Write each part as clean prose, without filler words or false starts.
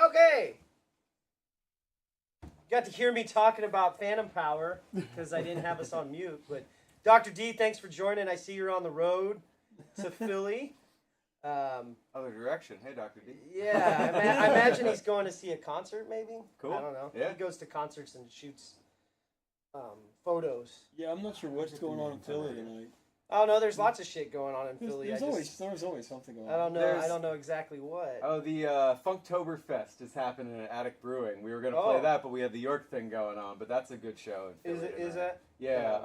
Okay. You got to hear me talking about Phantom Power because I didn't have us on mute. But Dr. D, thanks for joining. I see you're on the road to Philly. Other direction. Hey, Dr. D. Yeah, I imagine he's going to see a concert, maybe. Cool. I don't know. Yeah. He goes to concerts and shoots photos. Yeah, I'm not sure what's going on in Philly tonight. Oh no, there's lots of shit going on in Philly. There's always something going on. I don't know. I don't know exactly what. Oh, the Funktoberfest is happening at Attic Brewing. We were going to play that, but we had the York thing going on. But that's a good show in Philly. Is that? Yeah.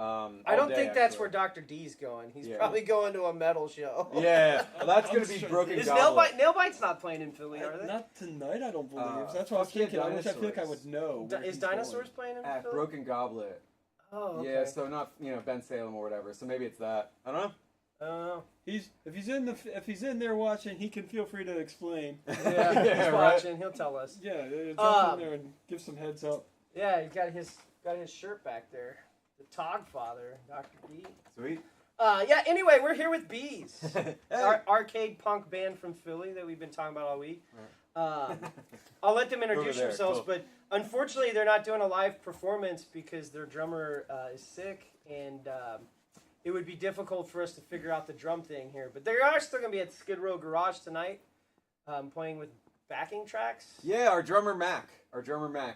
I don't think that's where Dr. D's going. He's probably going to a metal show. Yeah, well, that's going to be Broken Goblet. Nailbite's not playing in Philly, are they? Not tonight, I don't believe. That's what I was thinking. I feel like I would know. Is Dinosaurs playing in at Philly? Broken Goblet. Oh, okay. Yeah, so not Ben Salem or whatever. So maybe it's that. I don't know. If he's in there watching, he can feel free to explain. Yeah, he's watching. He'll tell us. Yeah, jump in there and give some heads up. Yeah, he's got his shirt back there. The Togfather, Dr. D. Sweet. Yeah. Anyway, we're here with Bees, our arcade punk band from Philly that we've been talking about all week. I'll let them introduce themselves, but unfortunately, they're not doing a live performance because their drummer is sick and. It would be difficult for us to figure out the drum thing here, but they are still going to be at Skid Row Garage tonight, playing with backing tracks. Yeah, our drummer Mac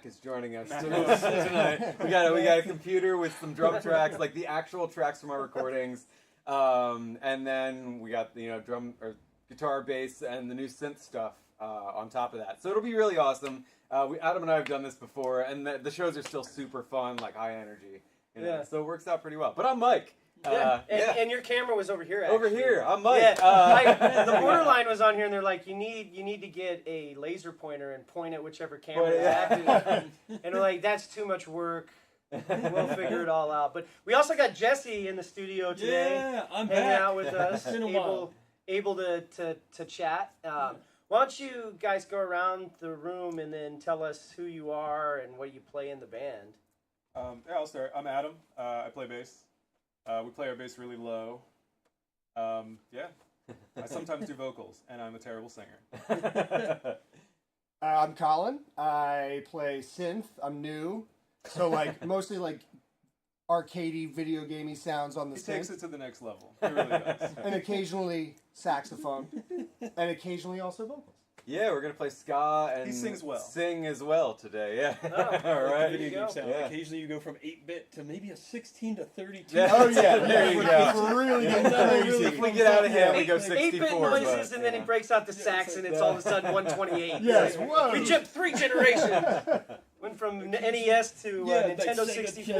is joining us tonight. We got a computer with some drum tracks, like the actual tracks from our recordings, and then we got drum or guitar, bass, and the new synth stuff on top of that. So it'll be really awesome. Adam and I have done this before, and the shows are still super fun, like high energy. Yeah. So it works out pretty well. But I'm Mike. And your camera was over here. Actually. Over here, I'm Mike. Yeah, the borderline was on here, and they're like, "You need to get a laser pointer and point at whichever camera is active." And we're like, "That's too much work. We'll figure it all out." But we also got Jesse in the studio today. Yeah, I'm hanging back. out with us, It's been a while. able to chat. Why don't you guys go around the room and then tell us who you are and what you play in the band? Yeah, I'll start. I'm Adam. I play bass. We play our bass really low. Yeah. I sometimes do vocals, and I'm a terrible singer. I'm Colin. I play synth. I'm new. So, mostly, arcadey, video gamey sounds on the synth. He takes it to the next level. He really does. And occasionally saxophone. And occasionally also vocals. Yeah, we're gonna play ska and He sings well. Sing as well today. Yeah. Oh, all right. Video game sound. Yeah. Occasionally you go from 8-bit to maybe a 16 to 32. Yeah. Oh, yeah. There you go. It's really crazy. If we get out of hand, we go 64. 8-bit noises, but, and then he breaks out the sax, and it's all of a sudden 128. Yes, Like, whoa. we jumped 3 generations. Went from NES to Nintendo 64,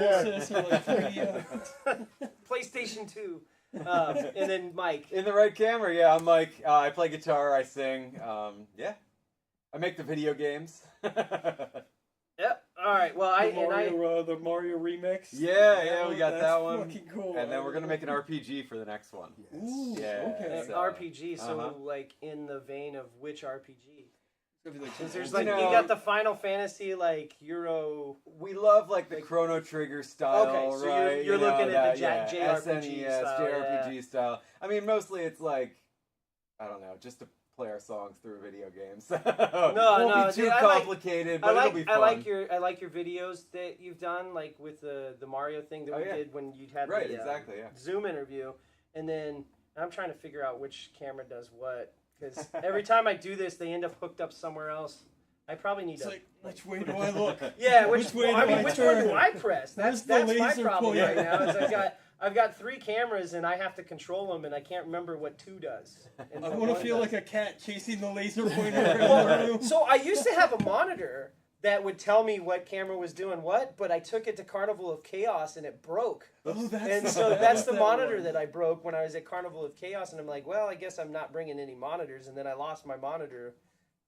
PlayStation 2, and then Mike. In the right camera, yeah. I'm Mike. I play guitar. I sing. Yeah. I make the video games. Yep. All right. Well, the Mario remix. Yeah, we got that one. Fucking cool. And then we're gonna make an RPG for the next one. Ooh, Yeah. okay. So, RPG. So in the vein of which RPG? Because there's You you know- got the Final Fantasy Euro. We love the Chrono Trigger style, Okay, so right? you're looking at the JRPG SNES, style, JRPG style. I mean, mostly it's I don't know, just play our songs through video games. No, won't no, be too dude, complicated, but it'll be fun. I like your videos that you've done, like with the Mario thing that we did when you had right, the exactly, Zoom interview, and then I'm trying to figure out which camera does what, because every time I do this, they end up hooked up somewhere else. I probably need It's to. like, which way do I look? Yeah, Which way which one turn? do I press? That's Where's the my laser problem pointer? right now. Is I've got 3 cameras and I have to control them, and I can't remember what 2 does. And I what want to one feel does. like a cat chasing the laser pointer around the room. So I used to have a monitor that would tell me what camera was doing what, but I took it to Carnival of Chaos and it broke. Oh, that's And so that's the monitor that I broke when I was at Carnival of Chaos, and I'm like, well, I guess I'm not bringing any monitors, and then I lost my monitor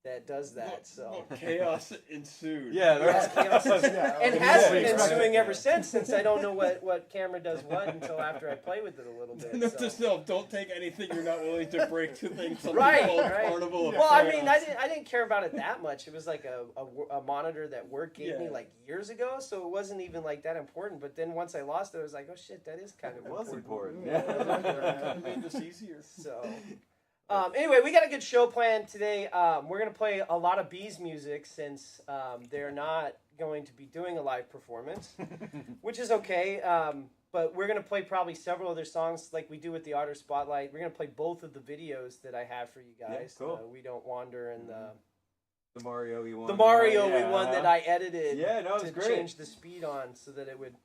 that does that. So chaos ensued. Yeah, yes, chaos and has been Yeah. ensuing ever since I don't know what camera does what until after I play with it a little bit. Note So. to self: don't take anything you're not willing to break to things. Right, called right. Carnival of Well, I Chaos. mean, I didn't care about it that much. It was like a monitor that work gave me Yeah. like years ago, so it wasn't even like that important. But then once I lost it, I was like, oh shit, that is kind of It was important. Yeah, Yeah. kind of made this easier. So, anyway, we got a good show planned today. We're going to play a lot of Bees music since they're not going to be doing a live performance, which is okay. But we're going to play probably several other songs like we do with the Otter Spotlight. We're going to play both of the videos that I have for you guys. Yeah, cool. We Don't Wander and The Mario we won. the Mario yeah. we won that I edited Yeah, no, it was to great. change the speed on so that it would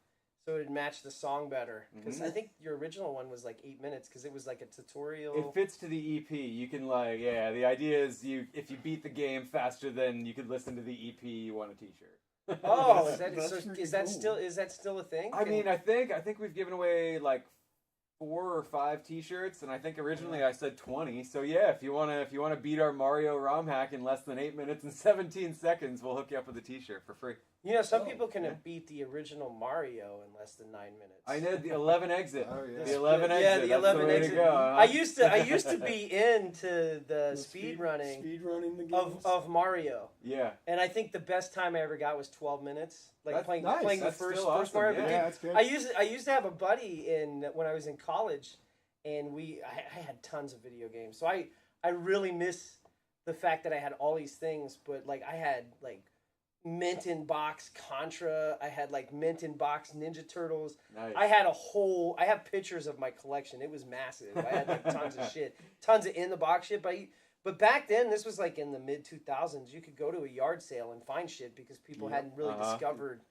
match the song better. Because Mhm. I think your original one was like 8 minutes because it was like a tutorial. It fits to the EP. You can the idea is if you beat the game faster than you could listen to the EP, you want a T-shirt. Oh, That's pretty is that cool. still a thing? I mean, I think we've given away like 4 or 5 T-shirts, and I think originally I said 20. So yeah, if you wanna beat our Mario ROM hack in less than 8 minutes and 17 seconds, we'll hook you up with a T-shirt for free. you know, some Oh, people can yeah. beat the original Mario in less than 9 minutes. I know the 11 exit. Oh, yeah. The 11 exit. Yeah, the That's 11 the way exit. to go. Huh? I used to be into the speed running Speed running the games. of Mario, Yeah. and I think the best time I ever got was 12 minutes. Like That's playing nice. playing the That's first still awesome, Mario. yeah. But Yeah, that's good. I used to have a buddy when I was in college, and I had tons of video games. So I really miss the fact that I had all these things, but like I had like mint in box Contra, I had like mint in box Ninja Turtles. Nice. I have pictures of my collection. It was massive. I had like tons of shit, tons of in the box shit. But back then, this was like in the mid 2000s. You could go to a yard sale and find shit because people hadn't really discovered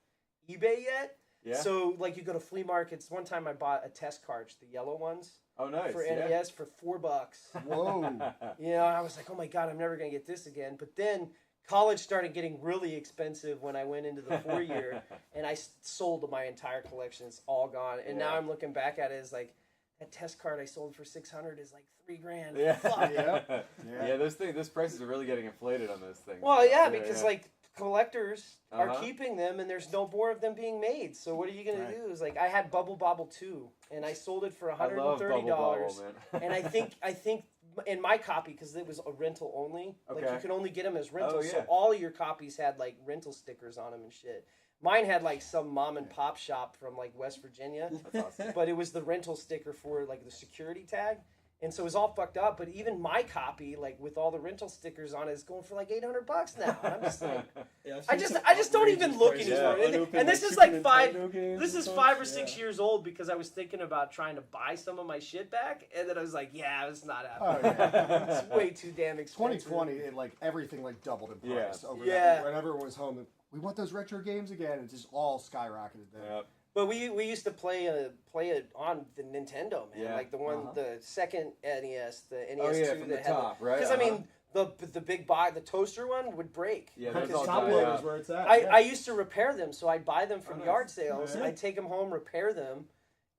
eBay yet. Yeah. So like you go to flea markets. One time I bought a test cartridge, the yellow ones Oh, nice. for yeah. NES for $4. Whoa. You know, I was like, oh my god, I'm never gonna get this again. But then college started getting really expensive when I went into the 4-year, and I sold my entire collection. It's all gone, and now Yeah. I'm looking back at it as like that test card I sold for $600 is like $3,000. Yeah. Fuck. Yeah. Yeah, those prices are really getting inflated on those things. Well, yeah, So, because like collectors are Uh-huh. keeping them, and there's no more of them being made. So what are you gonna Right. do? Is like I had Bubble Bobble 2, and I sold it for I love Bubble $130. Bobble, man. And I think in my copy, because it was a rental only, like Okay. you could only get them as rentals. Oh, So yeah. all of your copies had like rental stickers on them and shit. Mine had like some mom and pop shop from like West Virginia, That's awesome. but it was the rental sticker for like the security tag. And so it was all fucked up, but even my copy, like with all the rental stickers on it, is going for like $800 now. And I'm just like, Yeah, I've I seen just some don't even outrageous look prices anymore. for And- unopened, and this like, is Super like five- Nintendo games this and is such. 5 or 6 Yeah. years old because I was thinking about trying to buy some of my shit back, and then I was like, yeah, it's not Oh, happening. yeah. It's way too damn expensive. 2020, it, like everything like doubled in Yeah. price over Yeah. that. When everyone was home, we want those retro games again. It just all skyrocketed then. Yep. But we used to play it on the Nintendo, man. Yeah. Like the one, Uh-huh. the second NES, the NES Oh, yeah, 2 from that the had top, right? Because I mean, the big box, the toaster one would break. Yeah, Because those all top die load out. is where it's at. I, yeah. I used to repair them, so I'd buy them from Oh, nice. yard sales. Yeah. I'd take them home, repair them,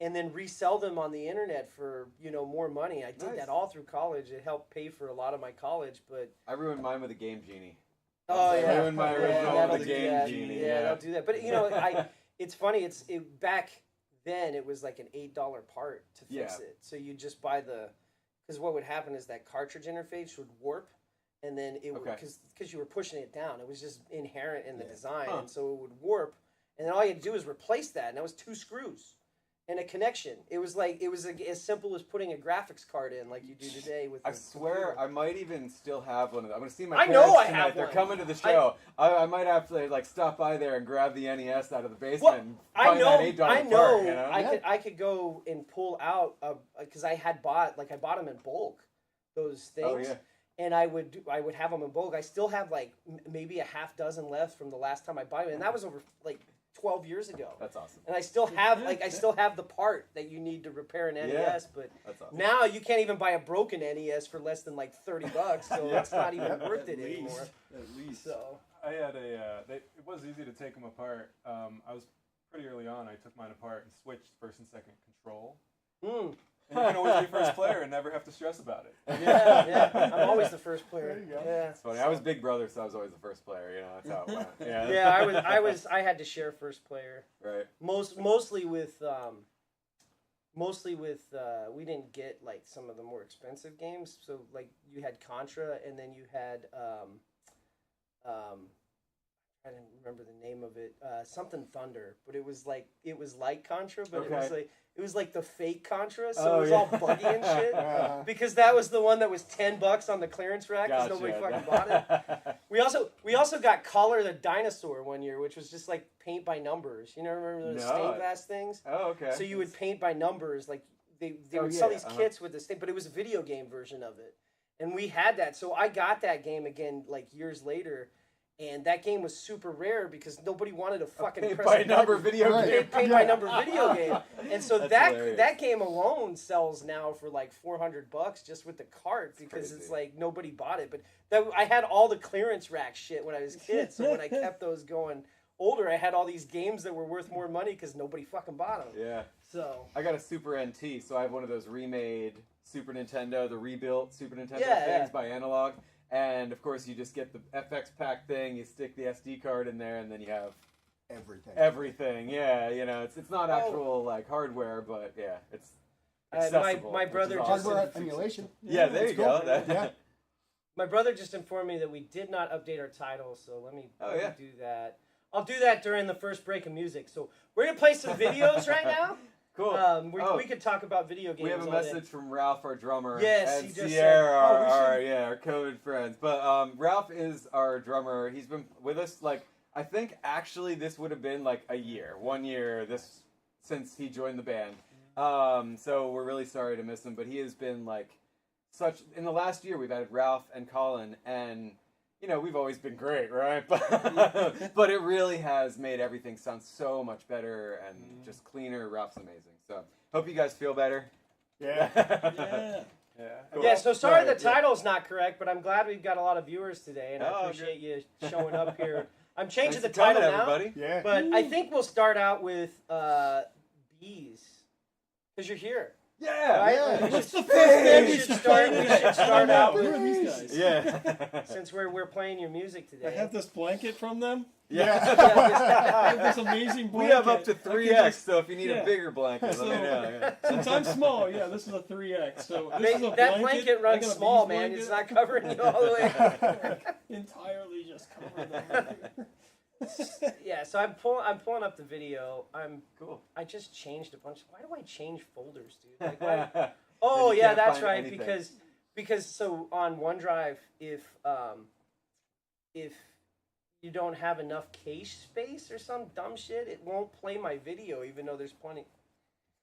and then resell them on the internet for more money. I did Nice. that all through college. It helped pay for a lot of my college, but I ruined mine with a Game Genie. oh I yeah, ruined my original that'll with a do Game that. Genie. Yeah, they'll do that. But it's funny. Back then it was like an $8 part to fix Yeah. it. So you just buy because what would happen is that cartridge interface would warp, and then it would Okay. because you were pushing it down. It was just inherent in the Yeah. design, Huh. and so it would warp, and then all you had to do was replace that, and that was 2 screws. and a connection. It was as simple as putting a graphics card in, like you do today with. I swear, I might even still have one of them. I'm gonna see my I parents know I tonight. have They're one. coming to the show. I might have to like stop by there and grab the NES out of the basement. And find that $8 I part, know. you know? I could go and pull out because I bought them in bulk, those things. Oh yeah. And I would have them in bulk. I still have like maybe a half dozen left from the last time I bought them, and that was over like 12 years ago. That's awesome. And I still have the part that you need to repair an NES, but That's awesome. now you can't even buy a broken NES for less than like $30, so it's not even worth it anymore. At least. So I had it was easy to take them apart. I was pretty early on. I took mine apart and switched first and second control. And you can always be first player and never have to stress about it. Yeah. I'm always the first player. There you go. Yeah. It's funny. I was big brother, so I was always the first player. You know, that's how it went. Yeah. Yeah, I had to share first player. Right. Mostly with we didn't get like some of the more expensive games. So like you had Contra, and then you had I didn't remember the name of it. Something Thunder, but it was like Contra, but it was like the fake Contra, so it was all buggy and shit. Because that was the one that was $10 on the clearance rack because nobody fucking bought it. We also got Color the Dinosaur one year, which was just like paint by numbers. You know, remember those stained glass things? Oh, okay. So you would paint by numbers, like they would sell these kits with this thing, but it was a video game version of it, and we had that. So I got that game again like years later. And that game was super rare because nobody wanted a fucking paint by number video game. Paint by number video game. And so hilarious. that game alone sells now for like $400 just with the cart because it's like nobody bought it. But I had all the clearance rack shit when I was a kid. So when I kept those going older, I had all these games that were worth more money because nobody fucking bought them. Yeah. So I got a Super NT, so I have one of those remade Super Nintendo, the rebuilt Super Nintendo things by Analog. And of course, you just get the FX pack thing. You stick the SD card in there, and then you have everything. Yeah, you know, it's not actual like hardware, but yeah, it's accessible. My brother just hardware emulation. Yeah, there you go. Yeah. My brother just informed me that we did not update our title, so let me yeah. do that. I'll do that during the first break of music. So we're gonna play some videos right now. Cool. We could talk about video games. We have a message from Ralph, our drummer, Yes, and he just Sierra, said, our COVID friends. But Ralph is our drummer. He's been with us like I think actually this would have been like 1 year since he joined the band. So we're really sorry to miss him, but he has been like in the last year we've added Ralph and Colin, and you know we've always been great, right? But it really has made everything sound so much better and just cleaner. Ralph's amazing. So hope you guys feel better. Yeah. Cool. Yeah, so sorry the title's not correct, but I'm glad we've got a lot of viewers today, and I appreciate you showing up here. I'm changing the title now, everybody. Yeah. but I think we'll start out with bees, because you're here. Yeah. Right? Yeah. We What's should- the first band we we should should start. play? We should start out Who are with these guys? Yeah. since we're playing your music today. I have this blanket from them. Yeah. I have this amazing We blanket. have up to I can 3X, just- so if you need a bigger blanket, let me know. Since I'm small, this is a 3X. So this is a that blanket I runs got a small, bees man. blanket. It's not covering you all the way. Entirely just cover them. Yeah, so I'm pulling up the video. Cool. I just changed a bunch. Why do I change folders, dude? Like, why? Oh yeah, can't that's find right. anything. Because so on OneDrive, if you don't have enough cache space or some dumb shit, it won't play my video, even though there's plenty.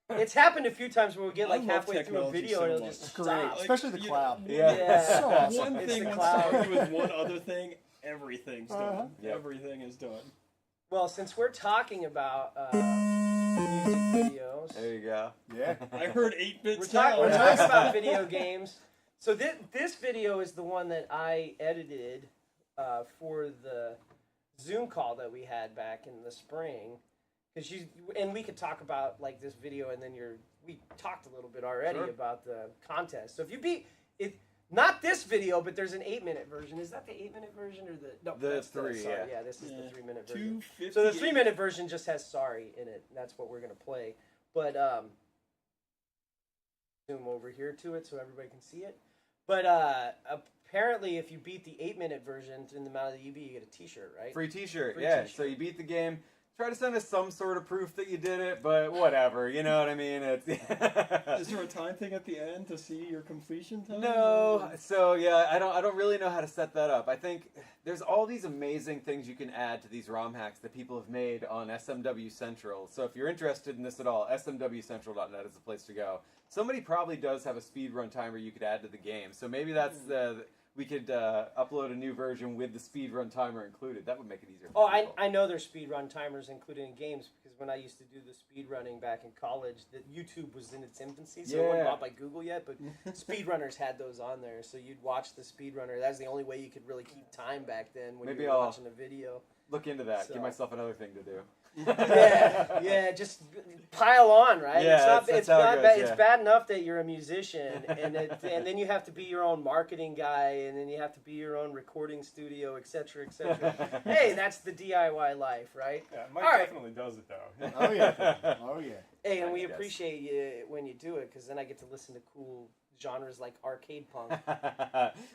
It's happened a few times where we get like I love halfway through a technology video so and it'll much. just It's stop. Great. Especially the cloud. Yeah. So awesome. One It's thing the once cloud. started with one other thing, everything's done. Uh-huh. Yep. Everything is done. Well, since we're talking about music videos, There you go. Yeah. I heard 8-bit we're sound. talking about video games. So this video is the one that I edited for the Zoom call that we had back in the spring. And we could talk about like this video, and then we talked a little bit already about the contest. So if you beat it, not this video, but there's an 8-minute version. Is that the 8-minute version or that's 3? sorry, yeah, this is the 3-minute version. 258. So the 3-minute version just has "sorry" in it. That's what we're gonna play. But zoom over here to it so everybody can see it. But apparently, if you beat the 8-minute version in the amount of the UB, you get a T-shirt, right? Free T-shirt. Free Yeah. t-shirt. So you beat the game. try to send us some sort of proof that you did it, but whatever, you know what I mean? It's Is there a time thing at the end to see your completion time? No, so yeah, I don't really know how to set that up. I think there's all these amazing things you can add to these ROM hacks that people have made on SMW Central. So if you're interested in this at all, smwcentral.net is the place to go. Somebody probably does have a speedrun timer you could add to the game. So maybe that's we could upload a new version with the speedrun timer included. That would make it easier. Oh, I know there's speedrun timers included in games because when I used to do the speedrunning back in college, that YouTube was in its infancy, so it wasn't bought by Google yet, but speedrunners had those on there, so you'd watch the speedrunner. That was the only way you could really keep time back then when you were watching a video. Look into that. So. Give myself another thing to do. yeah, just pile on, right? Yeah, it's not bad. It's bad enough that you're a musician, and then you have to be your own marketing guy, and then you have to be your own recording studio, etc., etc. Hey, that's the DIY life, right? Yeah, Mike definitely does it though. Oh yeah, oh yeah. Hey, and we appreciate you when you do it, because then I get to listen to cool genres like arcade punk.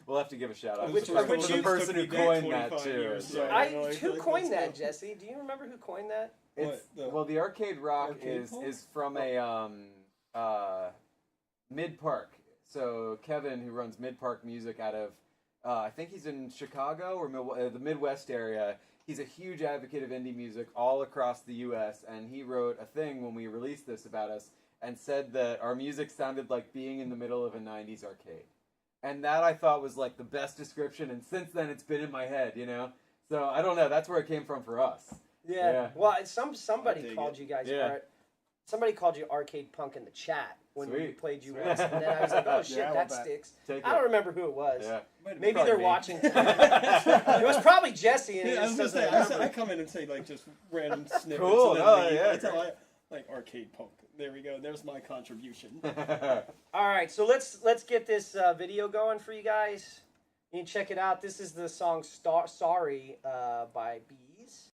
We'll have to give a shout out Which to the person who coined that too. Who coined that, Jesse? Do you remember who coined that? Well, the arcade rock is from a Mid Park. So Kevin, who runs Mid Park Music out of, I think he's in Chicago or the Midwest area. He's a huge advocate of indie music all across the U.S. And he wrote a thing when we released this about us and said that our music sounded like being in the middle of a 90s arcade. And that I thought was like the best description, and since then it's been in my head, you know? So I don't know, that's where it came from for us. Yeah. Well, somebody called you guys somebody called you arcade punk in the chat when we played you once, and then I was like, oh shit, that sticks. I don't remember who it was. Yeah. Maybe they're watching. It was probably Jesse. And I was gonna say, I come in and say like just random snippets. Cool. That's how like arcade punk. There we go. There's my contribution. All right, so let's get this video going for you guys. You can check it out. This is the song "Sorry" by Bees.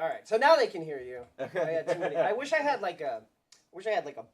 All right. So now they can hear you. Okay. I had too many. I wish I had like a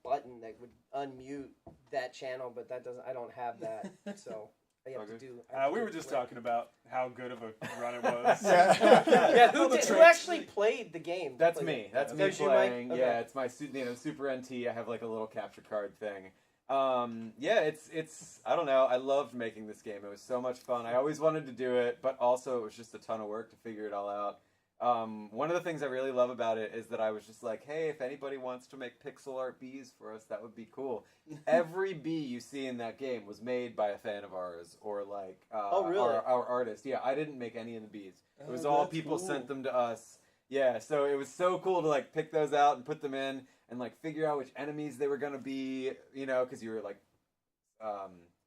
button that would unmute that channel, but that doesn't. I don't have that. So I have to do. We were just talking about how good of a run it was. Yeah. Who actually played the game? That's me. That's me That's you, playing. Mike? Yeah, Okay. it's my Super NT. I have like a little capture card thing. Yeah, it's I don't know. I loved making this game. It was so much fun. I always wanted to do it, but also it was just a ton of work to figure it all out. One of the things I really love about it is that I was just like, hey, if anybody wants to make pixel art bees for us, that would be cool. Every bee you see in that game was made by a fan of ours or like really? our artist. Yeah, I didn't make any of the bees. It was all people cool. sent them to us. Yeah, so it was so cool to like pick those out and put them in and like figure out which enemies they were gonna be, you know, because you were like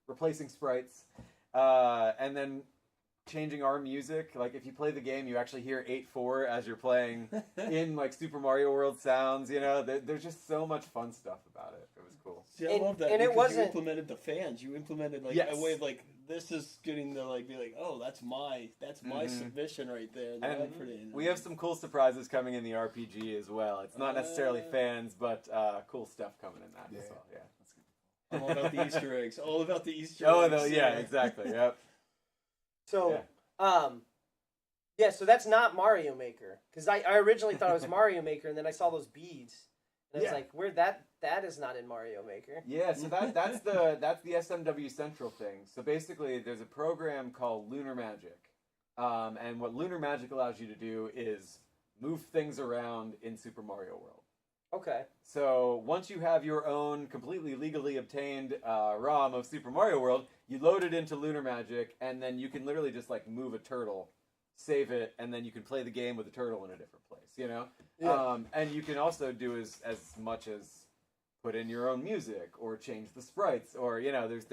replacing sprites, and then changing our music. Like if you play the game, you actually hear 8/4 as you're playing in like Super Mario World sounds. You know, there's just so much fun stuff about it. It was cool. See, I love that. And it because wasn't. You implemented the fans. You implemented like Yes. a way of like this is getting to like be like, oh, that's my submission right there. That And I put in. we have some cool surprises coming in the RPG as well. It's not necessarily fans, but cool stuff coming in that as well. Yeah. I'm all about the Easter eggs. All about the Easter Oh, eggs. no, yeah, exactly. Yep. So, so that's not Mario Maker because I originally thought it was Mario Maker, and then I saw those beads, and I was like, "Where that is not in Mario Maker." Yeah, so that's the SMW Central thing. So basically, there's a program called Lunar Magic, and what Lunar Magic allows you to do is move things around in Super Mario World. Okay. So once you have your own completely legally obtained ROM of Super Mario World, you load it into Lunar Magic, and then you can literally just like move a turtle, save it, and then you can play the game with a turtle in a different place. You know, and you can also do as much as put in your own music or change the sprites, or you know, there's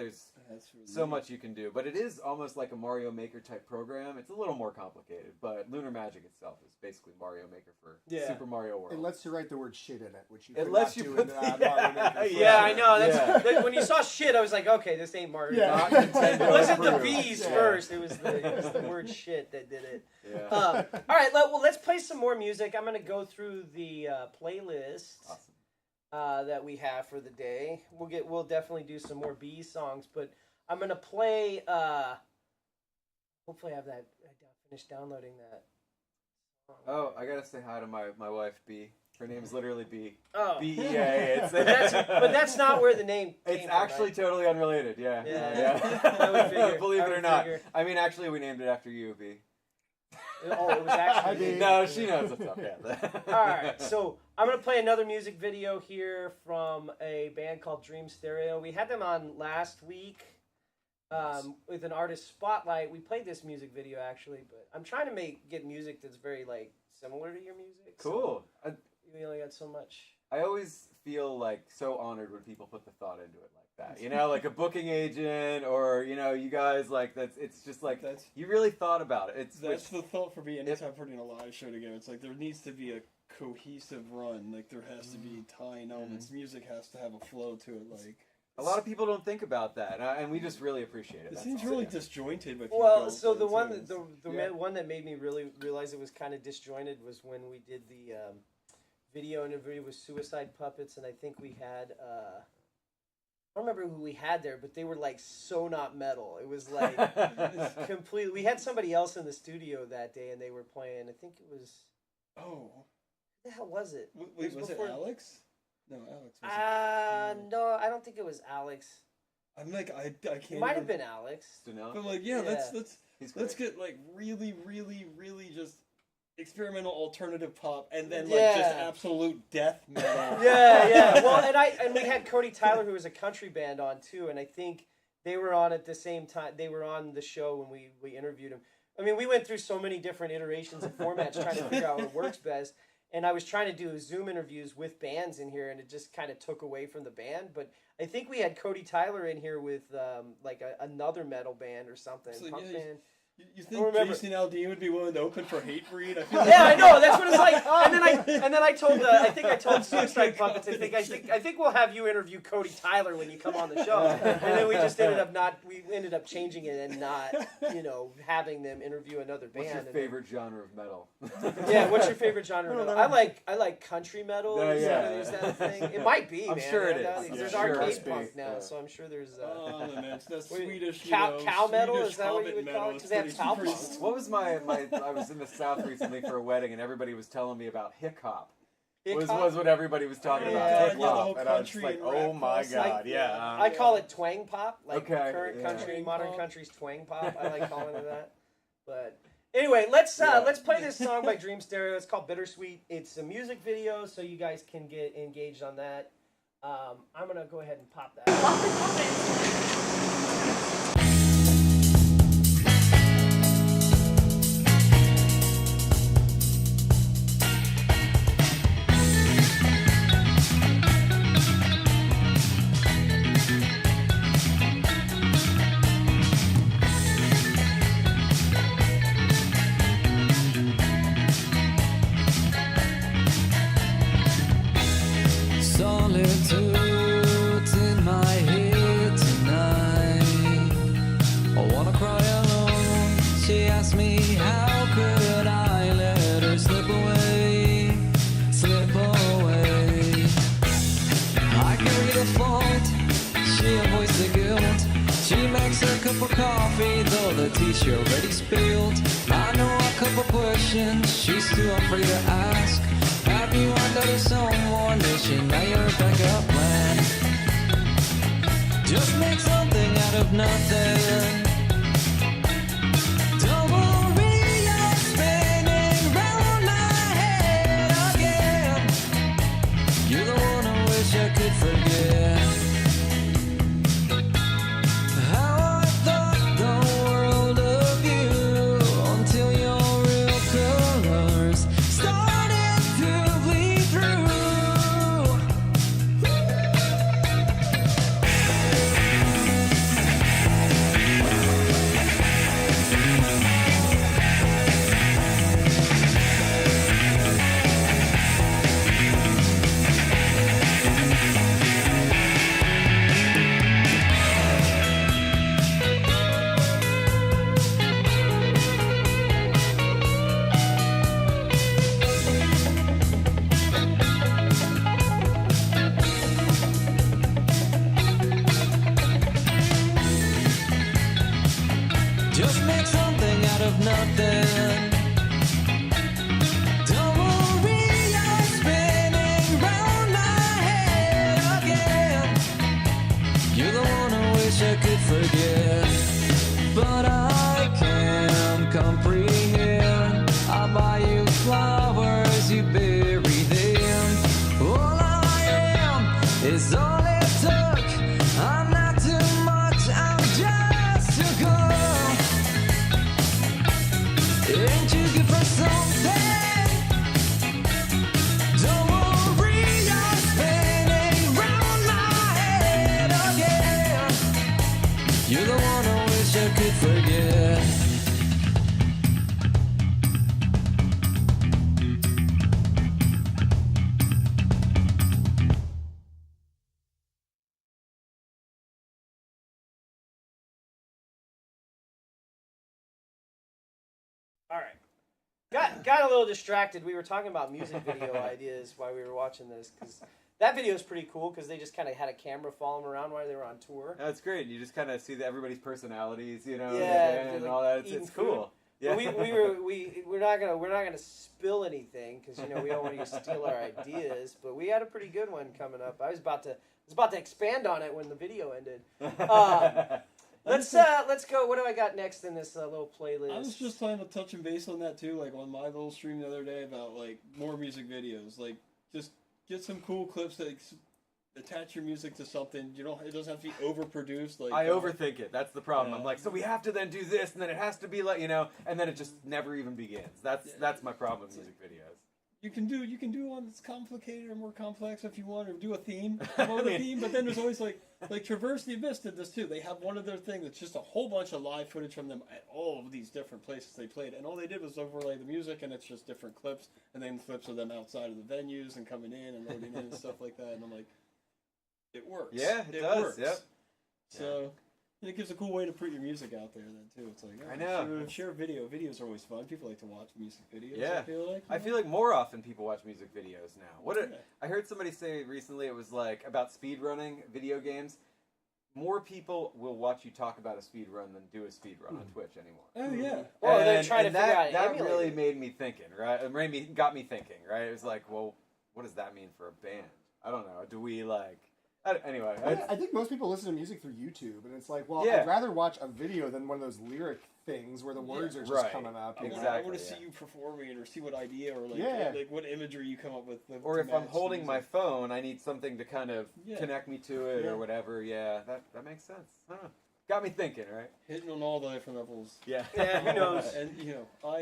Really so much you can do. But it is almost like a Mario Maker type program. It's a little more complicated, but Lunar Magic itself is basically Mario Maker for Super Mario World. It lets you write the word shit in it, which you It could lets not you do put in the- Mario Maker. for Yeah, I sure. know. That's when you saw shit, I was like, "Okay, this ain't Mario." Yeah. Not Nintendo It wasn't the approved. bees first. It was the word shit that did it. Yeah. All right, let's play some more music. I'm gonna go through the playlist that we have for the day. We'll definitely do some more bee songs, but I'm gonna play. Hopefully, I have that. I finished downloading that. Oh, I gotta say hi to my wife, B. Her name's literally B. Oh. B-E-A. It's, But that's not where the name came it's from, actually right? totally unrelated. Yeah. I would figure. Believe I it or would not. figure. I mean, actually, we named it after you, B. Oh, it was actually. No, she knows what's up. Yeah. All right, so I'm gonna play another music video here from a band called Dream Stereo. We had them on last week with an artist spotlight. We played this music video actually, but I'm trying to get music that's very like similar to your music. Cool. So we only got so much. I always feel like so honored when people put the thought into it like that. You know, like a booking agent or, you know, you guys like it's just like you really thought about it. That's the thought for me anytime putting a live show together. It's like there needs to be a cohesive run. Like there has to be tying elements. Music has to have a flow to it. Like a lot of people don't think about that, and we just really appreciate it. It seems really disjointed. But Well, so the one one that made me really realize it was kind of disjointed was when we did the video interview with Suicide Puppets, and I think we had I don't remember who we had there, but they were like so not metal. It was like completely. We had somebody else in the studio that day, and they were playing. I think it was. Oh, who the hell was it? Wait, was it Alex? No, Alex. Was no, I don't think it was Alex. I'm like I can't. It might have been Alex. But like let's get like really just experimental alternative pop and then like just absolute death metal. Yeah. Well, and we had Cody Tyler, who was a country band, on too, and I think they were on at the same time. They were on the show when we interviewed him. I mean, we went through so many different iterations of formats trying to figure out what works best. And I was trying to do Zoom interviews with bands in here, and it just kind of took away from the band. But I think we had Cody Tyler in here with like another metal band or something, So, punk band. You think Jason Aldean would be willing to open for Hatebreed? I know. That's what it's like. And then I told I think I told Suicide Puppets. I think we'll have you interview Cody Tyler when you come on the show. And then we just ended up changing it and not having them interview another band. What's your favorite genre of metal? Yeah, what's your favorite genre of metal? I like country metal. Is that a thing? It might be. I'm man. sure it is. There's arcade punk now, so I'm sure there's. It's that Swedish cow metal. Swedish Is that what you would call it? Because they have cow punk. What was my? I was in the South recently for a wedding, and everybody was telling me about hick hop. Was what everybody was talking about. Hick hop, and I was just like, oh my god, I call it twang pop, like current country, modern country's twang pop. I like calling it that. But anyway, let's play this song by Dream Stereo. It's called Bittersweet. It's a music video, so you guys can get engaged on that. I'm gonna go ahead and pop that. Solitude's in my head tonight. I wanna cry alone. She asked me how could I let her slip away, slip away. I carry the fault, she avoids the guilt. She makes a cup of coffee though the tea's already spilled. I know a couple questions she's too afraid to ask. Have you wondered someone wishing now you're a backup plan? Just make something out of nothing. Don't worry, you're spinning round my head again. You're the one I wish I could forget. How I thought the world of you until your real colors started to bleed through. Just make something out of nothing. Don't worry, you're spinning round my head again. You're the one I wish I could forget, but I can't comprehend. I buy you flowers, you bury them. All I am is all it took. I'm not too much, I'm just a girl. Ain't you good for something? Don't worry, you're spinning round my head again. You're the one I wish I could forget. All right. Got a little distracted. We were talking about music video ideas while we were watching this because that video is pretty cool because they just kind of had a camera follow them around while they were on tour. That's great. You just kind of see everybody's personalities, Yeah, and like all that. It's eating cool. Yeah. We're not gonna spill anything because we don't want you to steal our ideas. But we had a pretty good one coming up. I was about to expand on it when the video ended. Let's go. What do I got next in this little playlist? I was just trying to touch and base on that too, like on my little stream the other day about like more music videos. Like just get some cool clips that attach your music to something. It doesn't have to be overproduced. Like I overthink it. That's the problem. Yeah. I'm like, so we have to then do this, and then it has to be like, and then it just never even begins. That's my problem with music videos. You can do one that's complicated or more complex if you want, or do a theme, promote a theme. But then there's always like Traverse the Abyss did this too. They have one of their things that's just a whole bunch of live footage from them at all of these different places they played, and all they did was overlay the music, and it's just different clips, and then clips of them outside of the venues and coming in and loading in and stuff like that. And I'm like, it works. Yeah, it does. Works. Yep. So. And it gives a cool way to put your music out there then too. It's like I know. share video. Videos are always fun. People like to watch music videos. Yeah. I I feel like more often people watch music videos now. I heard somebody say recently, it was like about speed running video games. More people will watch you talk about a speed run than do a speed run on Twitch anymore. Oh yeah. Well, they're trying to figure out that emulating. really made me thinking, right? It got me thinking, right? It was like, well, what does that mean for a band? I don't know. Do we like? Anyway, I think most people listen to music through YouTube, and it's like, well, Yeah. I'd rather watch a video than one of those lyric things where the words are just right. coming up. You know? Exactly. I want to see yeah. you performing it, or see what idea, or like, Yeah. like what imagery you come up with. Or to if I'm match holding the my music. phone, I need something to kind of Yeah. connect me to it Yeah. or whatever. Yeah, that makes sense. I don't know. Got me thinking, right? Hitting on all the different levels. Yeah. Yeah, who knows? And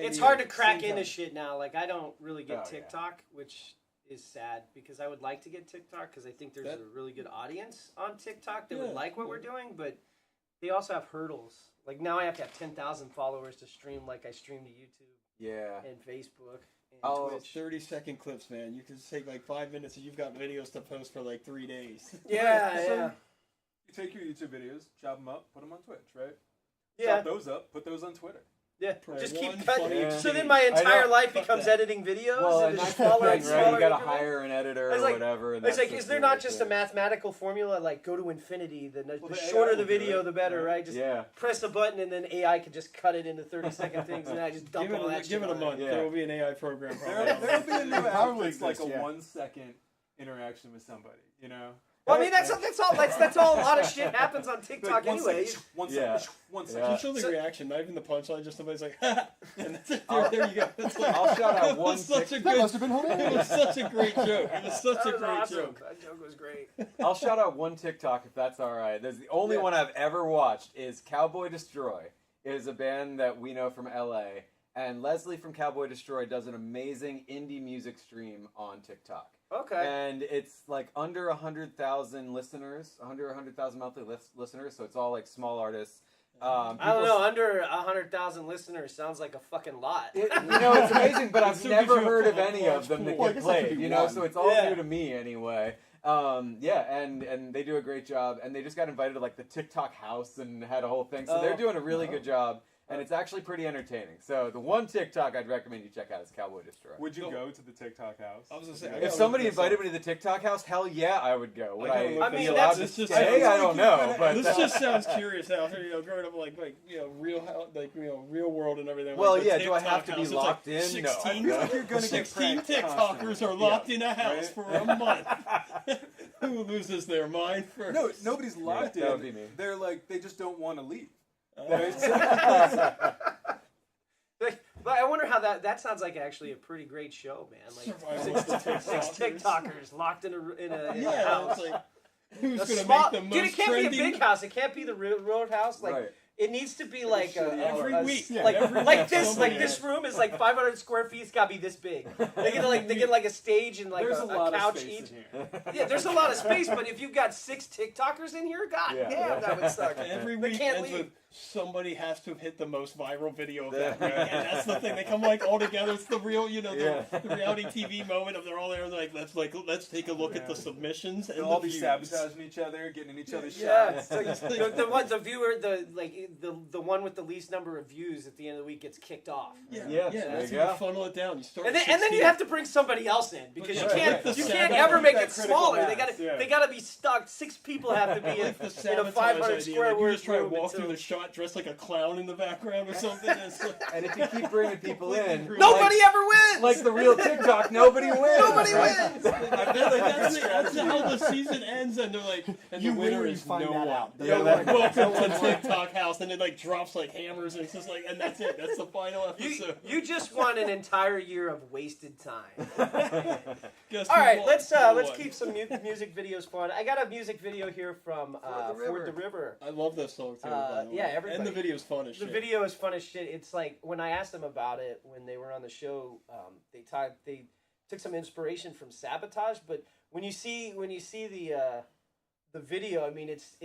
It's hard to crack same into time. shit now. Like, I don't really get Oh, yeah. TikTok, which is sad because I would like to get TikTok because I think there's a really good audience on TikTok that would like what we're doing, but they also have hurdles. Like, now I have to have 10,000 followers to stream like I stream to YouTube Yeah. and Facebook and Oh, Twitch. 30-second clips, man. You can just take like 5 minutes, and you've got videos to post for like 3 days. Yeah, So, yeah. You take your YouTube videos, chop them up, put them on Twitch, right? Yeah, Chop those up, put those on Twitter. yeah. Right, Just one keep cutting. funny Yeah. So then my entire know. life Fuck becomes that. editing videos. Well, and and just that's the smaller thing, and right? smaller You gotta increments. hire an editor It's or like- whatever. And It's that's like, is just there the not way just it a is. mathematical formula like go to infinity? The Well, the shorter AI the will do video, it, the better, right? right? Just Yeah. press a button and then AI can just cut it into 30-second things, and I just dump Give all that it, give shit it a on month. Yeah. There will be an AI program. There'll be a new app Probably that's like a exists, yeah. 1 second interaction with somebody, you know? Well, I mean, that's all. A lot of shit happens on TikTok Like, 1 anyway. second, 1 Yeah. second, 1 Yeah. second. You show the So- reaction, not even the punchline. Just somebody's like, ha, and that's it. There you go. It's like, I'll shout out it one was such a That good. must have been It hilarious. was such a great joke. It was such That a was great awesome. joke. That joke was great. I'll shout out one TikTok if that's all right. There's the only Yeah. one I've ever watched is Cowboy Destroy. It is a band that we know from LA, and Leslie from Cowboy Destroy does an amazing indie music stream on TikTok. Okay. And it's like under 100,000 listeners, under 100,000 monthly listeners, so it's all like small artists. I don't know. Under 100,000 listeners sounds like a fucking lot. It's amazing, but I've So never gives you a heard of full any of them that Well, I get guess that could played, be you know, one. so it's all Yeah. new to me anyway. Yeah, and they do a great job, and they just got invited to like the TikTok house and had a whole thing, so they're Oh. doing a really good job, and it's actually pretty entertaining. So the one TikTok I'd recommend you check out is Cowboy Destroy. Would you go to the TikTok house? I was gonna say, I If gotta somebody look this invited up. me to the TikTok house, hell yeah, I would go. Would I I, gotta look be this allowed up. to This just- stay? I I don't know, but This just sounds curious now. Growing up like real world and everything. Well, like the yeah, do I TikTok have to be house, it's locked like in? No. 16, I feel like you're gonna get 16 pranked TikTokers constantly. are locked Yeah, in a house right? for a month. Who loses their mind first? No, nobody's locked that in. would be me. They're like, they just don't want to leave. Like, but I wonder how that sounds like actually a pretty great show, man. Like Survival of the six TikTokers. TikTokers locked in a Yeah, house. it's like who's A gonna small- make the most dude, it can't trendy? be a big house. It can't be the road house. Like Right. it needs to be like Every week. Yeah. like Every like week this. somebody Like this has- room is like 500 square feet. It's got to be this big. They get like a stage and like There's a a lot couch of space each. in here. Yeah, there's a lot of space, but if you've got 6 TikTokers in here, god Yeah. damn, that would suck. Every They week can't ends leave. with somebody has to hit the most viral video of that week, and that's the thing. They come like all together. It's the real, the reality TV moment of they're all there. And let's take a look at the submissions and They'll all the be views. sabotaging each other, getting in each other's Yeah, shots. so the viewer, the one with the least number of views at the end of the week gets kicked off. Yeah, Yeah, yeah. there That's you how go. you funnel it down. You start. And at then you 16. have to bring somebody else in because Right, right. you The can't sabotage, ever make that it critical smaller. mass, yeah. They gotta be stuck. 6 people have to be in, Like the in a sabotage 500 idea, square like you word just try to room walk until- through the shot dressed like a clown in the background or something. And it's like, And if you keep bringing people in, Completely Nobody ever wins. like the real TikTok, nobody wins. Nobody right? wins. that's how the season ends, and they're like, and You the win winner when you is find no that one. out. Yeah, No that- one. Welcome to TikTok house, and it like drops like hammers, and it's just like, and that's it. That's the final episode. You just want an entire year of wasted time. Guess All who right, won? let's Who won? keep some music videos fun. I got a music video here from Ford the River. I love this song too. by the way. yeah, and everybody- the video's fun as The shit. video is fun as shit. It's like when I asked them about it when they were on the show, took some inspiration from Sabotage. But when you see the video, I mean, it's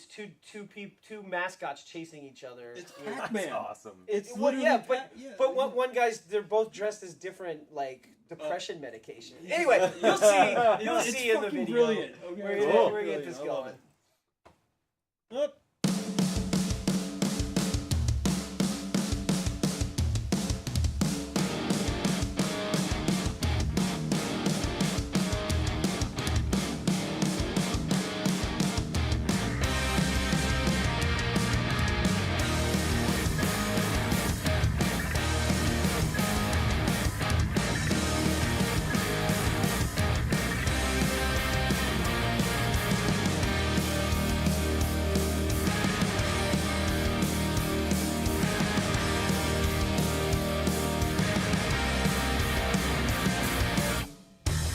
two mascots chasing each other. It's Pac-Man. That's awesome. It's Well, yeah, but one guy's, they're both dressed as different like depression medication. Anyway, you'll see in the video. Brilliant. Okay. We're gonna get this going. Up.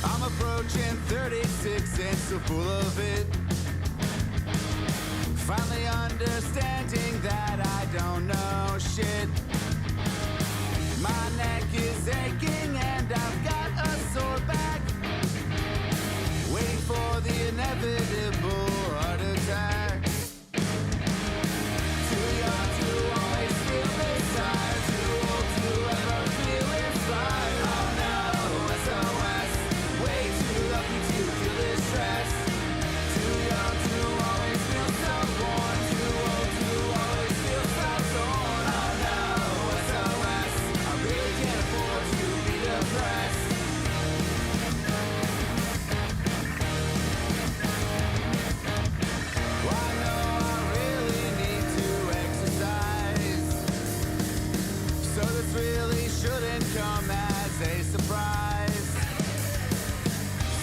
I'm approaching 36 and so full of it. Finally understanding that I don't know shit. My neck is aching and I've got a sore back. Waiting for the inevitable heart attack. Too young to always feel this high. Too old to ever feel inspired. Oh no, SOS. Way too lucky to feel this stress. Too young to always feel so worn. Too old to always feel so torn. Oh no, SOS. I really can't afford to be depressed. Well, I know I really need to exercise. So this really shouldn't come as a surprise.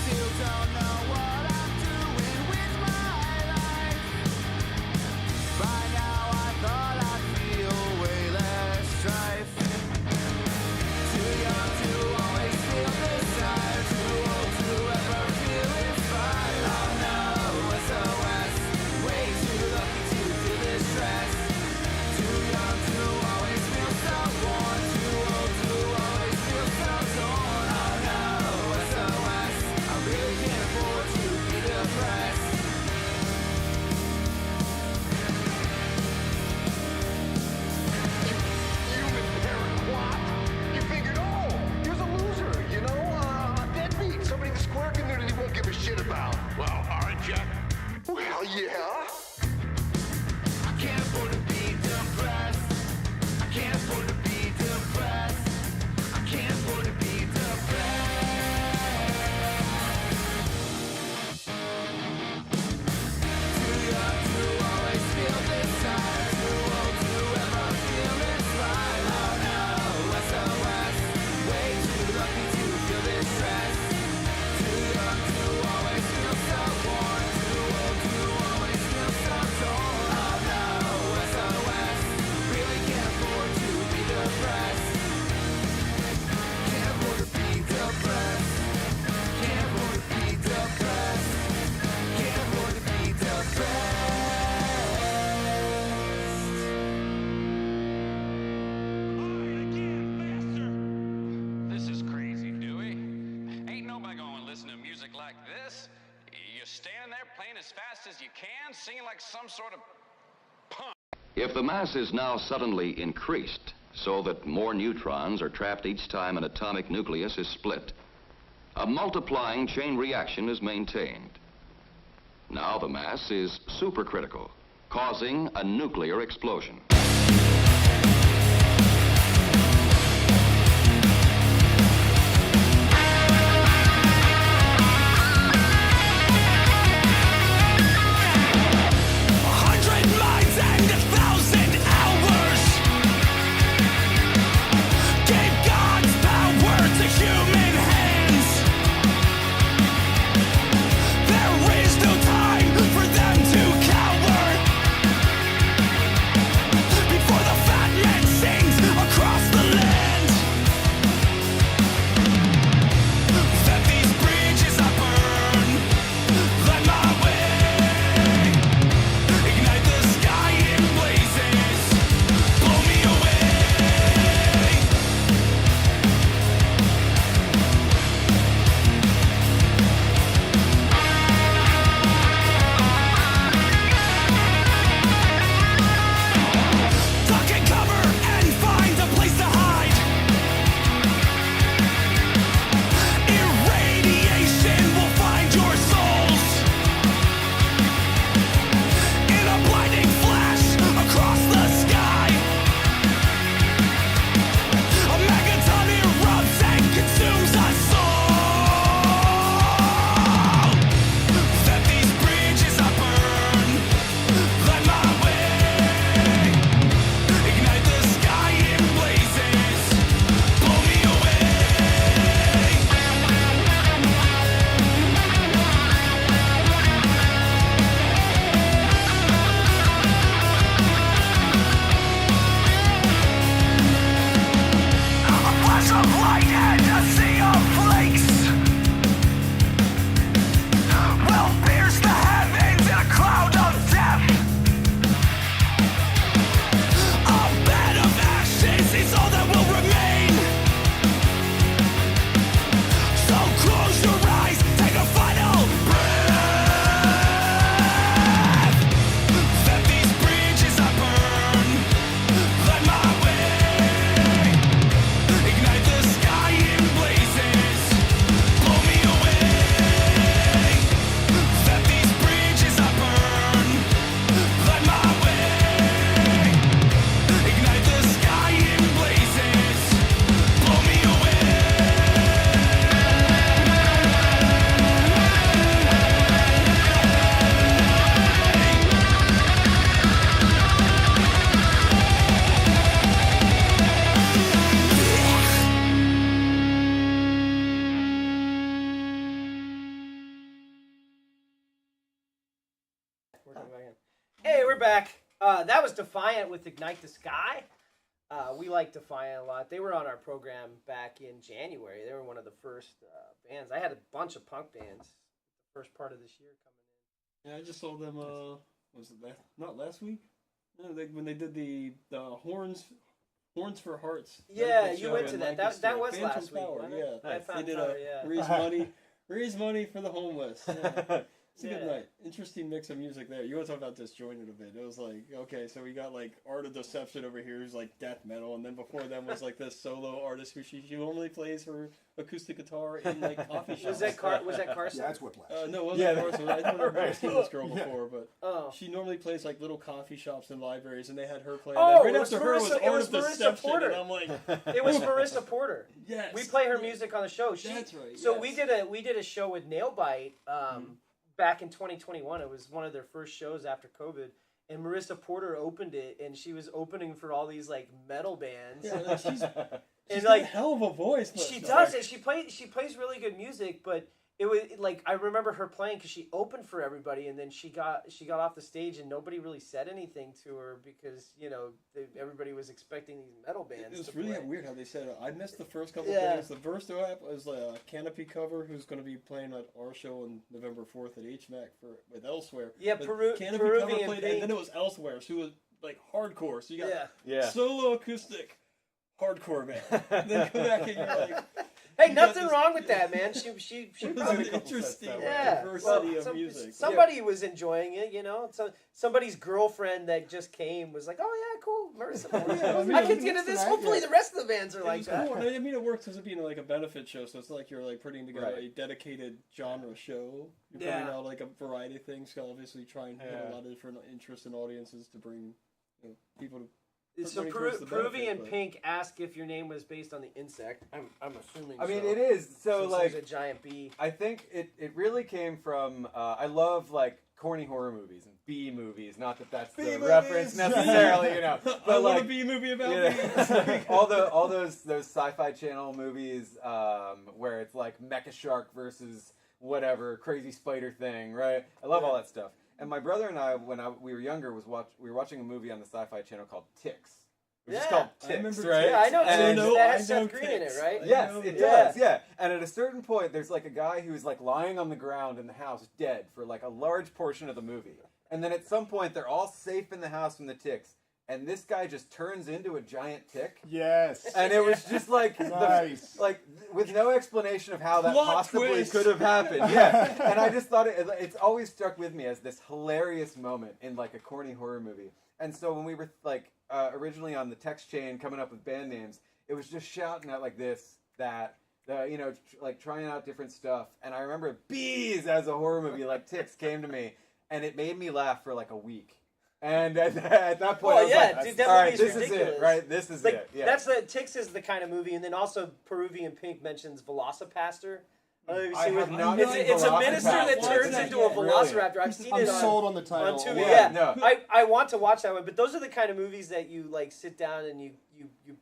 Still don't know what I'm doing with my life. By now I thought I'd feel way less strife. Too young to always feel this high. Too old to ever feel inspired. Oh no, SOS. Way too lucky to feel this stress. Too young to always feel so worn. Too old to always feel so torn. Oh no, SOS. I really can't afford to be depressed. Human parent, what? You figured, oh, here's a loser, you know, a deadbeat, somebody the square community won't give a shit about. Well, aren't you? Well, yeah. I can't afford to be depressed. I can't afford to be depressed. I can't afford to be depressed. Too young to always feel this high. Too old to ever feel inspired. Oh no, SOS. Way too lucky to feel this stress. Too young to always feel so worn. Too old to always feel so torn. Oh no, SOS. Really can't afford to be depressed. Can't afford to be depressed. Can't afford to be depressed. Can't afford to be depressed. This is crazy, Dewey. Ain't nobody gonna listen to music like this. You're standing there playing as fast as you can, singing like some sort of punk. If the mass is now suddenly increased so that more neutrons are trapped each time an atomic nucleus is split, a multiplying chain reaction is maintained. Now the mass is supercritical, causing a nuclear explosion. There is no time for them to cower. Hey, we're back. That was Defiant with Ignite the Sky. We like Defiant a lot. They were on our program back in January. They were one of the first bands. I had a bunch of punk bands the first part of this year coming in. Yeah, I just saw them. Was it not last week? No, when they did the Horns for Hearts. Yeah, you went to that. Lancaster. That was Phantom last week. Power, Wasn't yeah. it? Nice. They did Power, raise money for the homeless. Yeah. It's a good Yeah. night. Interesting mix of music there. You want to talk about disjointed a bit. It was like, okay, so we got like Art of Deception over here who's like death metal, and then before them was like this solo artist who she normally plays her acoustic guitar in like coffee shops. Was that Carson? Yeah, that's Whiplash. No, it wasn't Carson. I don't know if I've seen this girl Yeah. before, but Oh. she normally plays like little coffee shops and libraries, and they had her play. Oh, right it was after her was Marissa- it Art was of Marissa Deception, Porter. and I'm like, It was Marissa Porter. yes, We play her music on the show. That's right. So yes. we did a show with Nailbite back in 2021. It was one of their first shows after COVID, and Marissa Porter opened it, and she was opening for all these like metal bands. Yeah, like, she's and got like a hell of a voice. But she does it. She plays really good music, but it was like I remember her playing because she opened for everybody, and then she got off the stage, and nobody really said anything to her because everybody was expecting these metal bands. It was to really play. weird how they said it. I missed the first couple Yeah. things. The first app was a Canopy cover who's going to be playing at our show on November 4th at HMAC with Elsewhere. Yeah, But Peruvian played, and then it was Elsewhere, so it was like hardcore. So you got Yeah. solo acoustic hardcore band. Then come back and you're like, Hey, you got nothing this- wrong with that, man. She it was probably an interesting yeah. diversity Well, of music. Somebody was enjoying it, So somebody's girlfriend that just came was like, "Oh yeah, cool, Marissa. I can get into this. Hopefully, the rest of the bands are It like was that." cool. And I mean, it works as it being like a benefit show, so it's not like you're like putting together Right. a dedicated genre show. You're Yeah. putting out like a variety of things. So obviously, try and hit Yeah. a lot of different interests and audiences to bring people to. So money towards the Peruvian benefit, but- Pink asked if your name was based on the insect. I'm assuming. I mean, so. it is. So, Since like, there's a giant bee. I think it really came from, I love, like, corny horror movies and B movies. Not that that's the reference necessarily, But, I want like, a B movie about bees. all those Sci-Fi Channel movies where it's like Mecha Shark versus whatever, crazy spider thing, right? I love all that stuff. And my brother and I, when we were younger, we were watching a movie on the Sci-Fi Channel called Ticks. It was just called I Ticks, remember right? Yeah, I know. And- Ticks. That has Seth Green in it, Ticks. right? Yes, know it that. does, yeah. And at a certain point, there's like a guy who's like lying on the ground in the house dead for like a large portion of the movie. And then at some point, they're all safe in the house from the ticks. And this guy just turns into a giant tick. Yes. And it was just like, Nice. with no explanation of how that Plot possibly twist. could have happened. Yeah. And I just thought it's always stuck with me as this hilarious moment in like a corny horror movie. And so when we were like originally on the text chain coming up with band names, it was just shouting out like this, that, like trying out different stuff. And I remember Bees as a horror movie, like Ticks, came to me, and it made me laugh for like a week. And at that point, Well, I was yeah, like, dude, that all right, movie's this ridiculous. is it, right? This is Like it. Yeah. that's the Ticks is the kind of movie, and then also Peruvian Pink mentions Velocipaster. I don't know if you've I seen have what- not it's, seen it's a minister that Velocipaster. turns What's into that a yet? velociraptor. I've seen I'm it on sold on the title. on Tubi. Yeah, Yeah, no. I want to watch that one, but those are the kind of movies that you like sit down and you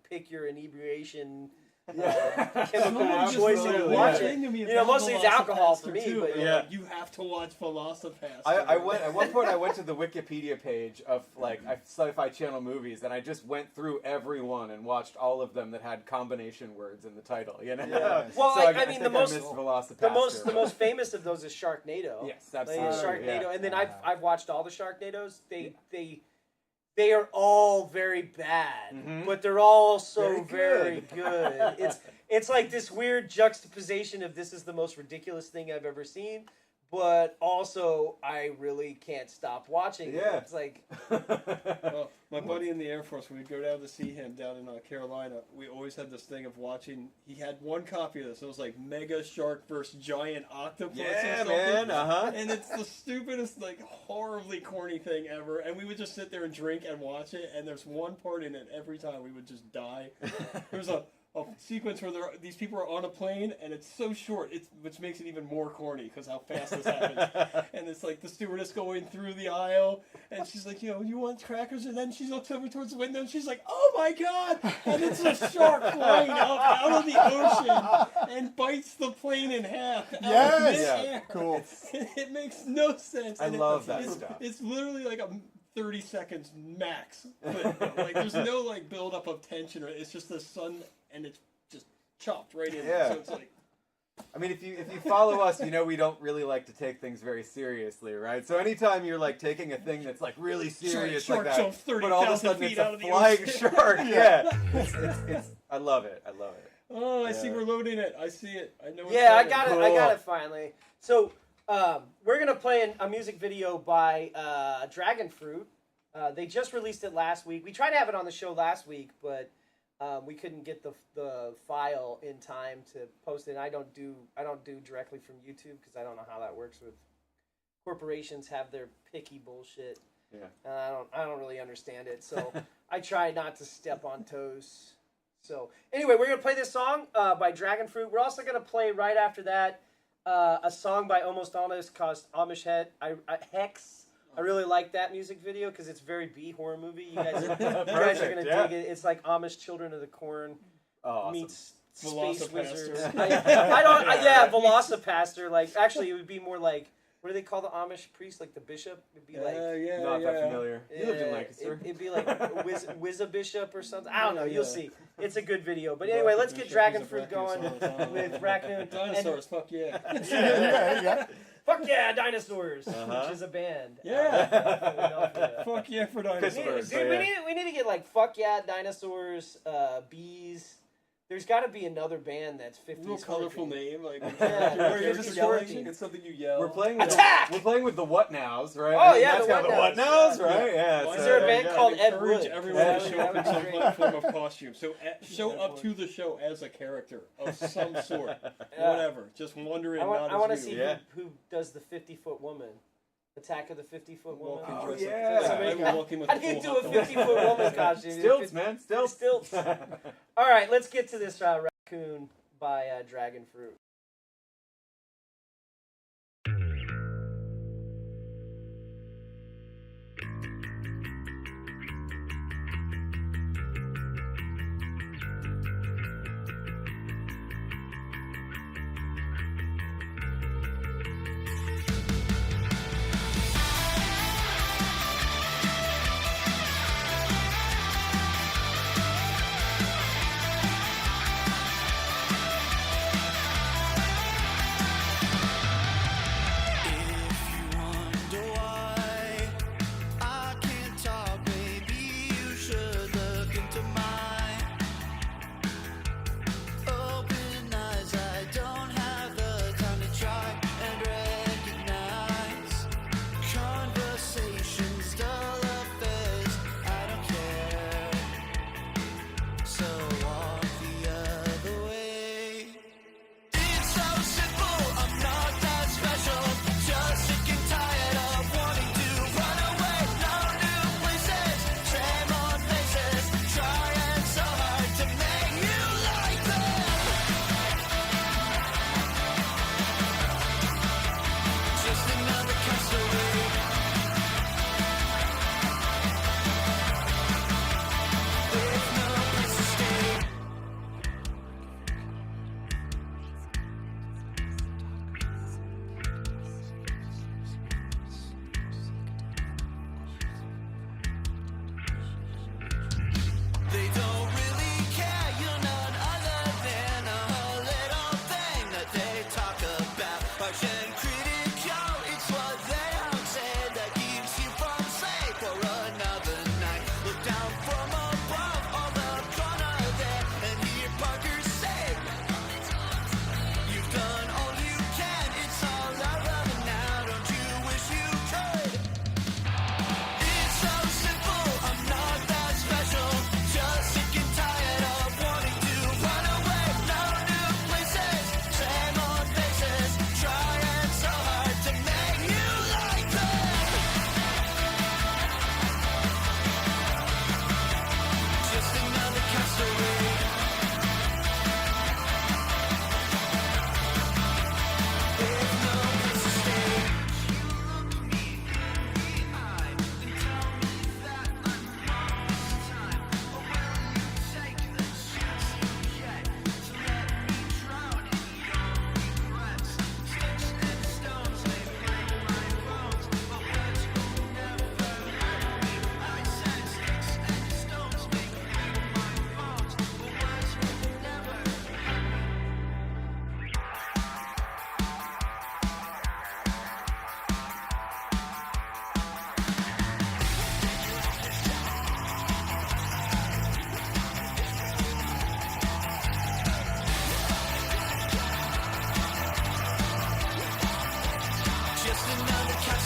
pick your inebriation chemical Someone choice just and like you watch saying it. to me You know, about mostly it's alcohol for Velocipaster, me, too, but and yeah. like, you have to watch Velocipaster. I went at one point. I went to the Wikipedia page of like Sci-Fi Channel movies, and I just went through every one and watched all of them that had combination words in the title. Yeah. Well, So I mean, think the most I missed Velocipaster. the most famous of those is Sharknado. Yes, Like, absolutely. Sharknado, yeah. and then I've watched all the Sharknados. They are all very bad, but they're also very good. It's like this weird juxtaposition of this is the most ridiculous thing I've ever seen, but also I really can't stop watching it. Yeah. It's like Well, my buddy in the Air Force, when we'd go down to see him down in Carolina, we always had this thing of watching. He had one copy of this. It was like Mega Shark versus Giant Octopus. Yeah, or something. man, uh-huh. And it's the stupidest, like horribly corny thing ever. And we would just sit there and drink and watch it. And there's one part in it every time we would just die. There's a sequence where these people are on a plane and it's so short, which makes it even more corny because how fast this happens. And it's like the stewardess going through the aisle and she's like, you want crackers? And then she looks over towards the window and she's like, oh my god! And it's a shark flying out of the ocean and bites the plane in half. out of Yes! midair. Cool. It makes no sense. I And love that it's, stuff. It's literally like a 30 seconds max. But, like, there's no like build up of tension. Or it's just the sun, and it's just chopped right in. Yeah. So it's like. I mean, if you follow us, you know we don't really like to take things very seriously, right? So anytime you're like taking a thing that's like really serious Shark like that, jumps 30,000 but all of a sudden feet it's out a of the flying ocean. shark, yeah. It's I love it. I love it. Oh, I see Yeah. we're loading it. I see it. I know. It's Yeah, I coming. got it. I got it finally. So we're gonna play a music video by Dragon Fruit. They just released it last week. We tried to have it on the show last week, but we couldn't get the file in time to post it. And I don't do directly from YouTube because I don't know how that works. With corporations have their picky bullshit. Yeah. And I don't really understand it. So I try not to step on toes. So anyway, we're gonna play this song by Dragon Fruit. We're also gonna play right after that a song by Almost Honest called Amish Hex. I really like that music video because it's very B horror movie. You guys are gonna dig it. It's like Amish Children of the Corn meets Space Wizards. Velocipaster. Like actually, it would be more like what do they call the Amish priest? Like the bishop? It'd be like Not that familiar. You lived in Lancaster. It'd be like Wizza Bishop or something. I don't know. You'll see. It's a good video. But anyway, let's get Dragon Fruit going with Raccoon. Dinosaurs. Fuck yeah. yeah. Fuck yeah, Dinosaurs, which is a band. Yeah. Fuck yeah for dinosaurs. Dude, we need to get like Fuck yeah, Dinosaurs, Bees. There's got to be another band that's 50s. Real colorful name, like It's something you yell. We're playing. Attack! We're playing with the What Nows, right? Oh, yeah, that's the got What the What Nows. Nows, right? Yeah. Is there a band called Ed encourage Wood? everyone to show up in That some would be great. form of costume. So show up to the show as a character of some sort. Whatever. Just wondering. I want to see you. who does the 50-foot woman. Attack of the 50-foot woman. Walking dress yeah. How do you do a 50-foot woman costume? Stilts, man. Stilts. All right, let's get to this Raccoon by Dragon Fruit. Thank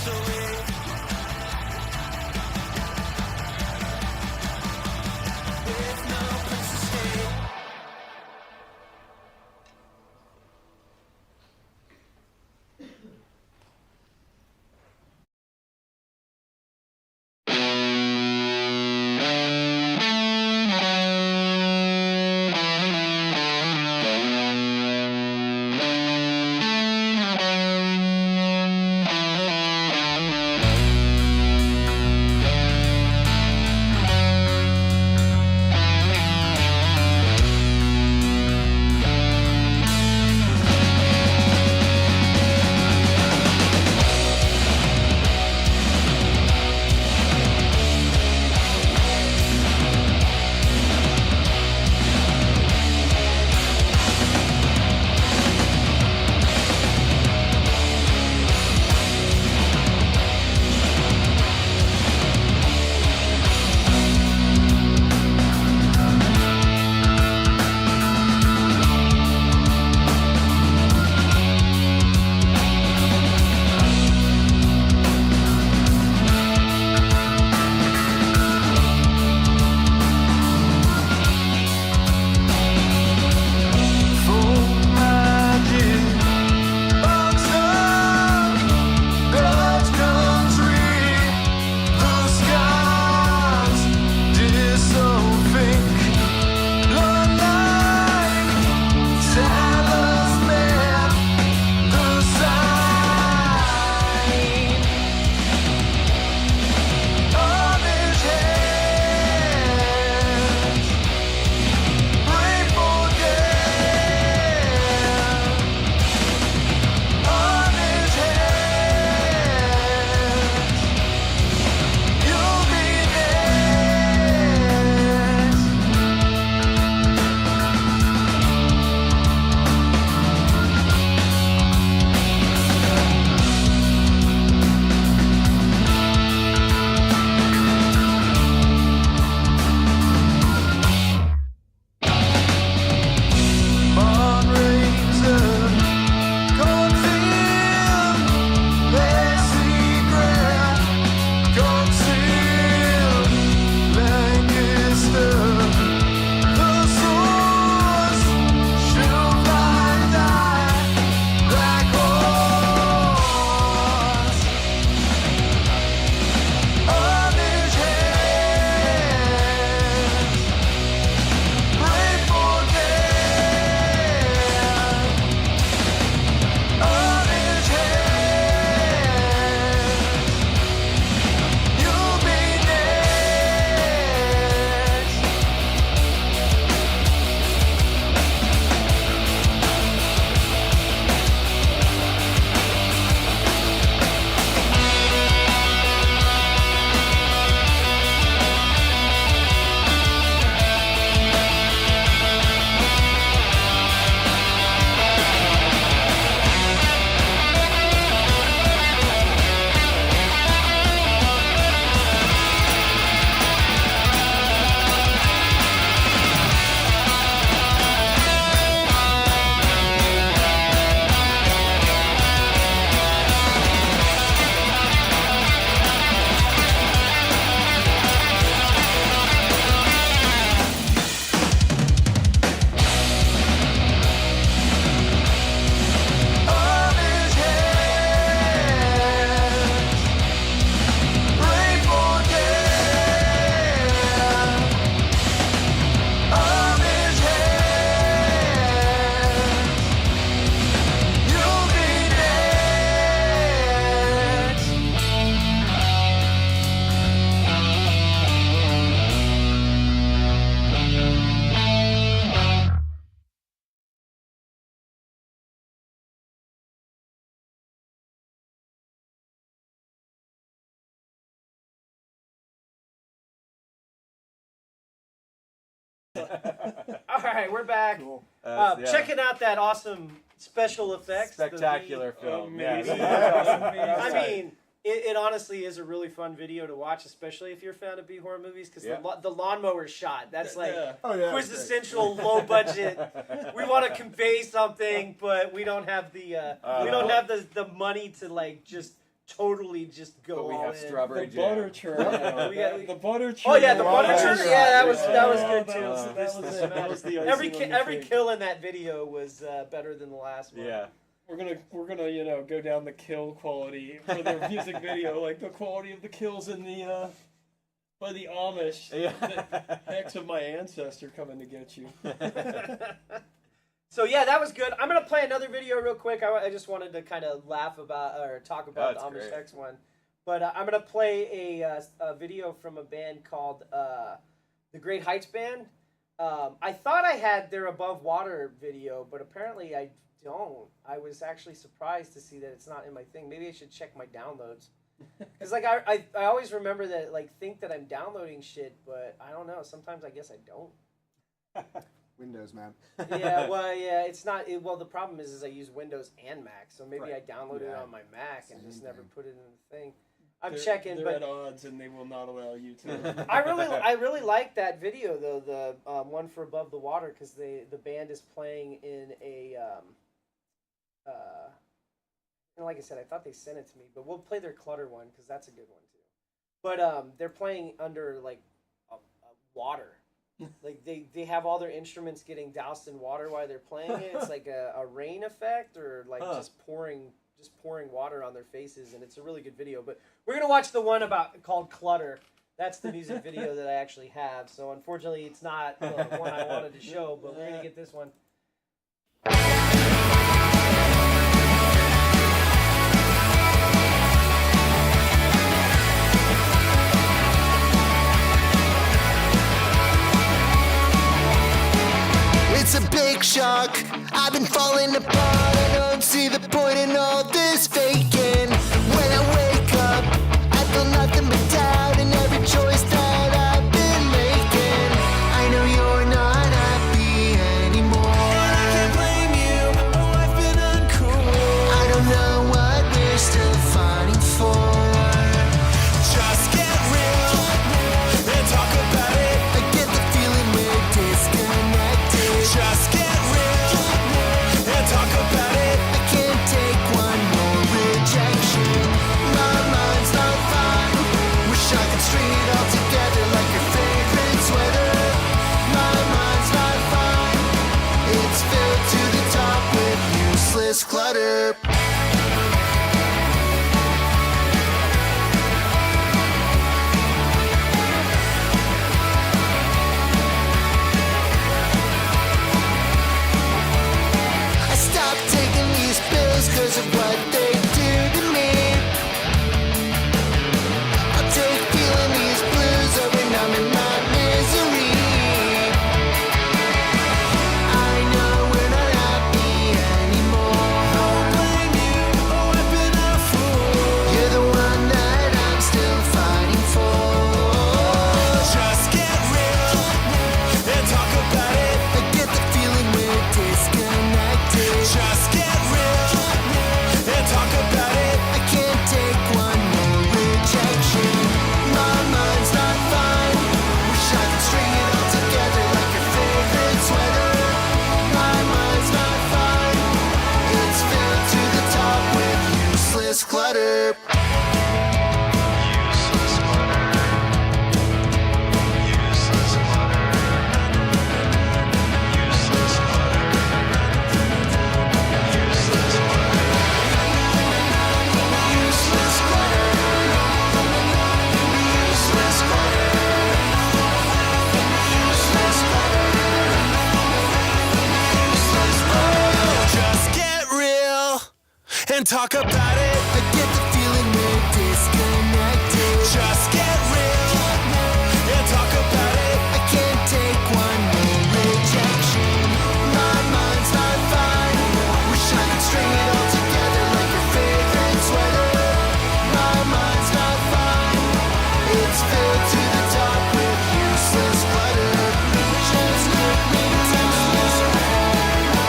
walks away. With no place to stay. All right, we're back. Cool. Yeah. Checking out that awesome special effects. Spectacular film. Amazing. Yeah. I mean, it honestly is a really fun video to watch, especially if you're a fan of B-horror movies, because the lawnmower shot, that's like quintessential low budget. We want to convey something, but we don't have the the money to like just totally just go But we all have in. strawberry The jam. butter churn. The butter churn. Oh yeah, the butter Butter churn. churn. Yeah, that was Yeah, good too. that was it. That was the icing every on the every cake. kill in that video was better than the last one. Yeah. We're gonna go down the kill quality for the music video, like the quality of the kills in the by the Amish. Yeah. The hex of my ancestor coming to get you. So yeah, that was good. I'm gonna play another video real quick. I just wanted to kind of laugh about or talk about the That's Amish great. Hex one, but I'm gonna play a video from a band called the Great Heights Band. I thought I had their Above Water video, but apparently I don't. I was actually surprised to see that it's not in my thing. Maybe I should check my downloads. Because like I always remember that, like, think that I'm downloading shit, but I don't know. Sometimes I guess I don't. Windows, man. Yeah, well, yeah, it's not. Well, the problem is I use Windows and Mac, so maybe Right. I downloaded it Yeah. on my Mac and just Same never thing. put it in the thing. I'm They're- checking, they're but at odds, and they will not allow you to. I really like that video though, the one for Above the Water, because the band is playing in a and like I said, I thought they sent it to me, but we'll play their Clutter one because that's a good one too. But they're playing under like a water, like they have all their instruments getting doused in water while they're playing it. It's like a rain effect or like just pouring water on their faces, and it's a really good video. But we're gonna watch the one called Clutter. That's the music video that I actually have. So unfortunately, it's not the one I wanted to show, but we're gonna get this one. It's a big shock. I've been falling apart. I don't see the point in all this faking. When I wake up, I feel nothing but doubt in every choice that I've been making. I know you're not happy anymore. And I can't blame you. Oh, I've been uncool. I don't know what we're still fighting for. Just get real and talk about it. I get the feeling we're disconnected. Just get real and talk about it. I can't take one more rejection. My mind's not fine. Wish I could string it all together like your favorite sweater. My mind's not fine. It's filled to the top with useless clutter. I stopped taking these pills cause of what they do to me. I'll take feeling these blues over numbing my misery. I know we're not happy anymore. Don't blame you, oh I've been a fool. You're the one that I'm still fighting for. Just get real and talk about it. I get the feeling we're disconnected. Just get real and talk about it. I can't take one more rejection. My mind's not fine. Wish I could string it all together like your favorite sweater. My mind's not fine. It's filled to the top with useless clutter. Useless clutter. Useless clutter. Useless clutter. Useless clutter. Useless clutter. Useless clutter. Useless clutter. Useless clutter. Just get real and talk about it. I get the feeling we're disconnected. Just get real and talk about it. I can't take one more rejection. My mind's not fine. Wish I could string it all together like your favorite sweater. My mind's not fine. It's filled to the top with useless clutter. Just give me useless clutter.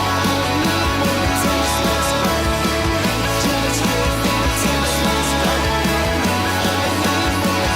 I need more useless clutter. Just give me useless clutter. I need more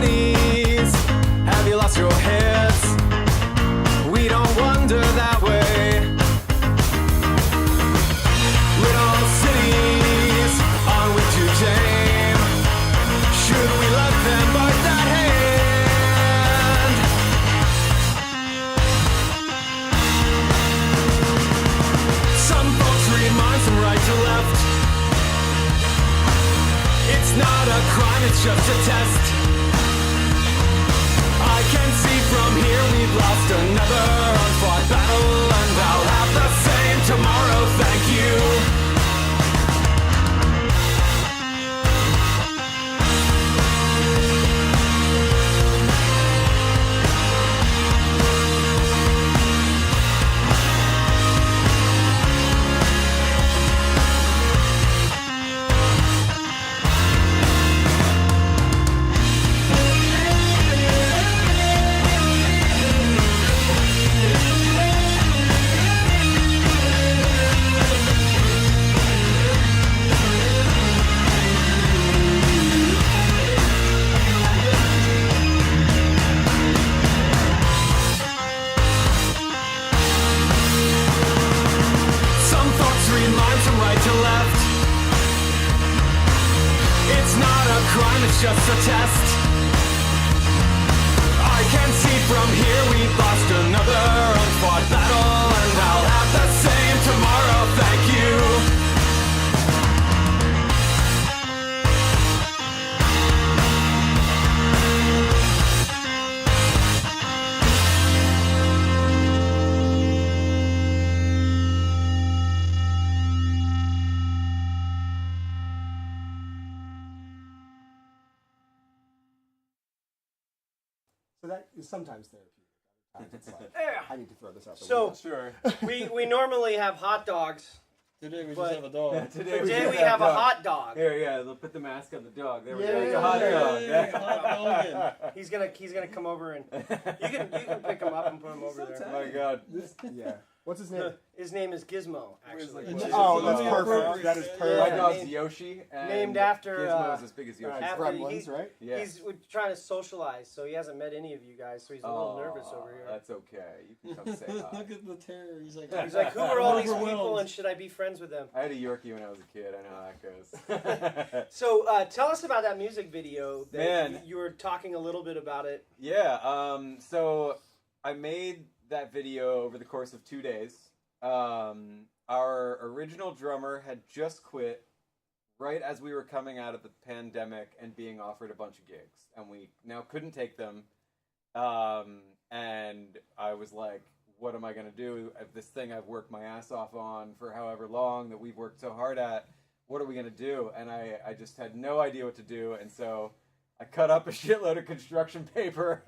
cities, have you lost your heads? We don't wonder that way. Little cities on which you came, should we let them bite that hand? Some folks read minds from right to left. It's not a crime, it's just a test. I can see from here we've lost another unfought battle, and I'll have the same tomorrow, thank you. Some folks read minds from right to left. It's not a crime, it's just a test. I can see from here we've lost another unfought battle, and I'll have the same tomorrow, thank you. So that is sometimes therapeutic. Other times it's like, Yeah. I need to throw this out the So window. Sure. we normally have hot dogs. Today we But- just have a dog. Today Today we have a hot dog. Here, yeah, they'll put the mask on the dog. There we go. Yay. It's a hot dog. Yay, hot dog. He's gonna come over and you can pick him up and put him over there. Oh my god. Yeah. What's his name? His name is Gizmo, actually. Which is Oh, that's really perfect. appropriate. That is Yeah, My perfect. dog's named- Yoshi. And named after, Gizmo is as big as Yoshi. after Gremlins, he- right? Yeah. He's trying to socialize, so he hasn't met any of you guys, so he's a little nervous over here. That's okay. You can come say hi. Look at the terror. He's like, He's like, who are all these people, overwhelmed. and should I be friends with them? I had a Yorkie when I was a kid. I know how that goes. So tell us about that music video. That Man. you were talking a little bit about it. Yeah, so I made that video over the course of 2 days. Our original drummer had just quit right as we were coming out of the pandemic and being offered a bunch of gigs, and we now couldn't take them. And I was like, what am I going to do? This thing I've worked my ass off on for however long that we've worked so hard at, what are we going to do? And I just had no idea what to do, and so I cut up a shitload of construction paper.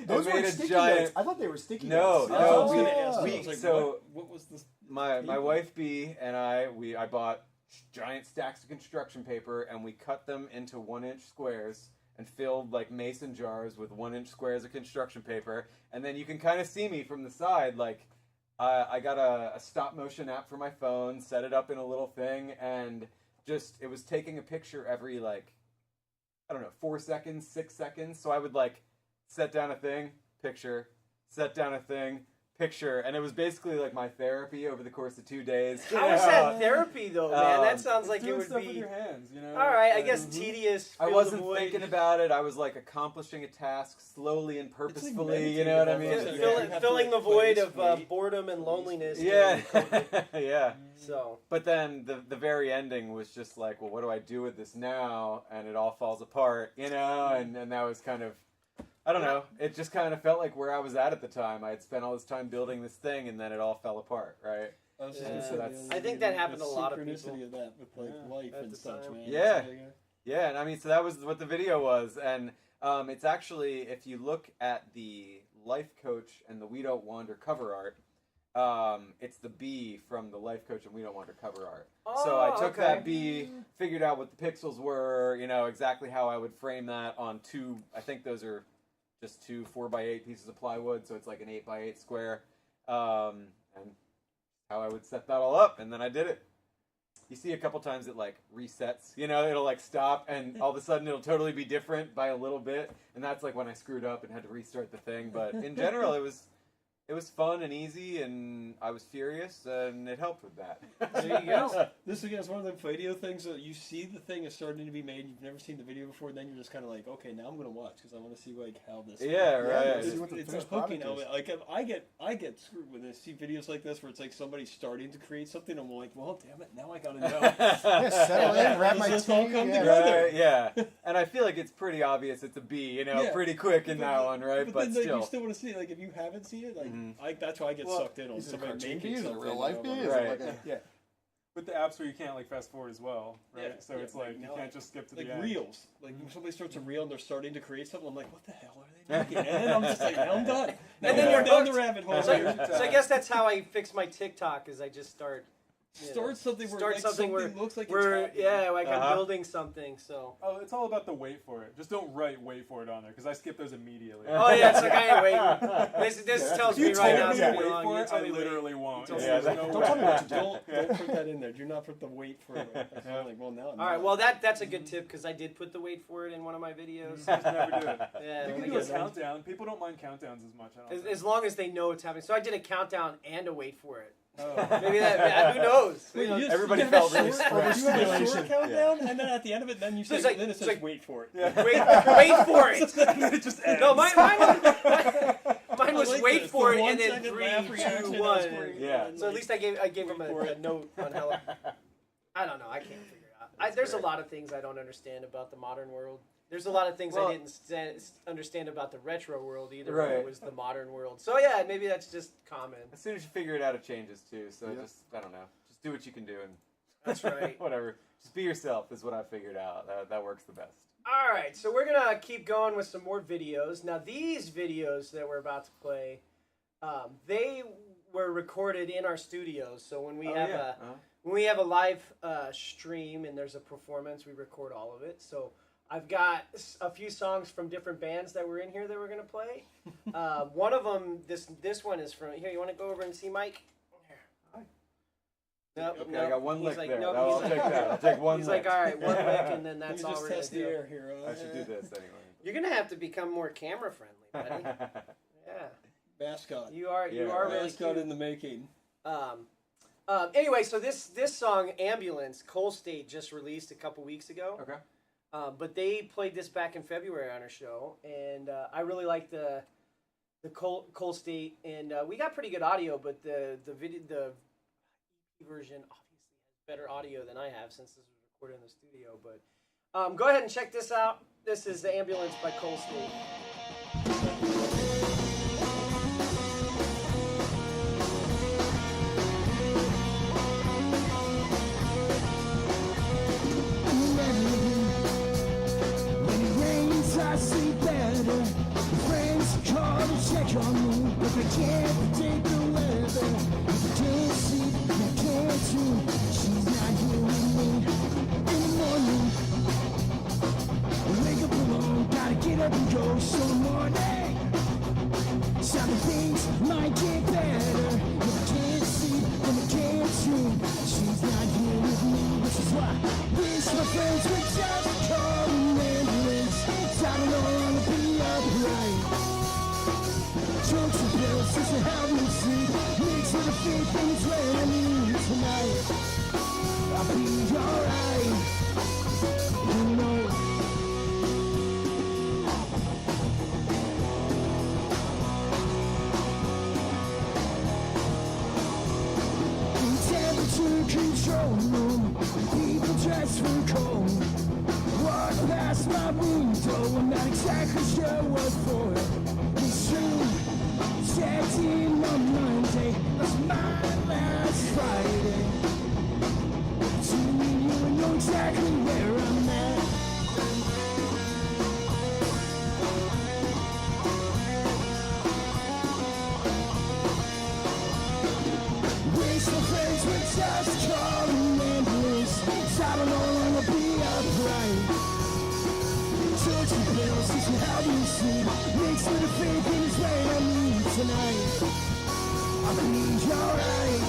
Those and were made a sticky giant. notes. I thought they were sticky No, notes. no, I was we- gonna ask. we- I was like, so- what was this? My paper? wife B and I bought giant stacks of construction paper, and we cut them into 1-inch squares and filled like mason jars with 1-inch squares of construction paper. And then you can kind of see me from the side. Like I got a stop motion app for my phone, set it up in a little thing, and just it was taking a picture every like, I don't know, 4 seconds, 6 seconds. So I would like set down a thing, picture, set down a thing, picture, and it was basically like my therapy over the course of 2 days. How is that therapy, though, man? That sounds like it Doing would stuff with be. your hands, you know. All right, I Like, guess tedious. I fill the wasn't void. thinking about it. I was like accomplishing a task slowly and purposefully. You know what I mean? meditative Fill- almost. Yeah. filling the Play void this of weight. boredom and loneliness. Yeah. during COVID. Yeah. So But then the very ending was just like, well, what do I do with this now? And it all falls apart, you know? And that was kind of, I don't know. It just kind of felt like where I was at the time. I had spent all this time building this thing, and then it all fell apart, right? I was just Yeah. gonna say, So that's- I think that happened to a lot of synchronicity people. of that with like Yeah, life at and the such, time. man. Yeah. It's like, Yeah, and I mean, so that was what the video was. And it's actually, if you look at the Life Coach and the We Don't Wander cover art, it's the bee from the Life Coach and We Don't Wander cover art. So I took okay. that bee, figured out what the pixels were, you know, exactly how I would frame that on two, I think those are just 2 4x8 pieces of plywood, so it's like an 8x8 square, and how I would set that all up, and then I did it. you see a couple times it like resets, you know, it'll like stop and all of a sudden it'll totally be different by a little bit, and that's like when I screwed up and had to restart the thing. But in general, it was fun and easy, and I was furious, and it helped with that. There you go. This again is one of the video things that you see the thing is starting to be made. You've never seen the video before, and then you're just kind of like, okay, now I'm going to watch because I want to see like how this. Yeah, right. It's a hooking element. Like I get screwed when I see videos like this where it's like somebody starting to create something. I'm like, well, damn it, now I got to know. Yeah, settle in, wrap my Let's all tea. come Yeah. together. Right, yeah, and I feel like it's pretty obvious it's a B, you know, Yeah. pretty quick in that one, right? But But then like, still. you still want to see it. Like if you haven't seen it, like that's why I get sucked in on Is it a somebody cartoon making bee? Is it a something. real life and bee? I'm Is like, it like a... yeah. With the apps where you can't like fast forward as well, right? Yeah, So yeah, it's like you now can't just skip to like the end. reels. Like when somebody starts a reel and they're starting to create something, I'm like, what the hell are they making? And then I'm just like, now I'm done. And then you're you're down the hooked. rabbit hole. So, Here. so I guess that's how I fix my TikTok. Is I just start. You know, Start something where start like, something where looks like where it's happening. yeah, like I'm Uh-huh. building something. So. Oh, it's all about the wait for it. Just don't write wait for it on there because I skip those immediately. Oh yeah, it's like I ain't waiting. This tells If you me right now told it's me gonna to be wait long. for You it, tell I me wait. literally won't. Don't There's tell no Don't way. tell me what to do. Don't put that in there. Do not put the wait for it. I'm like, well, now I'm All right, not. well that's a good tip because I did put the wait for it in one of my videos. Just never do it. Yeah, You I can do a guess- countdown. People don't mind countdowns as much. I don't as long as they know it's happening. So I did a countdown and a wait for it. Oh. Maybe that. Who knows? Wait, you just- Everybody you have felt a really short- stressed. You have a short Overstimulation. countdown, and then at the end of it, then you So say, it's like- then it it's says, like- wait for it. Wait for it. It just ends. No, mine was like wait this. for The it 1 and then second 3, laugh 2, reaction, 1. that's where you- Yeah. and So at like- least I gave him a note on how. I don't know. I can't figure it out. There's a lot of things I don't understand about the modern world. There's a lot of things Well- I didn't understand about the retro world either. Right. When it was the modern world. So yeah, maybe that's just common. As soon as you figure it out, it changes too. So Yep. just, I don't know, just do what you can do and That's right. whatever. Just be yourself is what I figured out. That works the best. All right, so we're gonna keep going with some more videos. Now these videos that we're about to play, they were recorded in our studios. So when we have when we have a live stream and there's a performance, we record all of it. So I've got a few songs from different bands that were in here that we're gonna play. One of them, this one is from here. You want to go over and see Mike? Nope, Okay, nope. I got one He's lick like, there. nope, I'll he's take like- that. I'll take one He's lick. like, all right, one lick, and then Let that's me all just we're gonna test the do. air here. I should do this anyway. You're gonna have to become more camera friendly, buddy. Yeah, Mascot. you are Yeah, really Mascot cute. in the making. Anyway, so this song "Ambulance" Coal State just released a couple weeks ago. Okay. But they played this back in February on our show, and I really like the Coal State, and we got pretty good audio, but the EP version obviously has better audio than I have since this was recorded in the studio. But go ahead and check this out. This is the Ambulance by Coal State. When it rains, I see better. Friends call to check on me, but they can't predict the weather. If I can't see, I can't do. She's not here with me in the morning. I wake up alone, gotta get up and go. So the morning, some things might get better. If I can't see, then I can't do. She's not here with me, which is why wish my friends would just call an ambulance. I don't know how to be upright. Drugs and pills just to help me sleep. Mixed with a few things where I need tonight. I'll be alright. Who knows? In temperature control room, people dressed for cold. Walk past my window, I'm not exactly sure what for. It's true, checked in on Monday, that's my last Friday. To me, you know exactly where I'm at. Wish the friends would just call an ambulance. I don't know when to be upright. Drugs and pills just to help me sleep. Mixed with the fake things where I need tonight. I'll be alright.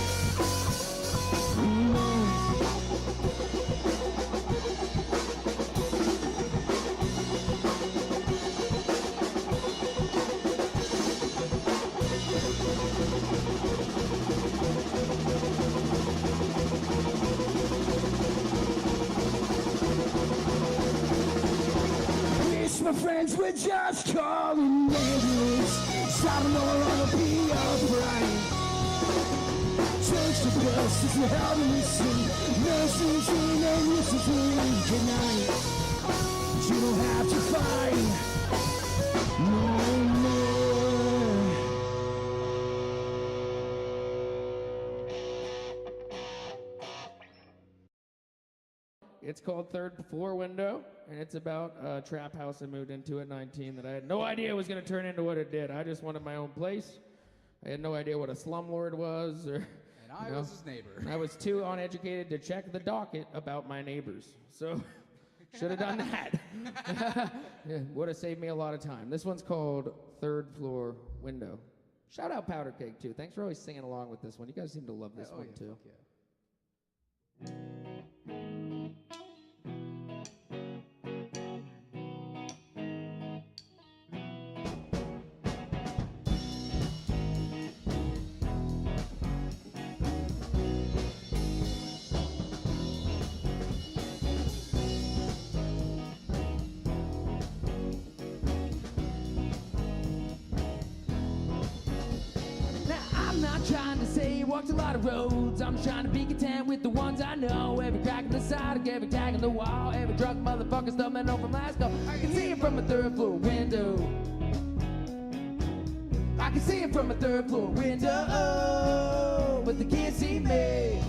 Who knows? my friends were just calling neighbors. So I don't know I'll be alright. Church the bus is the hell we sing. Nursing dream and listen to good night. You don't have to fight no more. It's called Third Floor Window, and it's about a trap house I moved into at 19 that I had no idea was going to turn into what it did. I just wanted my own place. I had no idea what a slumlord was. And I was his neighbor. I was too uneducated to check the docket about my neighbors. So, should have done that. Yeah, would have saved me a lot of time. This one's called Third Floor Window. Shout out Powder Cake, too. Thanks for always singing along with this one. You guys seem to love this one, too. Trying to say he walked a lot of roads. I'm trying to be content with the ones I know. Every crack in the side, every tag in the wall, every drunk motherfucker stumbling over from Glasgow. I can see it from a third floor window. I can see it from a third floor window, but they can't see me.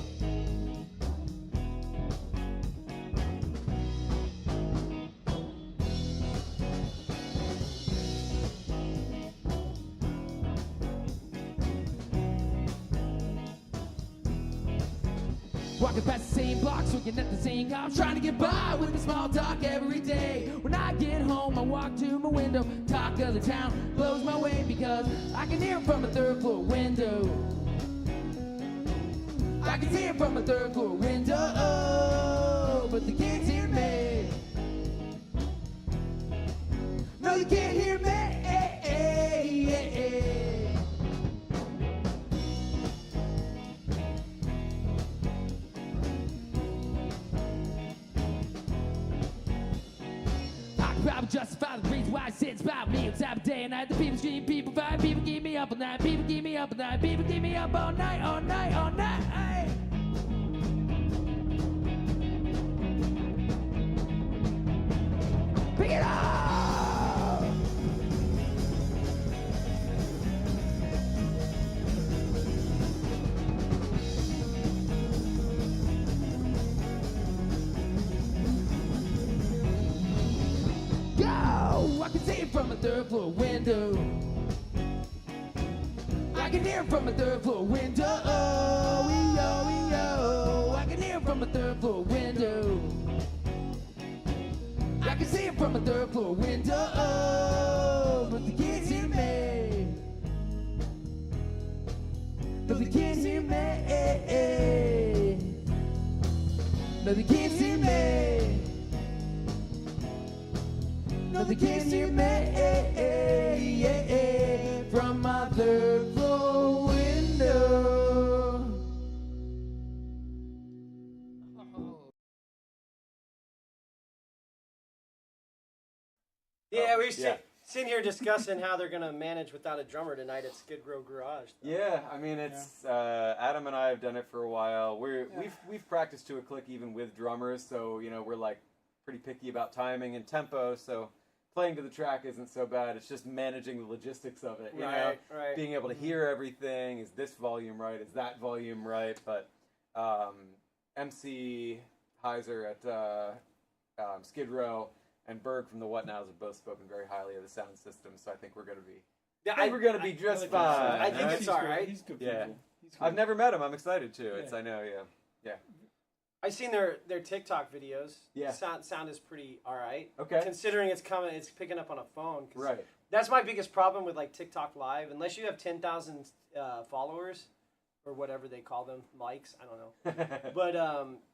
Walking past the same blocks, looking at the same cops, trying to get by with the small talk every day. When I get home, I walk to my window, talk of the town, blows my way because I can hear it from a third floor window. I can hear it from a third floor window, but they can't hear me. No, they can't hear me. Probably justify the reason why it sits by me inside the day and night. The people scream, people fight, people keep me up all night, people keep me up all night, people keep me up all night, all night, all night. Hey. Pick it up! I can see it from a third floor window. I can hear it from a third floor window. I can hear it from a third floor window. I can see it from a third floor window, but they can't hear me. No, they can't hear me. No, they can't hear me. No, they can't hear me from my third floor window. Yeah, we're sitting here discussing how they're going to manage without a drummer tonight at Skid Row Garage. Yeah, I mean, it's Adam and I have done it for a while. We've practiced to a click even with drummers, so we're like pretty picky about timing and tempo. So playing to the track isn't so bad. It's just managing the logistics of it. Right. Being able to hear everything. Is this volume right? Is that volume right? But MC Heiser at Skid Row and Berg from the What Nows have both spoken very highly of the sound system. So I think we're going to be. We're going to be just fine. I think it's all right. He's good. Yeah. He's cool. I've never met him. I'm excited to. I know. Yeah. I've seen their TikTok videos. Yeah. Sound is pretty all right. Okay. Considering it's picking up on a phone. Right. That's my biggest problem with like TikTok Live. Unless you have 10,000 followers or whatever they call them, likes. I don't know. But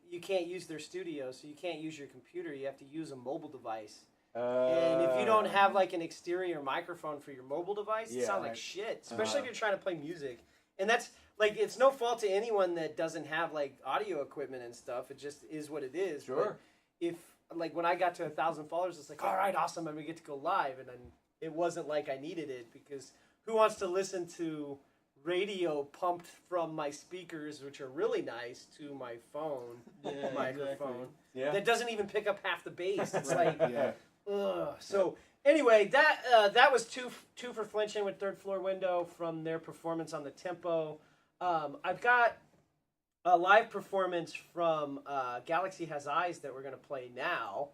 you can't use their studio, so you can't use your computer. You have to use a mobile device. And if you don't have like an exterior microphone for your mobile device, it sounds like shit. Especially if you're trying to play music. And that's like, it's no fault to anyone that doesn't have like audio equipment and stuff. It just is what it is. Sure. But if like when I got to 1,000 followers, it's like, all right, awesome, I'm gonna get to go live, and then it wasn't like I needed it because who wants to listen to radio pumped from my speakers, which are really nice, to my phone microphone that doesn't even pick up half the bass. It's like, ugh. So anyway, that was two for flinching with Third Floor Window from their performance on the Tempo. I've got a live performance from Galaxy Has Eyes that we're going to play now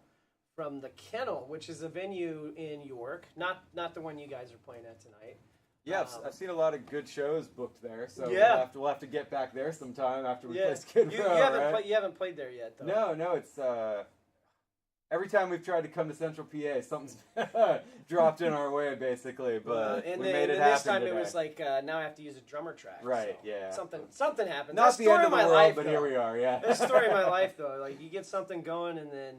from the Kennel, which is a venue in York, not the one you guys are playing at tonight. Yeah, I've seen a lot of good shows booked there, so we'll have to get back there sometime after we play Skid Row. You haven't played there yet, though. No, it's every time we've tried to come to Central PA, something's dropped in our way, basically. But we made it happen this time today. it was like now I have to use a drummer track. Right. So Yeah. Something happened. Not That's the story end of of the my world, life, but though. here we are. Yeah. That's the story of my life, though. Like you get something going, and then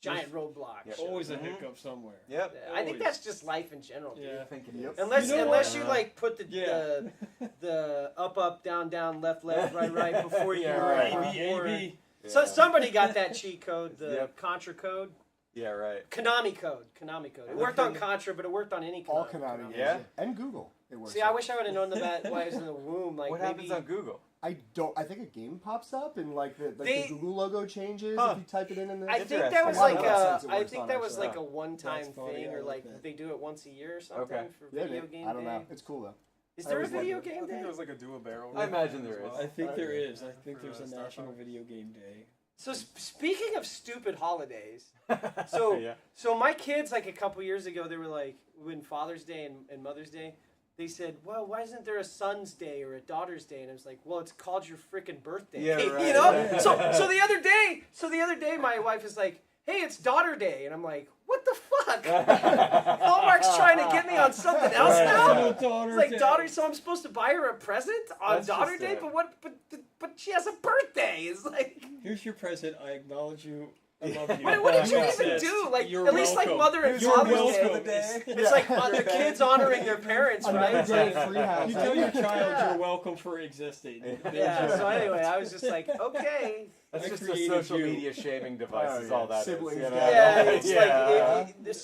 giant roadblock. Yep. Always a hiccup somewhere. Yep. Yeah, I think that's just life in general. Dude. Yeah. I think it is. Unless you like put the up down left right before you AB. So somebody got that cheat code, the Contra code. Yeah, right. Konami code. It worked on Contra, but it worked on any Konami. All Konami. Yeah. And Google. It works. See, I wish I would have known that while I was in the womb. Like What maybe happens on Google? I think a game pops up and like the Google logo changes Huh. if you type it in. I think that Interesting. was A lot like of websites it I works think on, that was actually. like a one-time That's funny, thing, I or like like that. they do it once a year or something Okay. for Yeah, video dude. game I don't day. know. It's cool though. Is there a always video wondered. I game think day? there was like a do a barrel. I imagine as there well. is. I think there is. I think For, there's a Star National Fox. Video Game Day. So speaking of stupid holidays, so my kids like a couple years ago they were like when Father's Day and Mother's Day, they said, well, why isn't there a son's day or a daughter's day? And I was like, well, it's called your freaking birthday. Yeah, right. You know? So the other day my wife is like, hey, it's daughter day. And I'm like, what the fuck? Hallmark's trying to get me on something else now? It's like daughter, so I'm supposed to buy her a present on That's daughter just day? it. But she has a birthday. It's like, Here's your present. I acknowledge you. I love you. what did you You even exist. do? Like You're at least welcome. like Mother and You're Father's welcome. Day. It's like the kids honoring their parents, right? It's like, You tell your child you're welcome for existing. yeah. So anyway, I was just like, okay. That's I just a created social you. media shaming device. Oh, Is yeah. all that Siblings is. You know? gather. Yeah, it's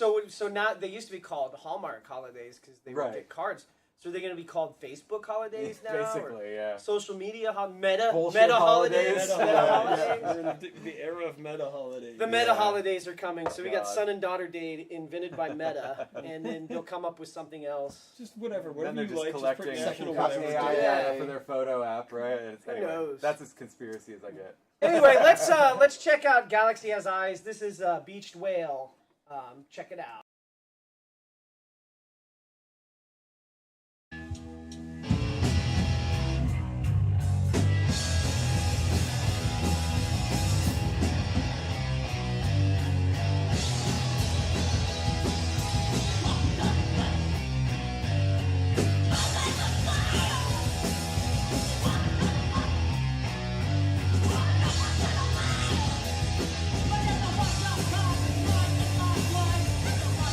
Yeah. like so now they used to be called Hallmark holidays because they would Right. get cards. So are they going to be called Facebook holidays now? or Basically, yeah. social media meta Bullshit holidays. holidays. Meta holidays. We're in the era of meta holidays. The meta holidays are coming, so we got God. son and daughter day invented by Meta, and then they'll come up with something else. Just whatever. Then Whatever they're you just like. collecting Just put national copy whatever. AI Yeah. for their photo app, right? It's, Who anyway, knows? That's as conspiracy as I get. Anyway, let's check out Galaxy Has Eyes. This is Beached Whale. Check it out. Whenever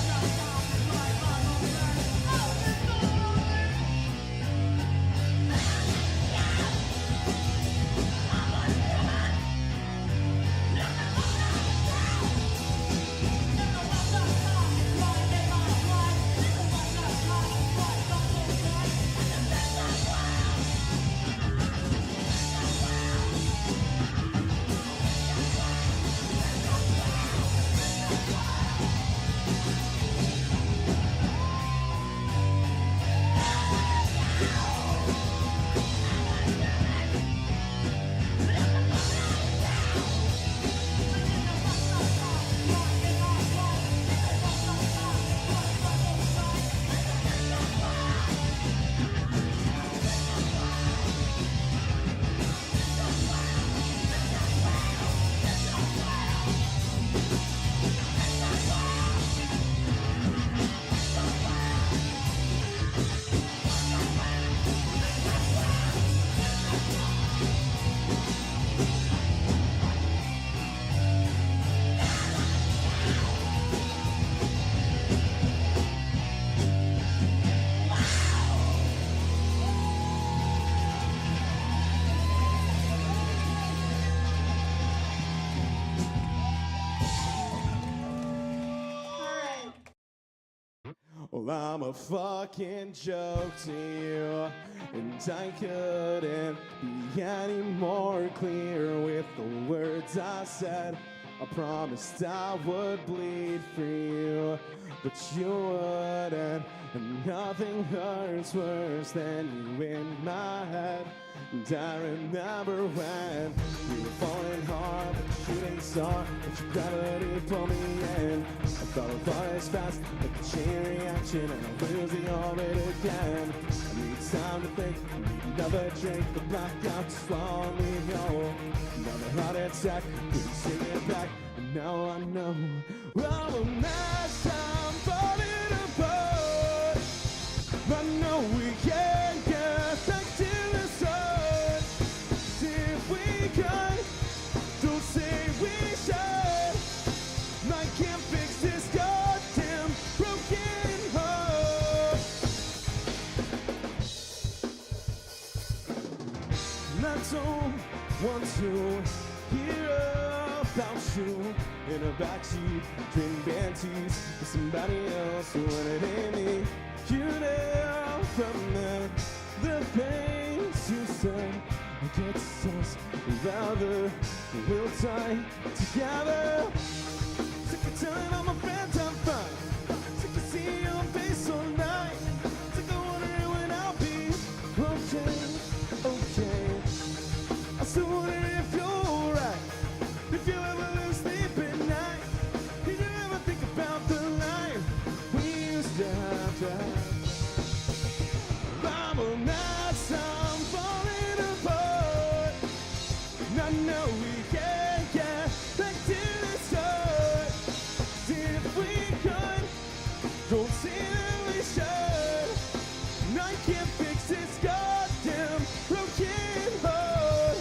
Well, I'm a fucking joke to you, and I couldn't be any more clear with the words I said. I promised I would bleed for you, but you wouldn't, and nothing hurts worse than you in my head. And I remember when we were falling hard, like a shooting star, but your gravity pulled me in. I thought I'd fly as fast, like a chain reaction, and I'll lose the orbit again. I need time to think, I need another drink, the blackout swallowed me whole. Another heart attack, couldn't sing it back, and now I know I'm a mess, I'm falling apart. I know we can't get back to the start. See if we can, don't say we should. I can't fix this goddamn broken heart. I don't want to hear about you in a backseat, drinking banties with somebody else when it ain't me. You know from the things you said, I get sense rather we'll die together. Sick of telling all my friends I'm fine, sick of seeing your face all night, sick of wondering when I'll be okay. I still wonder if you're alright, if you ever lose sleep at night. Did you ever think about the life we used to have? I'm a mess, I'm falling apart. And I know we can't get back to the start. See if we could, don't see that we should. And I can't fix this goddamn broken heart.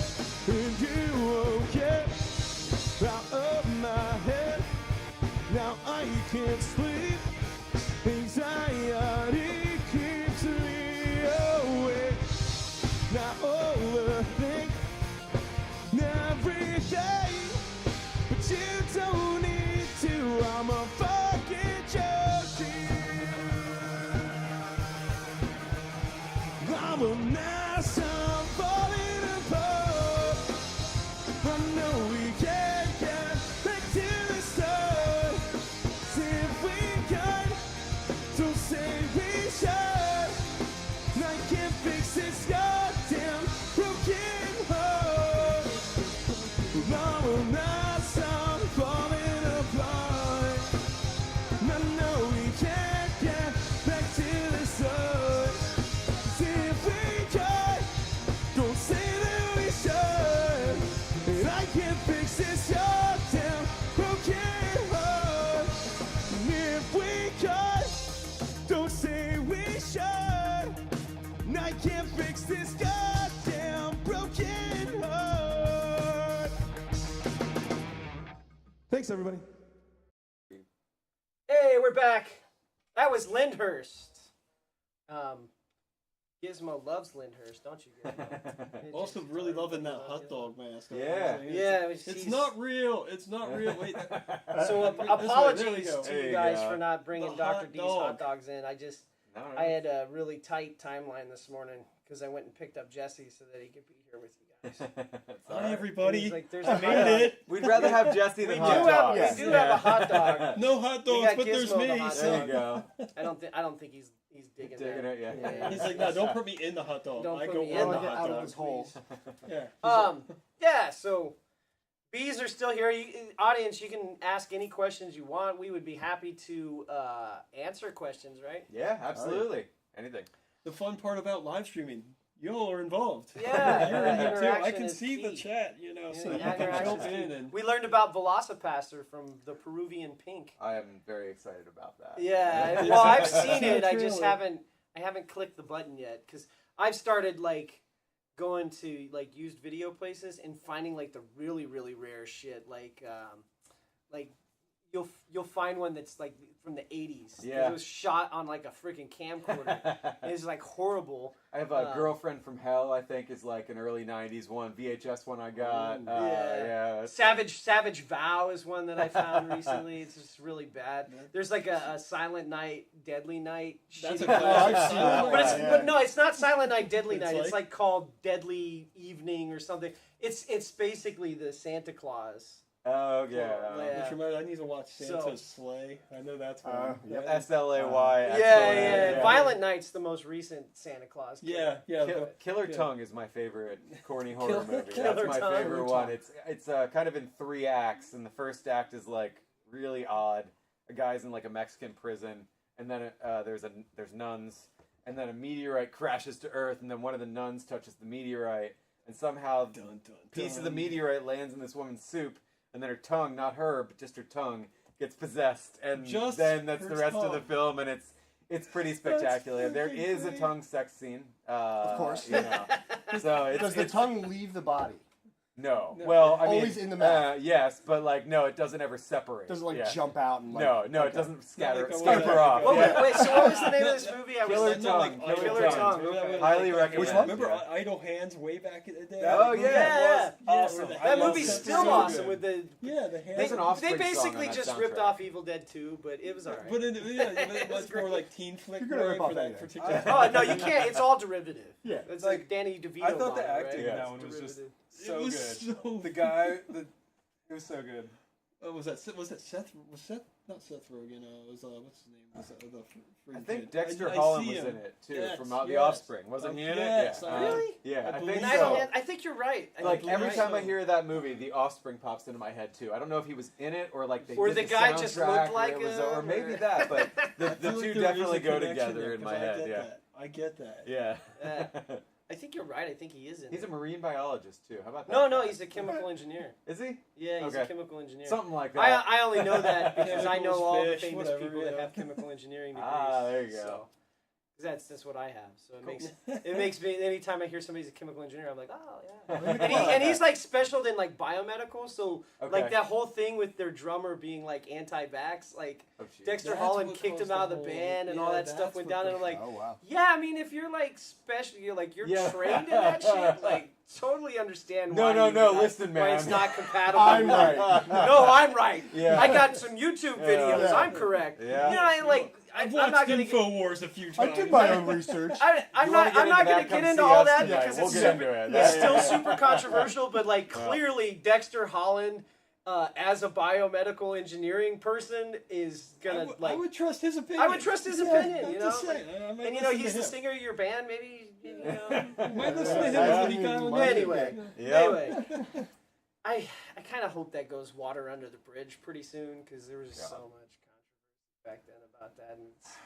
And you won't get out of my head. Now I can't sleep. Anxiety keeps me awake. Now overthink everything, but you don't need to. I'm a fucking joke to you. I'm a mess, I'm falling apart. I know we can't get back to the start. See if we can, don't say we should. I can't fix this goddamn broken heart. I'm a mess, I'm falling apart. I know we can't get back to the start. See if we can, don't say that we should. And I can't fix this goddamn broken heart. And if we can, don't say we should. And I can't fix this goddamn broken heart. Thanks, everybody. Hey, we're back. That was Lyndhurst. Gizmo loves Lyndhurst, don't you, Gizmo? Also, really loving that hot dog mask. Yeah. Yeah, It's not real. It's not real. Wait. So There we apologies go. to There you you guys go. for not bringing The Dr. hot D's dog. hot dogs in. No, I had a really tight timeline this morning because I went and picked up Jesse so that he could be here with you guys. Hi, everybody. He's like, there's I a hot made dog. it. We'd rather have Jesse We than do hot dogs. have, we do have a hot dog. No hot We dogs, got but there's Gizmo the me. hot There So. you go. I don't think he's digging Digging that. it, yeah. He's like, no, don't put me in the hot dog. Don't I put go me on in the the hot out of dog. his hole. Yeah. Yeah, so bees are still here. Audience, you can ask any questions you want. We would be happy to answer questions, right? Yeah, absolutely. Anything. The fun part about live streaming, y'all are involved. Yeah, You're in the it too. I interaction can is see the key. chat, you know, Yeah, so the you can interaction jump is key. in and. We learned about Velocipaster from the Peruvian Pink. I am very excited about that. Yeah, well, I've seen it. I just Trailer. haven't clicked the button yet because I've started like going to like used video places and finding like the really rare shit. Like you'll find one that's like from the 80s. Yeah. It was shot on like a freaking camcorder. It was like horrible. I have a Girlfriend from Hell, I think, is like an early 90s one. VHS one I got. Yeah. Savage Vow is one that I found recently. It's just really bad. There's like a Silent Night, Deadly Night. That's a classic. But no, it's not Silent Night, Deadly Night. It's like called Deadly Evening or something. It's basically the Santa Claus. Oh, yeah. I need to watch Santa's Sleigh. I know that's one. SLAY. Yeah. Violent Night's the most recent Santa Claus. Yeah. Killer Tongue is my favorite corny horror movie. Killer That's my Tongue. favorite one. It's kind of in 3 acts, and the first act is like really odd. A guy's in like a Mexican prison, and then there's nuns, and then a meteorite crashes to Earth, and then one of the nuns touches the meteorite, and somehow a piece of the meteorite lands in this woman's soup. And then her tongue, not her, but just her tongue, gets possessed, and then that's the rest of the film, and it's pretty spectacular. There is a tongue sex scene, of course. So does the tongue leave the body? No. Well, I mean, always in the mouth. Yes, but like no, it doesn't ever separate. Does it jump out and no, it doesn't scamper off. Wait, so what was the name of this movie? Killer Tongue. Killer Tongue. Okay. Highly recommend. Which one? Remember Idle Hands way back in the day? Oh yeah, awesome. That movie's still awesome with the hands. They basically just ripped off Evil Dead 2, but it was alright. But it was more like teen flick for that particular. Oh no, you can't. It's all derivative. Yeah, it's like Danny DeVito. I thought the acting in that one was just so good. The guy, it was so good. Was that Seth? Was Seth? Not Seth Rogen. It was what's his name? Was I think Dexter Holland was in it too, from The Offspring. Wasn't he in it? Yes, Really? Yeah, I think so. so. I think you're right. Like every time I hear that movie, The Offspring pops into my head too. I don't know if he was in it or like or the guy just looked like him, or maybe that, but the two definitely go together in my head. Yeah, I get that. Yeah. I think you're right. I think he is in He's a marine biologist too. How about that? No, he's a chemical engineer. Is he? Yeah, he's a chemical engineer. Something like that. I only know that because I know all the famous whatever, people that have chemical engineering degrees. There you go. So, that's what I have. So it makes me. Anytime I hear somebody's a chemical engineer, I'm like, oh yeah. and he's like specialed in like biomedical. So like that whole thing with their drummer being like anti-vax, like Dexter Holland kicked him out of the band and all that stuff went down. And I'm like, yeah, I mean if you're like special, you're trained in that shit, like. Totally understand why. No. Listen, man. Why it's not compatible. I'm right. No, I'm right. Yeah. I got some YouTube videos. Yeah. I'm correct. Yeah. You know, I've I'm not watched gonna InfoWars a few times. I did my own research. I'm not going to get into all that because it's still super controversial. But like clearly, Dexter Holland, as a biomedical engineering person, is gonna I would trust his opinion. I would trust his opinion. You know, and you know he's the singer of your band. Maybe you know. Might listen to him when he got on. Anyway, I kind of hope that goes water under the bridge pretty soon because there was so much controversy back then about that, and it's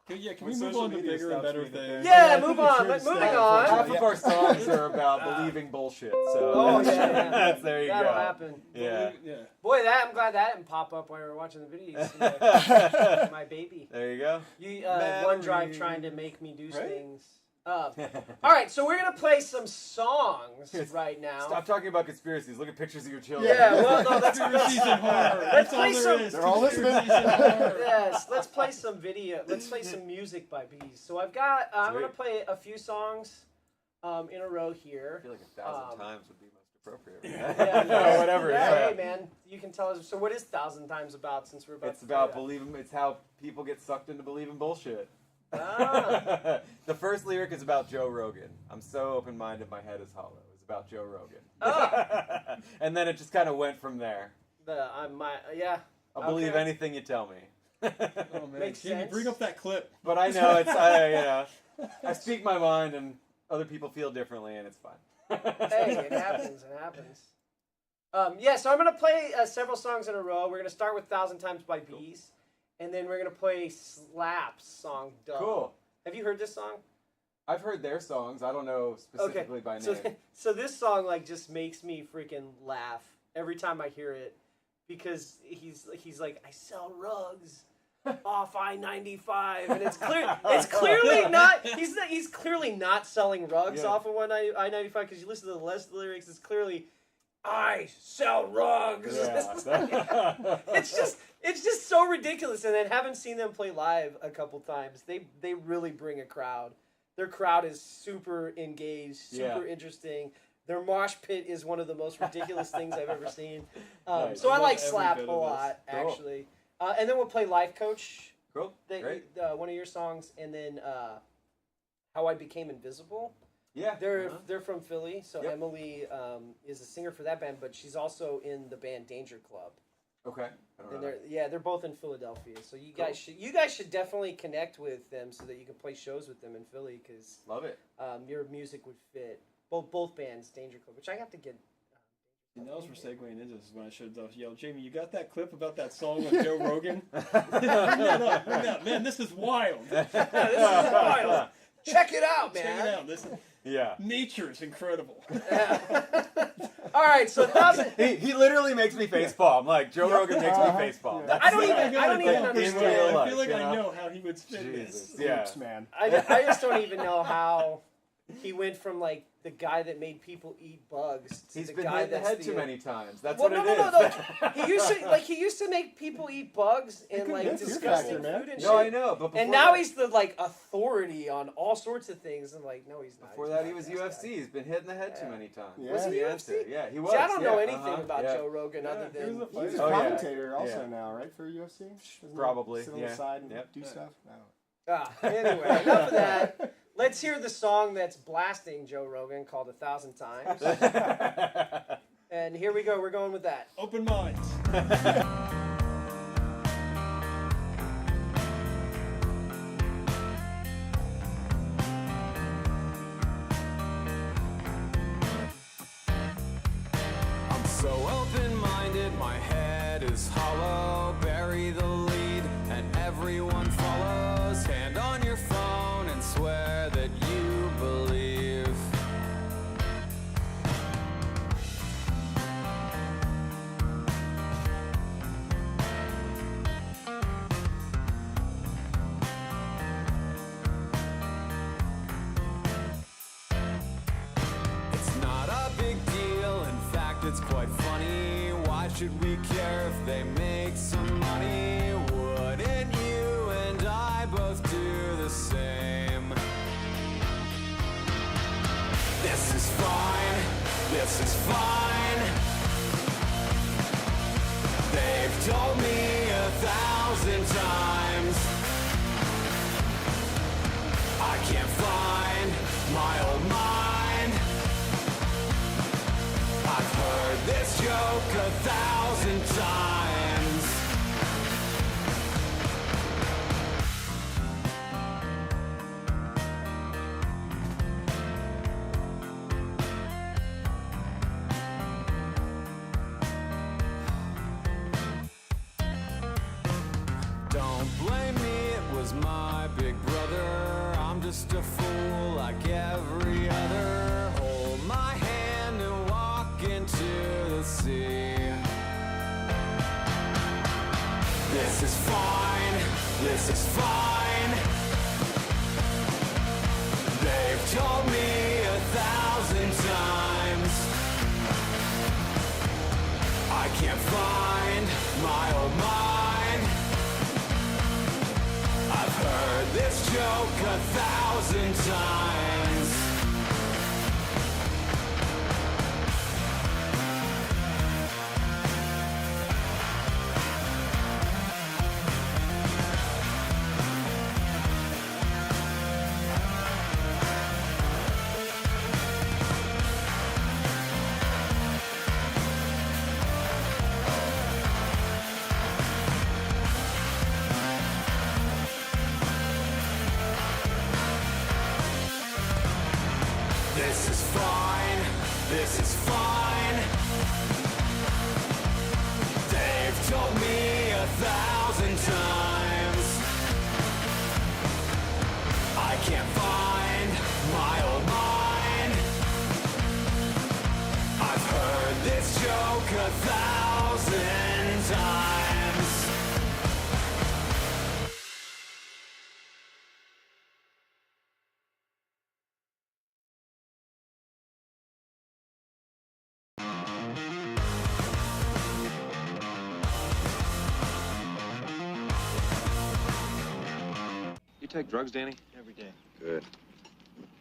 Can we move on to bigger and better things? Yeah, move on. Moving on. Half of our songs are about believing bullshit. So there you That'll go. happen. Yeah. Boy, I'm glad that didn't pop up while we were watching the videos. My baby. There you go. OneDrive trying to make me do things. All right, so we're gonna play some songs right now. Stop talking about conspiracies. Look at pictures of your children. Yeah, well, no, that's conspiracies and horror. Let's play some. They're all listening. Yes, let's play some video. Let's play some music by Bees. So I've got. I'm gonna play a few songs in a row here. I feel like 1,000 times would be most appropriate. Yeah, whatever. Hey, man, you can tell us. So what is 1,000 Times about? Since we're about. It's about believing. It's how people get sucked into believing bullshit. The first lyric is about Joe Rogan. I'm so open-minded, my head is hollow. It's about Joe Rogan. And then it just kind of went from there. I'll believe anything you tell me. Oh man, Makes Jimmy, sense. bring up that clip. But I know it's I speak my mind, and other people feel differently, and it's fine. Hey, it happens. It happens. So I'm gonna play several songs in a row. We're gonna start with 1,000 Times by Bees. And then we're going to play Slap's song, Duh. Cool. Have you heard this song? I've heard their songs. I don't know specifically by name. So this song just makes me freaking laugh every time I hear it because he's like, I sell rugs off I-95, and it's clearly not. He's clearly not selling rugs off of I-95 because you listen to the rest of the lyrics. It's clearly, I sell rugs. Yeah. It's just It's just so ridiculous. And then having seen them play live a couple times, they really bring a crowd. Their crowd is super engaged, super interesting. Their mosh pit is one of the most ridiculous things I've ever seen. Nice. So I like Every Slap bit a of this. lot, Cool. actually. And then we'll play Life Coach, Cool. Great. one of your songs, and then How I Became Invisible. Yeah. They're from Philly, so Yep. Emily is a singer for that band, but she's also in the band Danger Club. Okay. I don't And know. they're both in Philadelphia, so you Cool. guys should definitely connect with them so that you can play shows with them in Philly because Love it. your music would fit both bands, Danger Club, which I have to get. And that was for segueing into this when I should have yelled, Jamie, you got that clip about that song with Joe Rogan? Bring that up, bring that up. Man, this is wild. This is wild. Check it out, man. Check it out. This is, Yeah. nature is incredible. All right, so 1,000. He literally makes me facepalm. Like Joe Rogan makes me facepalm. That's I don't even like understand. in real life, I feel like you I know? know how he would spin Jesus. this. Yeah. Oops, man. I just don't even know how he went from like the guy that made people eat bugs to He's the been guy hit in the that's head too many times. That's Well, what no, it no, is. no, no. He used to make people eat bugs and like that's Fear disgusting Factor, man. food and No, I shit. know, but before And now that, he's the like authority on all sorts of things. I'm like, no, he's not. before He's that not he was that UFC. guy. He's been hit in the head too Yeah. many times. Yeah. What's Was he the UFC? answer? Yeah, he was. See, I don't know yeah, anything about yeah. Joe Rogan other He was than a He's fighter. a Oh, yeah. commentator also Yeah. now, right, for UFC? Doesn't he Probably, sit on yeah. the side and Yep. do stuff? I don't know. Anyway, enough of that. Let's hear the song that's blasting Joe Rogan called 1,000 Times. And here we go. We're going with that. Open minds. I'm so open-minded, my head is hollow. Bury the lead, and everyone follows. Hand on your phone and swear that you believe. It's not a big deal, in fact it's quite funny. Why should we care if they make some money? Wouldn't you and I both do the same? This is fine, this is fine. They've told me 1,000 times I can't find my old mind. I've heard this joke 1,000 times. Don't blame me, it was my big brother. I'm just a fool like every other. Hold my hand and walk into the sea. This is fine, this is fine. They've told me 1,000 times I can't find my old mind. I've heard this joke 1,000 times. This is fine, this is fine. They've told me 1,000 times I can't find my old mind. I've heard this joke 1,000 times. take drugs, Danny? Every day. Good.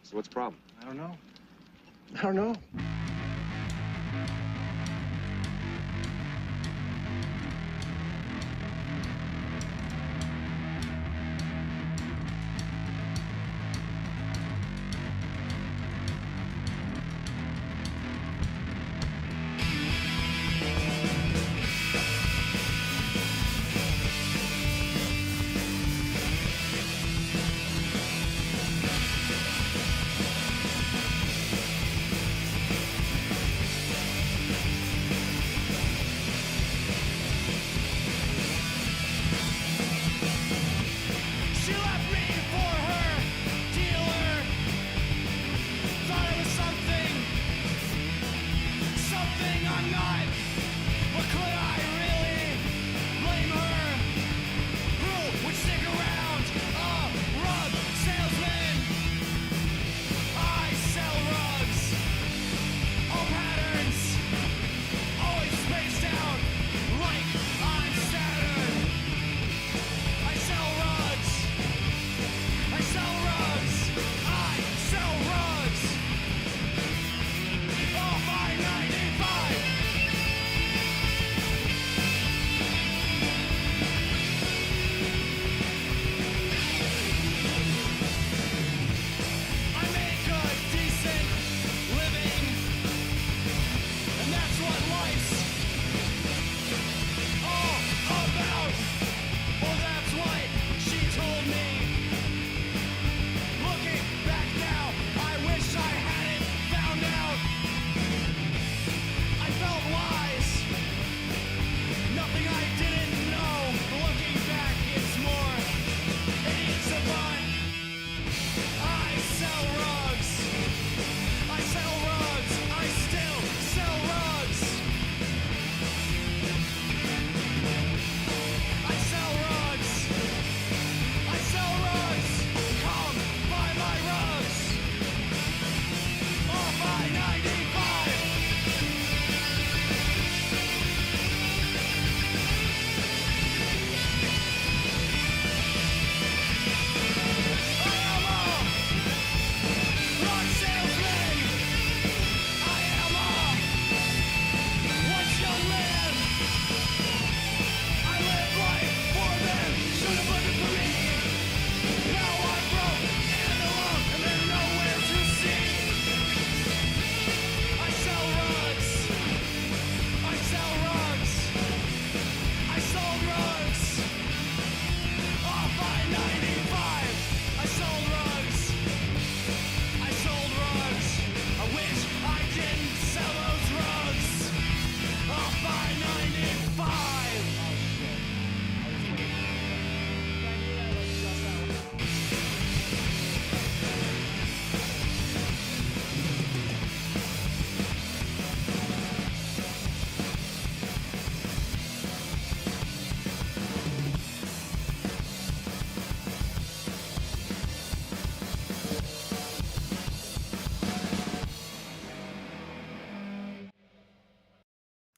So what's the problem? I don't know. I don't know. She left me for her dealer. Thought it was something I'm not. But could I really blame her? Who would stick around? A rug salesman. I sell rugs, all patterns, always spaced out like I'm Saturn. I sell rugs. I sell rugs. I sell rugs. Oh, my 95. I make a decent living, and that's what life's all about. Well, that's what she told me. Looking back now, I wish I hadn't found out. I felt lies, nothing I didn't know. Looking back, it's more, it's a fun. I sell rugs. I sell rugs. I still sell rugs. I sell rugs. I sell rugs. Come buy my rugs. Off I-95. I am a rug salesman. I am a once young man. I live life for them. Should have lived it for me. Now I'm broke and alone, and they're nowhere to see. I sell rugs. I sell rugs. I sold rugs. Off I-95. I sold rugs. I sold rugs. I wish I didn't sell those rugs. Off I-95.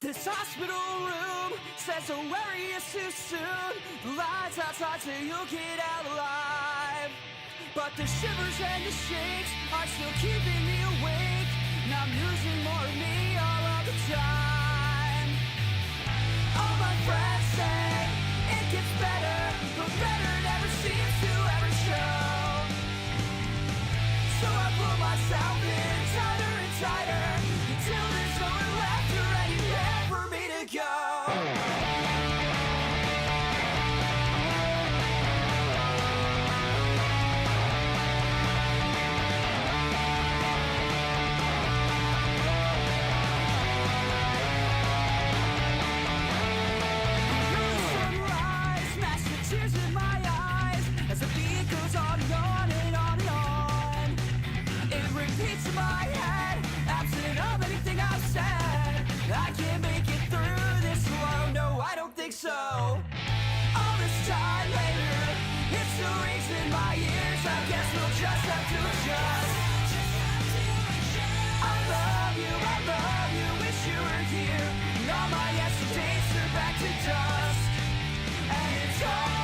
This hospital room says don't worry, it's too soon. The lights outside say you'll get out alive. But the shivers and the shakes are still keeping me awake. And I'm losing more of me all of the time. All my friends say it gets better, but better never seems to ever show. So I pull myself in tighter and tighter until there's nowhere left or anywhere for me to go. Sunrise, master tears in my eyes as the beat goes on and on and on and on. It repeats in my head, absent of anything I've said. I can't make it through this alone, no, I don't think so. All this time later, it still rings in my ears. I guess we'll just have to adjust. I love you, wish you were here. And all my yesterdays are back to dust. And it's hard.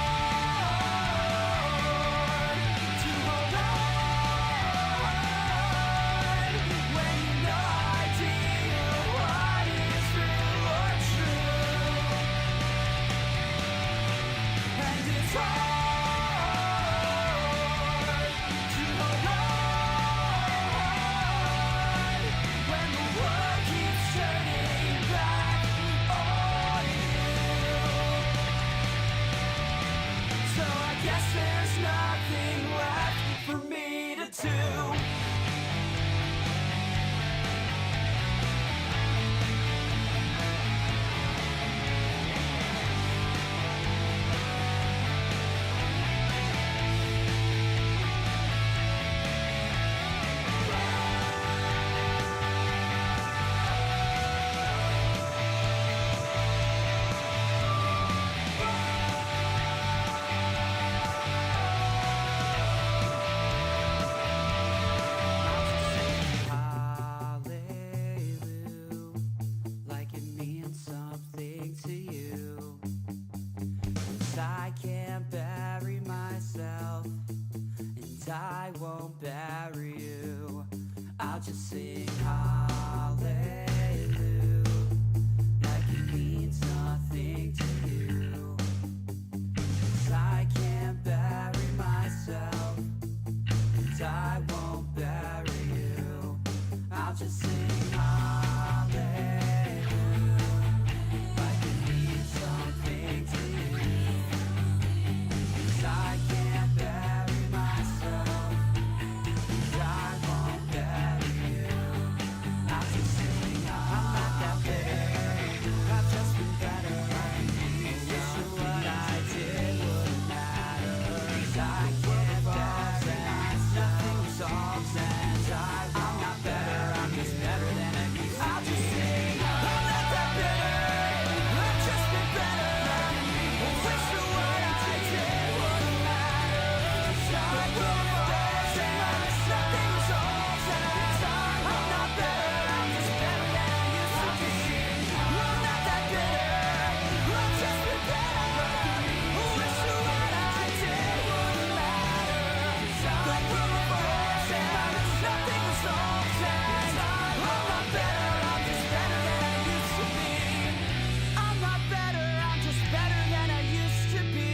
sing hallelujah, like it means nothing to you. 'Cause I can't bury myself, and I won't bury you. I'll just sing hallelujah, like it means something to you. 'Cause I can't bury myself, and I won't bury you. I'll just sing I'm not that bitter, I've just been better. Wish what I did wouldn't matter. 'Cause I can't bury nothing resolves, and I'm not better, I'm just better than I used to be. I'll just sing I'm not that bitter, I've just been better. Wish what I did wouldn't matter. 'Cause I can't bury nothing resolves, and I'm not better, I'm just better than I used to be. I'm not that bitter, I've just been better. Wish what I did wouldn't matter. 'Cause I can't bury nothing resolves, and I'm not better, I'm just better than I used to be. I'm not better, I'm just better than I used to be.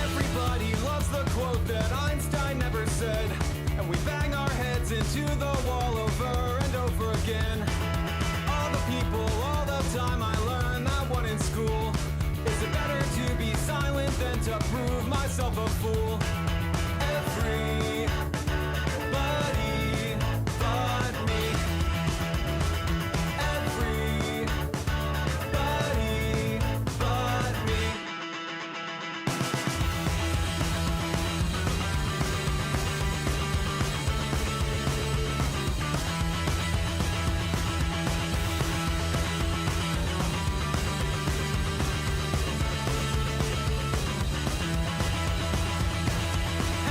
Everybody loves the quote that Einstein never said, and we bang our heads into the wall over and over again. All the people, all the time I learned that one in school. Is it better to be silent than to prove myself a fool? Everybody but me. Everybody but me.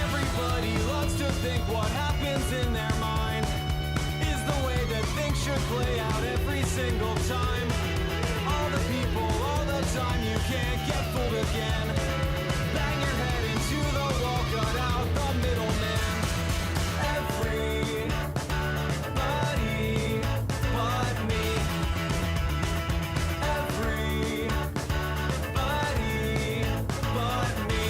Everybody loves to think what happens in their mind is the way that things should play out every single time. All the people, all the time, you can't get fooled again. Bang your head into the wall, cut out the middleman. Everybody but me. Everybody but me.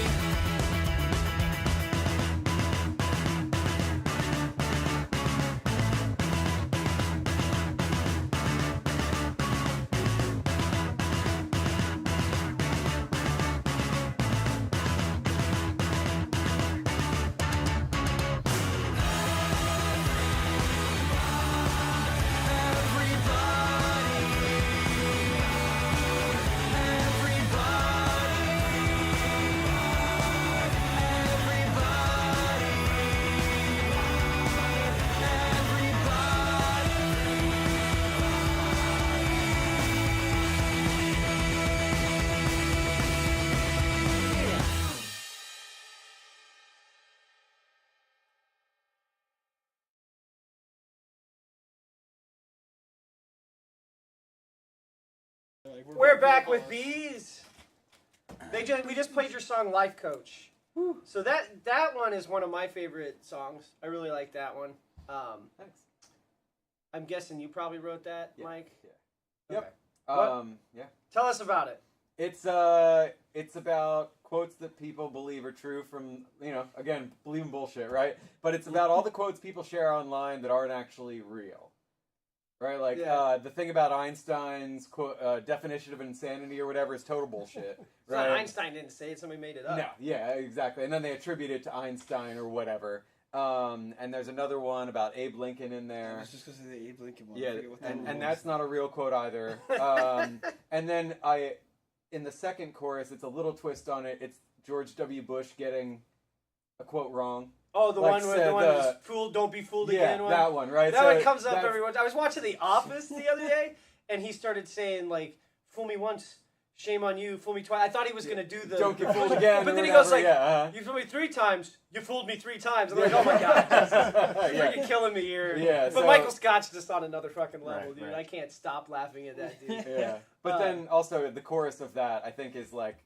We're back with bees. We just played your song Life Coach. So that one is one of my favorite songs. I really like that one. Thanks. I'm guessing you probably wrote that, Mike. Yeah. Okay. Yep. Yeah. Tell us about it. It's about quotes that people believe are true from, again, believing bullshit, right? But it's about all the quotes people share online that aren't actually real. right? Like Yeah. the thing about Einstein's definition of insanity or whatever is total bullshit. It's right? not Einstein didn't say it, somebody made it up. No, yeah, exactly. And then they attribute it to Einstein or whatever. And there's another one about Abe Lincoln in there. I was just going to say the Abe Lincoln one. I Yeah, forget what that one and was. that's not a real quote either. And then in the second chorus, it's a little twist on it. It's George W. Bush getting a quote wrong. Oh, the Like one where said, the one was "Fool, don't be fooled again." One. That one, right? That So one comes up that's- every once. I was watching The Office the other day, and he started saying like, "Fool me once, shame on you. Fool me twice." I thought he was gonna do the Don't get fooled again. but or then he whatever, goes like, yeah, "You fooled me 3 times. You fooled me 3 times." I'm like, "Oh my god, you're killing me here." Yeah, but so- Michael Scott's just on another fucking level, Right, dude. right. I can't stop laughing at that dude. Yeah, but then also the chorus of that I think is like,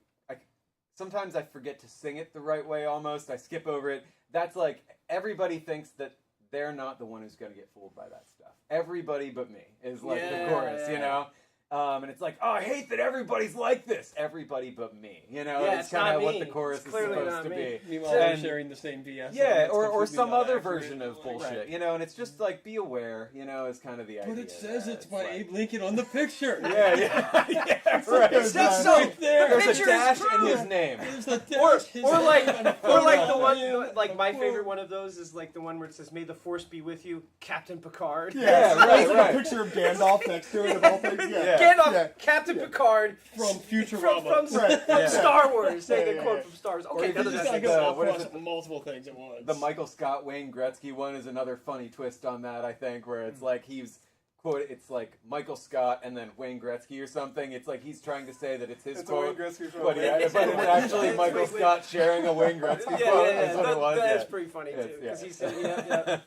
sometimes I forget to sing it the right way. Almost I skip over it. That's like everybody thinks that they're not the one who's going to get fooled by that stuff. Everybody but me is like the chorus, you know. And it's like, oh, I hate that everybody's like this. Everybody but me, you know. Yeah, it's it's kind not of what me. the chorus It's is clearly supposed not to me. be. Meanwhile, And- they're sharing the same BS. Yeah, that's or completely some not other accurate. version of bullshit, Right. you know. And it's just like, be aware, you know, is kind of the idea. But it says there. it's by Abe Lincoln on the picture. Yeah, yeah, right. It says so. Right there. The There's a picture dash is in true. his name. There's the Or, dash, his or like, name, and a or like photo the one, of him. like my favorite one of those is like the one where it says, "May the Force be with you, Captain Picard." Yeah, right, There's like right. a picture of Gandalf next to it of all things. Yeah. Gandalf, Yeah. Captain Picard From Futurama. from Right. Yeah. Star Wars. Say the Yeah, quote yeah. from Star Wars. Or Okay, you none could of Just that just gotta makes go what is across multiple things at once. The Michael Scott Wayne Gretzky one is another funny twist on that, I think, where it's like he's quote, it's like Michael Scott and then Wayne Gretzky or something. It's like he's trying to say that it's his It's a quote, Wayne Gretzky quote. but, but it's actually It's Michael Wayne- Scott sharing a Wayne Gretzky Yeah, quote. yeah, Is what it was. That's Yeah. pretty funny too, It's- because yeah. he said,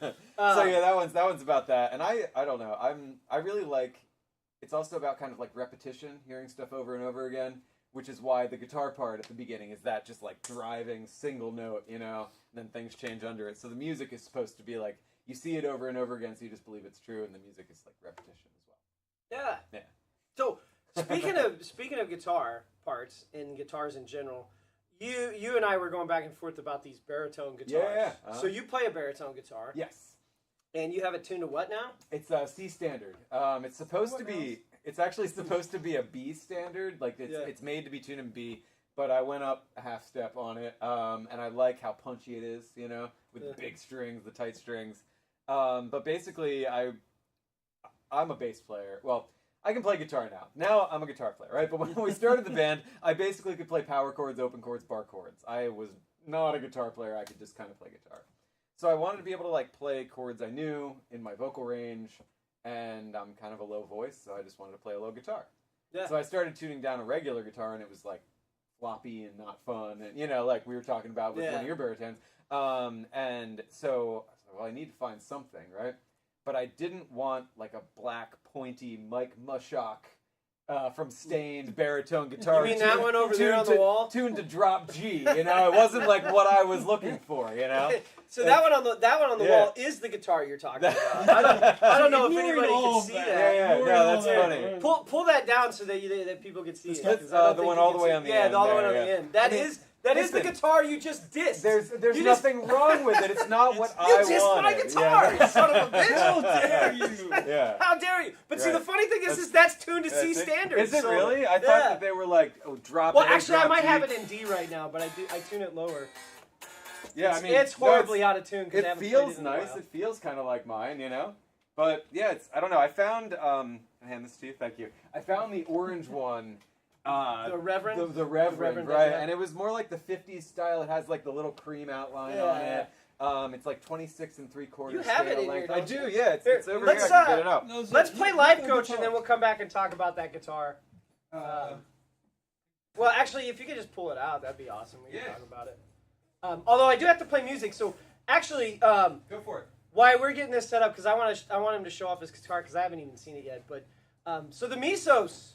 yeah. So yeah, that one's about that, and I don't know. I really like. It's also about kind of like repetition, hearing stuff over and over again, which is why the guitar part at the beginning is that just like driving single note, you know, and then things change under it. So the music is supposed to be like you see it over and over again, so you just believe it's true, and the music is like repetition as well. Yeah. Yeah. So speaking of guitar parts and guitars in general, you and I were going back and forth about these baritone guitars. Yeah. Uh-huh. So you play a baritone guitar. Yes. And you have it tuned to what now? It's C standard. It's supposed to be. It's actually supposed to be a B standard. Like it's made to be tuned in B. But I went up a half step on it, and I like how punchy it is. You know, with the big strings, the tight strings. But basically, I'm a bass player. Well, I can play guitar now. Now I'm a guitar player, right? But when we started the band, I basically could play power chords, open chords, bar chords. I was not a guitar player. I could just kind of play guitar. So I wanted to be able to like play chords I knew in my vocal range, and I'm kind of a low voice, so I just wanted to play a low guitar. Yeah. So I started tuning down a regular guitar, and it was like floppy and not fun, and you know, like we were talking about with one of your baritones. And so I said, well, I need to find something, right? But I didn't want like a black pointy Mike Mushock from Stained baritone guitar. You mean that one over there on the wall? Tuned to drop G, you know? It wasn't like what I was looking for, you know? So that one on the wall is the guitar you're talking about. I don't know if anybody can see that. Yeah, no, that's funny. Pull that down so that people can see it. That's the one all the way on the end. Yeah, all the way on there, the yeah. end. That is the guitar you just dissed. There's nothing wrong with it. It's not what I wanted. You dissed my guitar, you son of a bitch! How dare you? Yeah. How dare you? But see, the funny thing is that's tuned to C standard. Is it so, really? I thought that they were like drop. Well, A, actually, I drop might G. have it in D right now, but I tune it lower. Yeah, I mean, it's horribly out of tune. It feels nice. It feels kind of like mine, you know. But yeah, I don't know. I found. Can I hand this to you? Thank you. I found the orange one. The Reverend? The Reverend, does right? that? And it was more like the 50s style. It has like the little cream outline on it. It's like 26 3/4. You have it in length. here, I don't do, you? yeah. It's over here. I can get it out. Let's play Life Coach, and then we'll come back and talk about that guitar. Well, actually, if you could just pull it out, that'd be awesome. We can talk about it. Although I do have to play music, so actually, go for it. Why we're getting this set up, because I want him to show off his guitar, because I haven't even seen it yet. But so the Misos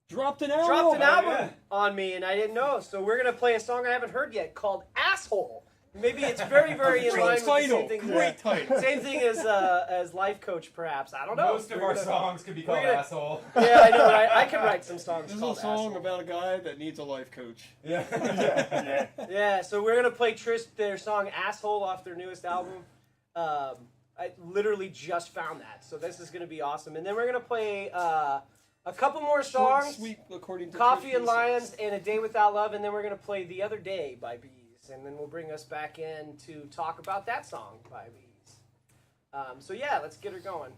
dropped an album on me, and I didn't know. So we're gonna play a song I haven't heard yet called "Asshole." Maybe it's very, very in line with the same thing. Great title. Same thing as Life Coach, perhaps. I don't know. Most of our songs could be called "Asshole." Yeah, I know. Right? I could write some songs. This is called a song Asshole. about a guy that needs a life coach. Yeah. So we're gonna play their song "Asshole" off their newest album. I literally just found that, so this is going to be awesome. And then we're going to play a couple more songs, Sweep according to Coffee and Christmas. Lions and A Day Without Love, and then we're going to play The Other Day by Bees, and then we'll bring us back in to talk about that song by Bees. So yeah, let's get her going.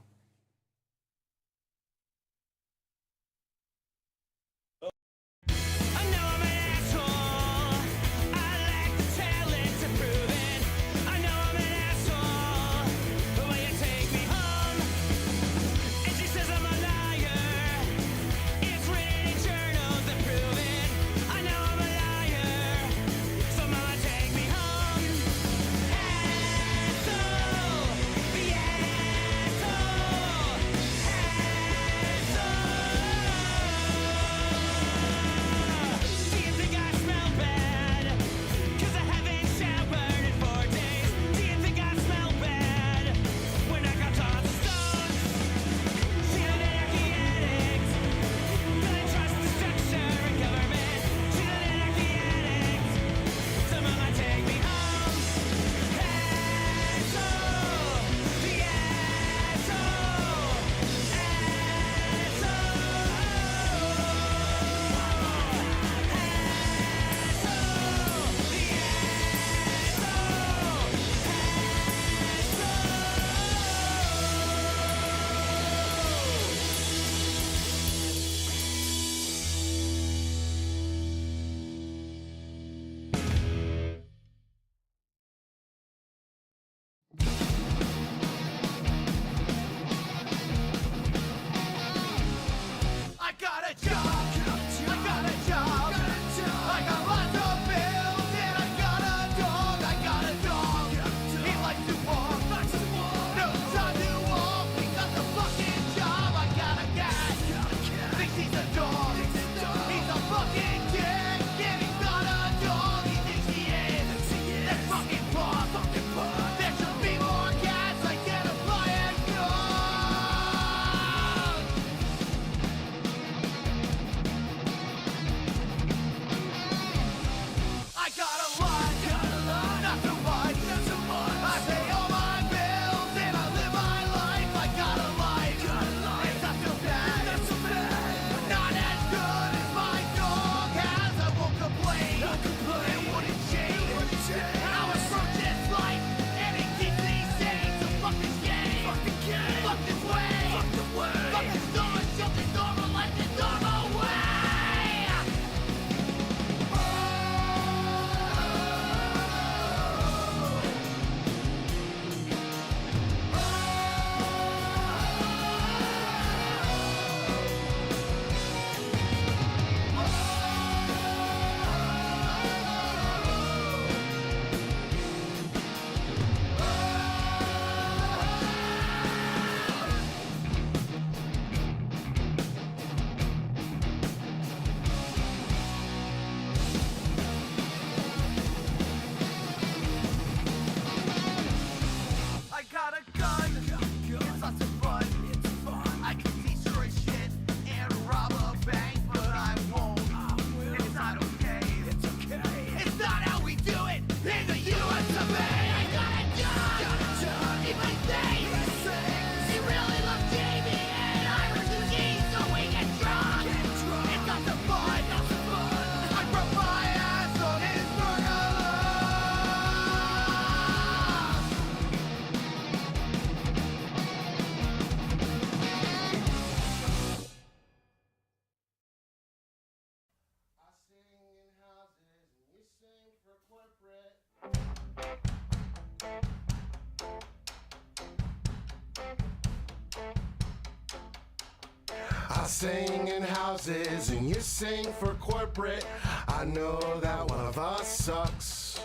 I sing in houses and you sing for corporate. I know that one of us sucks.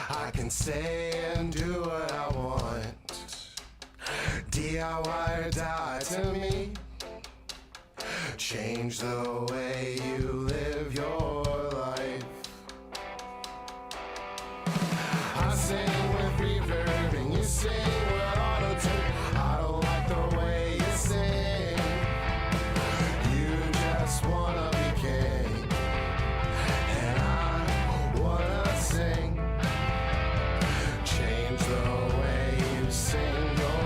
I can say and do what I want. DIY or die to me. Change the way you live your life. I sing with reverb and you sing with auto-tune. I don't like the way you sing. You just wanna be king, and I wanna sing. Change the way you sing your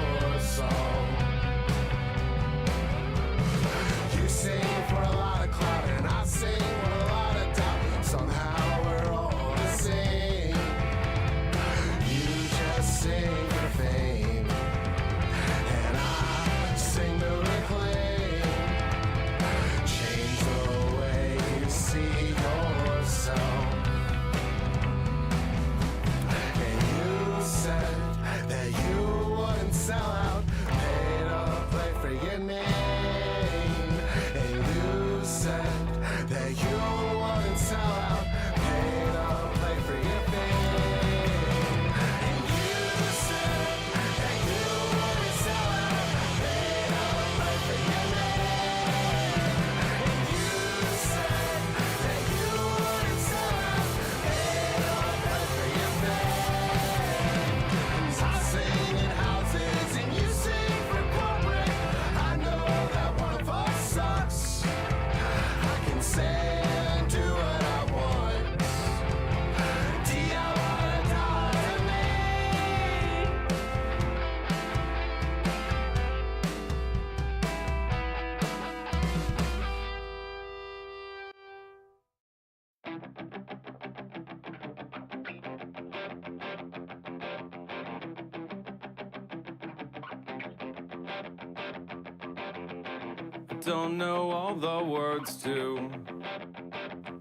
Don't know all the words to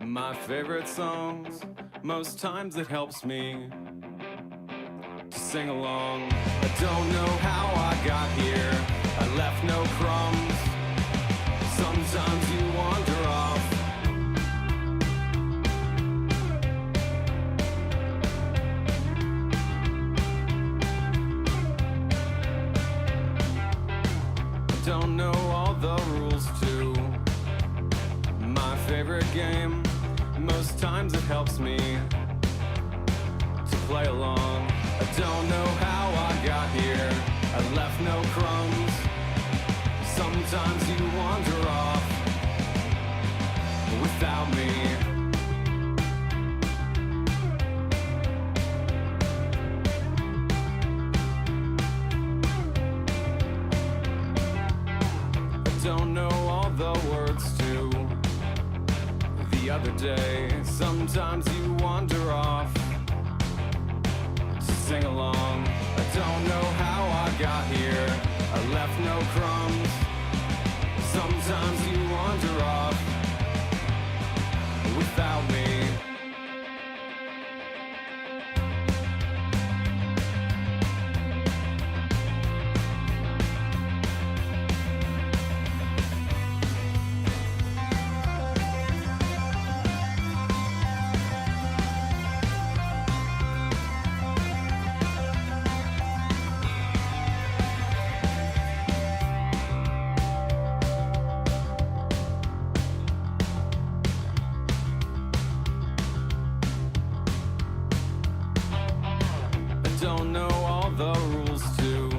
my favorite songs. Most times it helps me to sing along. I don't know how I got here. I left no crumbs. Sometimes you wander off. I don't know all the rules to my favorite game. Most times it helps me to play along. I don't know how I got here. I left no crumbs. Sometimes you wander off without me. I don't know all the words to the other day. Sometimes you wander off to sing along. I don't know how I got here. I left no crumbs. Sometimes you wander off without me. Don't know all the rules to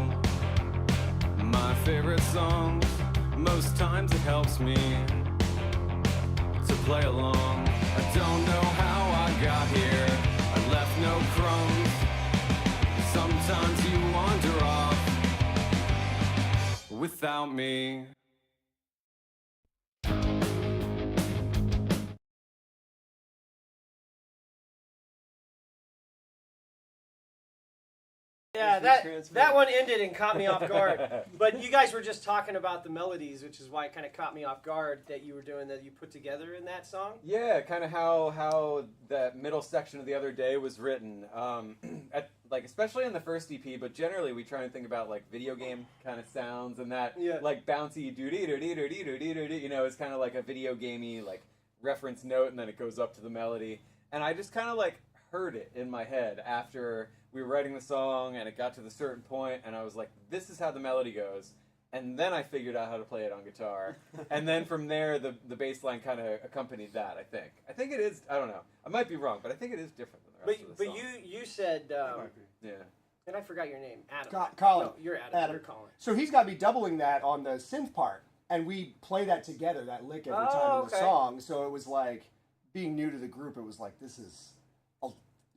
my favorite songs. Most times it helps me to play along. I don't know how I got here. I left no crumbs. Sometimes you wander off without me. Yeah, that one ended and caught me off guard. But you guys were just talking about the melodies, which is why it kind of caught me off guard that you were doing that you put together in that song. Yeah, kind of how that middle section of the other day was written. Like especially in the first EP, but generally we try and think about like video game kind of sounds and that like bouncy doo dee doo dee doo dee doo dee doo dee. You know, it's kind of like a video gamey like reference note, and then it goes up to the melody. And I just kind of like heard it in my head after we were writing the song, and it got to the certain point, and I was like, this is how the melody goes. And then I figured out how to play it on guitar. And then from there, the bass line kind of accompanied that, I think. I think it is, I don't know. I might be wrong, but I think it is different than the rest of the song. But you said, yeah. And I forgot your name, Adam. Colin. No, you're Adam. You're Colin. So he's got to be doubling that on the synth part, and we play that together, that lick every time in the song. So it was like, being new to the group, it was like, this is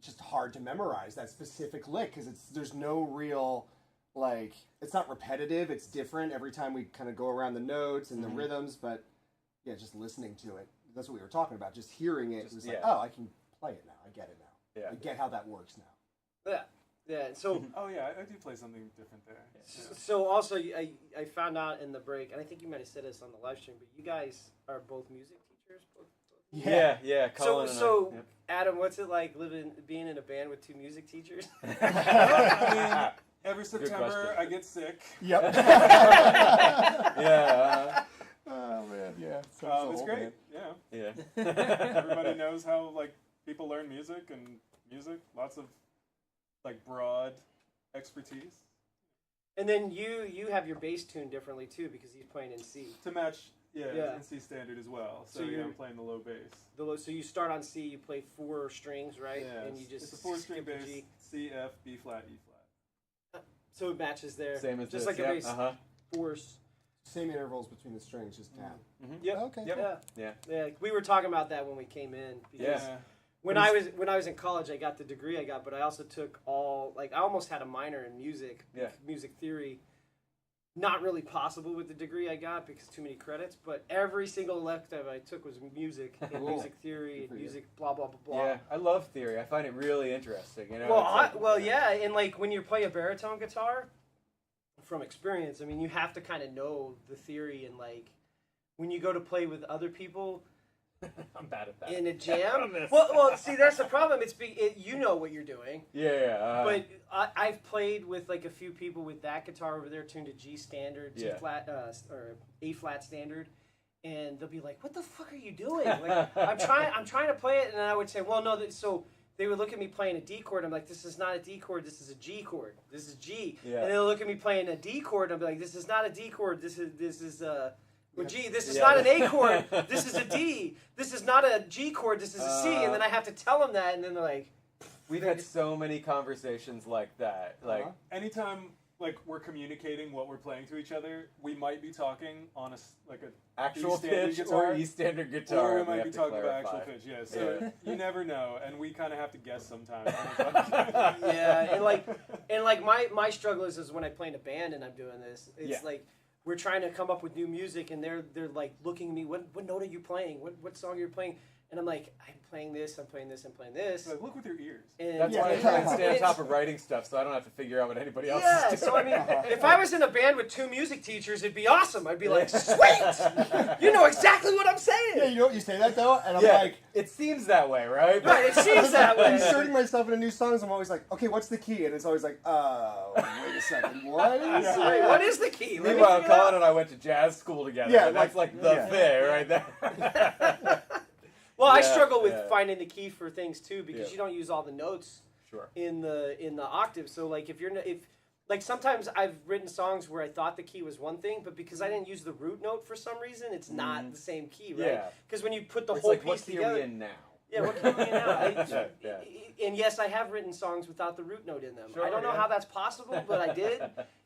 just hard to memorize, that specific lick, because there's no real, like, it's not repetitive, it's different every time we kind of go around the notes and the rhythms, but yeah, just listening to it, that's what we were talking about, just hearing it, was like, oh, I can play it now, I get it now. Yeah. I get how that works now. Yeah, so... Oh yeah, I do play something different there. Yeah. So also, I found out in the break, and I think you might have said this on the live stream, but you guys are both music teachers? Yeah. Colin so and Adam, what's it like being in a band with two music teachers? I mean, every September I get sick. Yep. Yeah. Oh man, yeah. It's great. Yeah. Everybody knows how like people learn music, lots of like broad expertise. And then you have your bass tuned differently too, because he's playing in C. To match. Yeah, in C standard as well. So I'm playing the low bass. So you start on C, you play 4 strings, right? Yeah, and you just it's a 4-string bass. C, F, B flat, E flat. So it matches there. Same as just this, like a bass. Fours. Same intervals between the strings, just tap. Yep. Okay. Yep. Yeah. We were talking about that when we came in. Because when I was in college, I got the degree I got, but I also took I almost had a minor in music, music theory. not really possible with the degree I got because too many credits. But every single elective I took was music and music theory and music blah blah blah blah. Yeah, I love theory. I find it really interesting. You know. Well, yeah, and like when you play a baritone guitar, from experience, I mean, you have to kind of know the theory and like when you go to play with other people. I'm bad at that. In a jam? Well, see, that's the problem. You know what you're doing. Yeah. But I've played with like a few people with that guitar over there tuned to G standard, G flat, or A flat standard, and they'll be like, "What the fuck are you doing?" Like, I'm trying to play it, and I would say, "Well, no." So they would look at me playing a D chord. I'm like, "This is not a D chord. This is a G chord. This is G." Yeah. And they'll look at me playing a D chord. And I'll be like, "This is not a D chord. This is well, G, this is not an A chord. This is a D. This is not a G chord. This is a C." And then I have to tell them that, and then they're like, we've had so many conversations like that. Like anytime like we're communicating what we're playing to each other, we might be talking on a actual pitch guitar, or E standard guitar. or we might be talking about actual pitch. Yeah, so you never know, and we kind of have to guess sometimes. Yeah, and like my struggle is when I play in a band and I'm doing this. It's like we're trying to come up with new music, and they're like looking at me. What note are you playing? What song are you playing? And I'm like, I'm playing this. I'm playing this. I'm playing this. Like, look with your ears. And that's why I try and stay on top of writing stuff, so I don't have to figure out what anybody else is doing. So I mean, if I was in a band with 2 music teachers, it'd be awesome. I'd be like, sweet! You know exactly what I'm saying. Yeah, you know what, you say that though, and I'm like, it seems that way, right? Right, it seems that way. Inserting myself into new songs, I'm always like, okay, what's the key? And it's always like, wait a second, what? What is the key? Meanwhile, Colin and I went to jazz school together. Yeah, that's like the thing right there. Well, I struggle with finding the key for things too because Yeah. you don't use all the notes Sure. in the octave. So like if like sometimes I've written songs where I thought the key was one thing, but because I didn't use the root note for some reason, it's not the same key, right? Yeah. Because when you put the It's whole like, piece what key together, are we in now? Yeah, what key are we in now? Yeah. And yes, I have written songs without the root note in them. Sure, I don't know yeah. how that's possible, but I did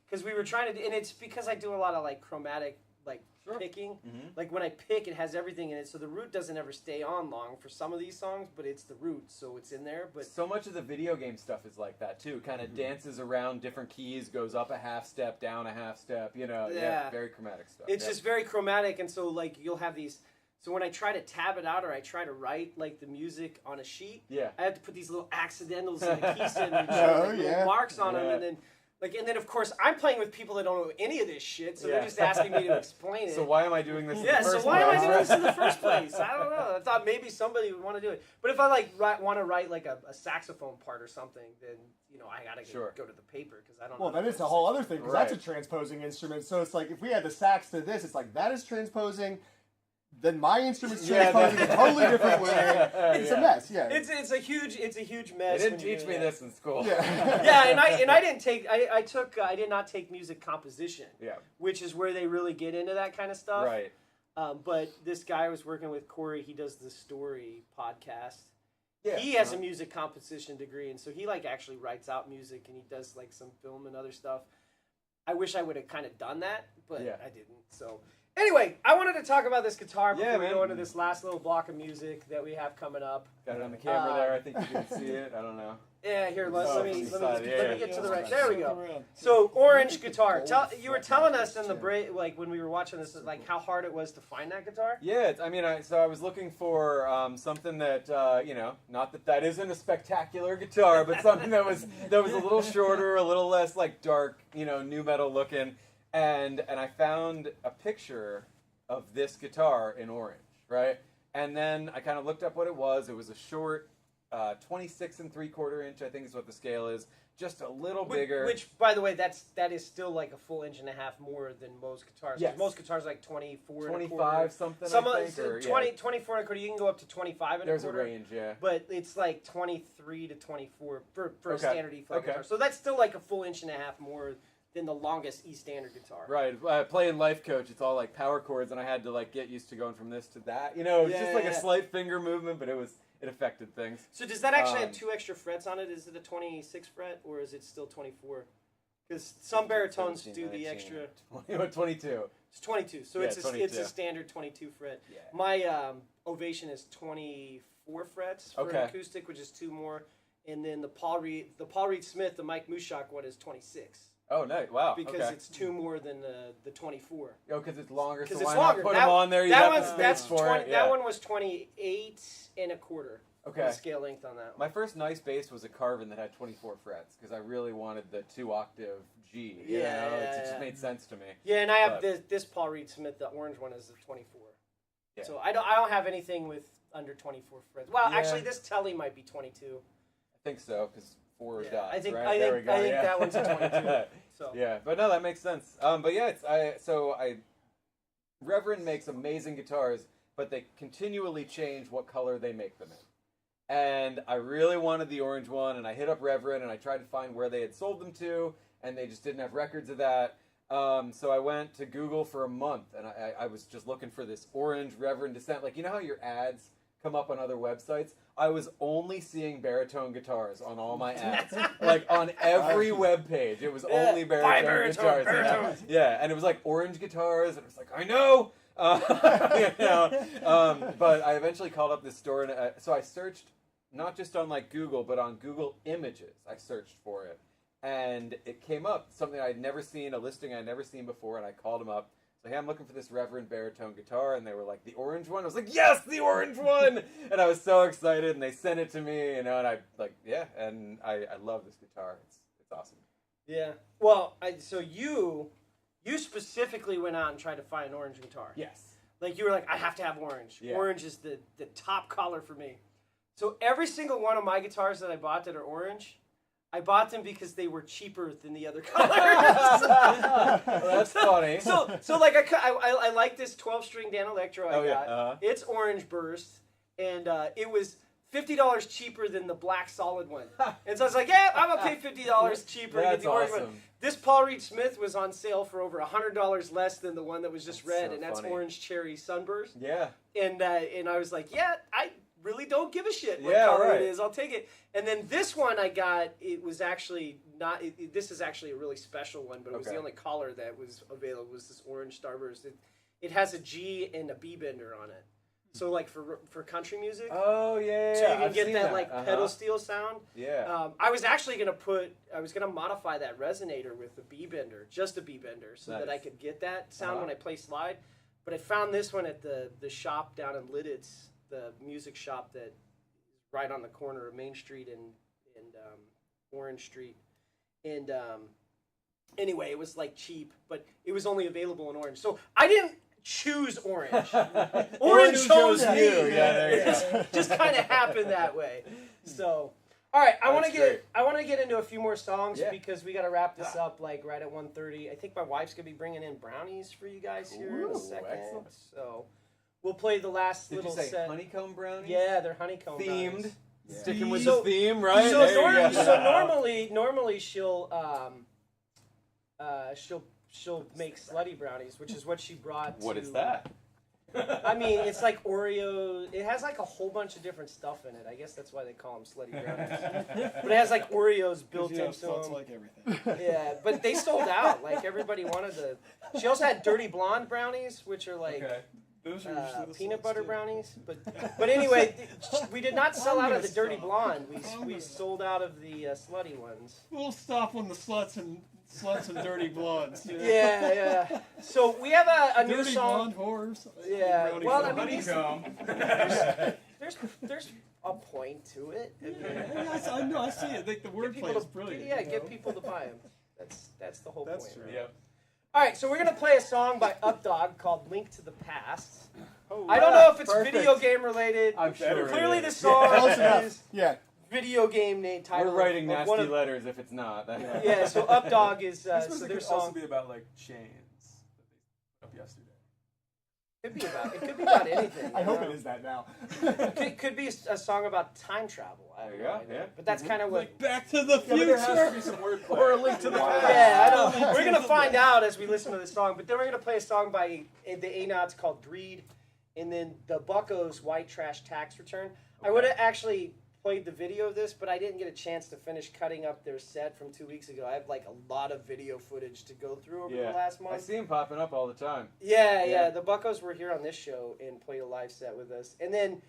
because we were trying to, and it's because I do a lot of like chromatic like picking. Like when I pick, it has everything in it, so the root doesn't ever stay on long for some of these songs, but it's the root, so it's in there. But so much of the video game stuff is like that too. Kind of dances around different keys, goes up a half step, down a half step. You know, very chromatic stuff. It's just very chromatic, and so like you'll have these. So when I try to tab it out or I try to write like the music on a sheet, I have to put these little accidentals in the key set and little marks on them, and then. And then of course I'm playing with people that don't know any of this shit, so they're just asking me to explain it. So why am I doing this? Yeah, in the first so why place? am I doing this in the first place? I don't know. I thought maybe somebody would want to do it, but if I like want to write like a saxophone part or something, then I gotta go to the paper because I don't. Well, know then it's a whole other thing because that's a transposing instrument. So it's like if we had the sax to this, it's like that is transposing. Then my instrument's transposing a totally different way. It's a mess. Yeah, it's a huge mess. They didn't teach me this in school. Yeah, and I didn't take. I did not take music composition. Yeah, which is where they really get into that kind of stuff. Right. But this guy I was working with, Corey, he does the Story podcast. Yeah, he has a music composition degree, and so he like actually writes out music, and he does like some film and other stuff. I wish I would have kind of done that, but I didn't. So. Anyway, I wanted to talk about this guitar before we go into this last little block of music that we have coming up. Got it on the camera there. I think you can see it. I don't know. Yeah, here, let me get to the right. Yeah, There we go. So, orange guitar. You were telling us in the break, like when we were watching this, like how hard it was to find that guitar. Yeah, so I was looking for something that not that isn't a spectacular guitar, but something that was a little shorter, a little less like dark, nu metal looking. And I found a picture of this guitar in orange, right? And then I kind of looked up what it was. It was a short 26 3/4 inch, I think is what the scale is. Just a little bigger. Which, by the way, that is still like a full inch and a half more than most guitars. Yes. Most guitars are like 24 25 something, Some I think. 24 and a quarter. You can go up to 25 and There's a quarter. There's a range, yeah. But it's like 23 to 24 for a standard E-flat guitar. Okay. So that's still like a full inch and a half more than the longest E standard guitar. Right. Playing Life Coach, it's all like power chords, and I had to like get used to going from this to that. It's just like a slight finger movement, but it affected things. So does that actually have 2 extra frets on it? Is it a 26 fret or is it still 24? Because some baritones 17, do 19, the extra. 22. It's 22. So it's 22. It's a standard 22 fret. Yeah. My Ovation is 24 frets for an acoustic, which is 2 more, and then the Paul Reed Smith, the Mike Mushak one is 26. Oh, nice! Wow. Because okay. it's 2 more than the 24. Oh, because it's longer. So Because why it's longer. not put them on there? You that have the space that's for 20, it. Yeah. That one was 28 and a quarter. Okay. The scale length on that one. My first nice bass was a Carvin that had 24 frets because I really wanted the 2-octave G. You know? It just made sense to me. Yeah, and I have this Paul Reed Smith, the orange one, is the 24. Yeah. So I don't have anything with under 24 frets. Well, actually, this Telly might be 22. I think so because 4 dots. I think right? I There think, we go. I think that one's a 22. So. Yeah, but no, that makes sense. But yeah, Reverend makes amazing guitars, but they continually change what color they make them in. And I really wanted the orange one, and I hit up Reverend, and I tried to find where they had sold them to, and they just didn't have records of that. So I went to Google for a month, and I was just looking for this orange Reverend Descent. Like, you know how your ads come up on other websites? I was only seeing baritone guitars on all my ads. Like, on every web page, it was only baritone guitars. Yeah, and it was like orange guitars, and it was like, I know! But I eventually called up this store, and so I searched not just on like Google, but on Google Images. I searched for it, and it came up, something I'd never seen, a listing I'd never seen before, and I called them up. So, hey, I'm looking for this Reverend baritone guitar, and they were like, the orange one? I was like, yes, the orange one! And I was so excited, and they sent it to me, and I love this guitar. It's awesome. Yeah. Well, so you specifically went out and tried to find an orange guitar. Yes. Like, you were like, I have to have orange. Yeah. Orange is the top color for me. So every single one of my guitars that I bought that are orange, I bought them because they were cheaper than the other colors. That's funny. So like I like this 12-string Dan Electro I got. Yeah. It's orange burst, and it was $50 cheaper than the black solid one. And so I was like, yeah, I'm gonna pay $50 cheaper to get the orange one. This Paul Reed Smith was on sale for over $100 less than the one that was just red, so and that's funny. orange cherry sunburst. Yeah. And I was like, yeah, I really don't give a shit what Yeah, color right. it is. I'll take it. And then this one I got, it was actually not. This is actually a really special one, but it was the only color that was available. Was this orange starburst? It has a G and a B bender on it. So like for country music. Oh yeah. So you can I've get seen that like pedal steel sound. Yeah. I was actually gonna modify that resonator with a B bender, just a B bender, so that I could get that sound when I play slide. But I found this one at the shop down in Lidditz, the music shop that is right on the corner of Main Street and Orange Street. And anyway, it was like cheap, but it was only available in orange. So I didn't choose orange. Orange chose me. Yeah, there you go. Just kind of happened that way. So, all right, I want to get into a few more songs because we got to wrap this up like right at 1:30. I think my wife's gonna be bringing in brownies for you guys here in a second. Excellent. So we'll play the last Did little you say set. Honeycomb brownies? Yeah, they're honeycomb themed. brownies. Yeah. Sticking with the theme, right? So, normally she'll make slutty brownies, which is what she brought. What is that? I mean, it's like Oreo. It has like a whole bunch of different stuff in it. I guess that's why they call them slutty brownies. But it has like Oreos built into them. Like everything. Yeah, but they sold out. Like everybody wanted the. She also had dirty blonde brownies, which are like. Those are usually the peanut sluts, butter too. brownies, but anyway, we did not sell out of the dirty blonde. We sold out of the slutty ones. We'll stop on the sluts and dirty blondes. You know? Yeah. So we have a new dirty song. Blonde whores. Yeah. Well, I mean, Honeycomb. there's a point to it. I know. I see it. Like the wordplay is brilliant. Yeah, get people to buy them. That's the whole point. True. Right? Yep. All right, so we're gonna play a song by Updog called "Link to the Past." I don't know if it's video game related. I'm sure. Clearly, it the is. song Close enough. is Yeah. video game name title. We're writing of nasty letters if it's not. Yeah, so Updog is This so music their could also song be about like chains that they put up yesterday. it could be about anything. I hope it is that now. It could be a song about time travel. I have There you no go, idea. yeah. But that's kind of what. Like Back to the Yeah, but there has to Future. be some wordplay. Or a link to the past. Yeah, I don't. We're gonna find out as we listen to the song. But then we're gonna play a song by the A-Nots called "Greed," and then the Buccos' "White Trash Tax Return." I would have actually played the video of this, but I didn't get a chance to finish cutting up their set from 2 weeks ago. I have like a lot of video footage to go through over the last month. I see him popping up all the time. Yeah. The Buccos were here on this show and played a live set with us. And then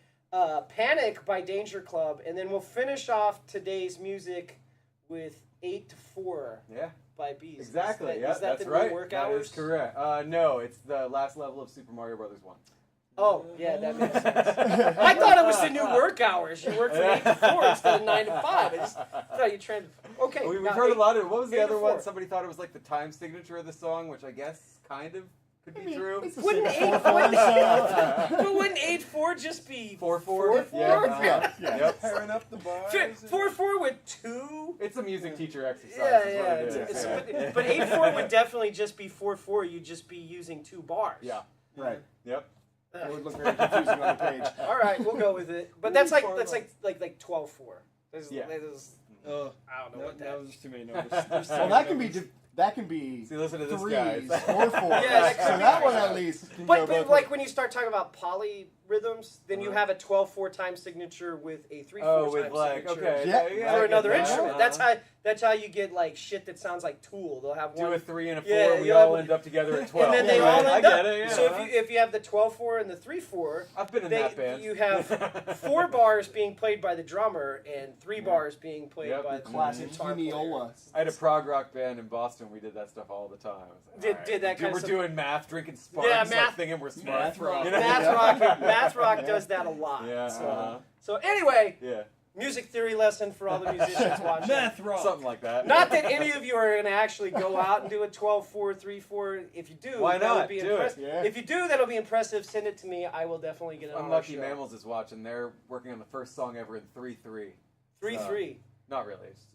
Panic by Danger Club. And then we'll finish off today's music with 8 to 4 Yeah. by Bees. Exactly. Is Yeah, that that's the right. new work that hours? is correct. No, it's the last level of Super Mario Brothers 1. Oh, yeah, that makes sense. I thought it was the new work hours. You work from 8 to 4 instead of 9 to 5. I just thought you trend. Okay. We've now heard 8 a lot of. What was the 8 to other one? 4. Somebody thought it was like the time signature of the song, which I guess kind of could be true. Wouldn't 8/4 just be 4/4? 4/4? Yeah. Yep. Pairing up the bars. 4/4 with 2. It's a music teacher exercise. Yeah, is yeah. what it is. But 8/4 would definitely just be 4/4. You'd just be using 2 bars. Yeah. Right. Yep. It would look very confusing on the page. All right, we'll go with it. But that's like 12/4. Yeah. I don't know what that That is. was too many numbers. Well, that can be that can be See, listen to this, threes guys. or fours. Yeah, that so could be that one right. at least. Can go But both like ways. when you start talking about polyrhythms, then you have a 12/4 time signature with a 3/4 Oh, time with like signature. okay, Yeah. yeah, For I get another that. instrument. That's how you get like shit that sounds like Tool. They'll have Do one a 3 and a 4. Yeah, we you all have- end up together at 12. and then they Right. all I end get up. it. Yeah. So if you have the 12/4 and the 3/4, I've been in that band. you have 4 bars being played by the drummer and 3 bars being played Yep. by the classic guitar player. Uniola. I had a prog rock band in Boston. We did that stuff all the time. I was like, Did- all did that kind of We're stuff. doing math, drinking Sparks, Yeah, like math- thinking we're smart. Math rock. You know? Math rock does that a lot. Yeah. So anyway, Yeah. music theory lesson for all the musicians watching. Math rock. Something like that. Not that any of you are going to actually go out and do a 12/4, 3/4. If you do, Why that not? would be Do it. impressive. Yeah. If you do, that'll be impressive. Send it to me. I will definitely get it on Unlucky our show. Mammals is watching. They're working on the first song ever in 3/3. 3/3. Not really. It's just,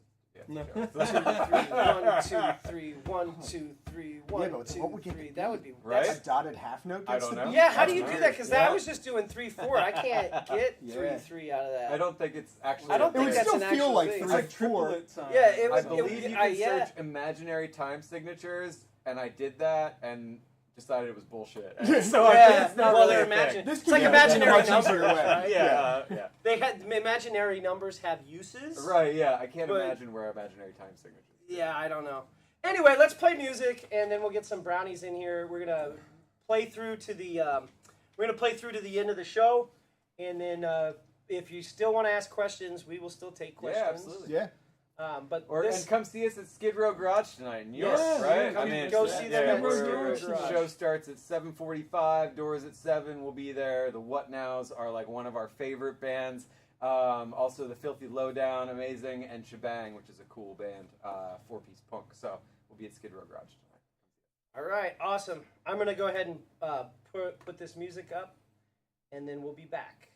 No. 1, 2, 3, 1, 2, 3, 1, Yeah, but 2, what would get 3. the That would be Right? A dotted half note. I Gets don't the know. beat? Yeah, how do you That's do weird. that? Because Yeah. I was just doing 3/4. I can't get Yeah. 3/3 out of that. I don't think it's actually. I don't a It think would thing. that's still an feel actual like thing. three It's or like four. triplet time. Yeah, it I was. believe it, you I, can yeah. search imaginary time signatures, and I did that and decided it was bullshit. So Yeah, it's not well, really they're a thing. imagine. This It's can like be imaginary a much numbers, easier way. right? Yeah. They had imaginary numbers have uses. Right, yeah. I can't But- imagine where imaginary time signatures. Yeah, I don't know. Anyway, let's play music, and then we'll get some brownies in here. We're gonna play through to the end of the show, and then if you still want to ask questions, we will still take questions. Yeah, absolutely. Yeah. But And come see us at Skid Row Garage tonight in New York, Yeah, right? come go see them at Skid Row The Garage. show starts at 7:45. Doors at 7. We'll be there. The What Nows are like one of our favorite bands. Also, the Filthy Lowdown, amazing, and Shebang, which is a cool band, 4-piece punk. So we'll be at Skid Row Garage tonight. All right, awesome. I'm gonna go ahead and put this music up, and then we'll be back.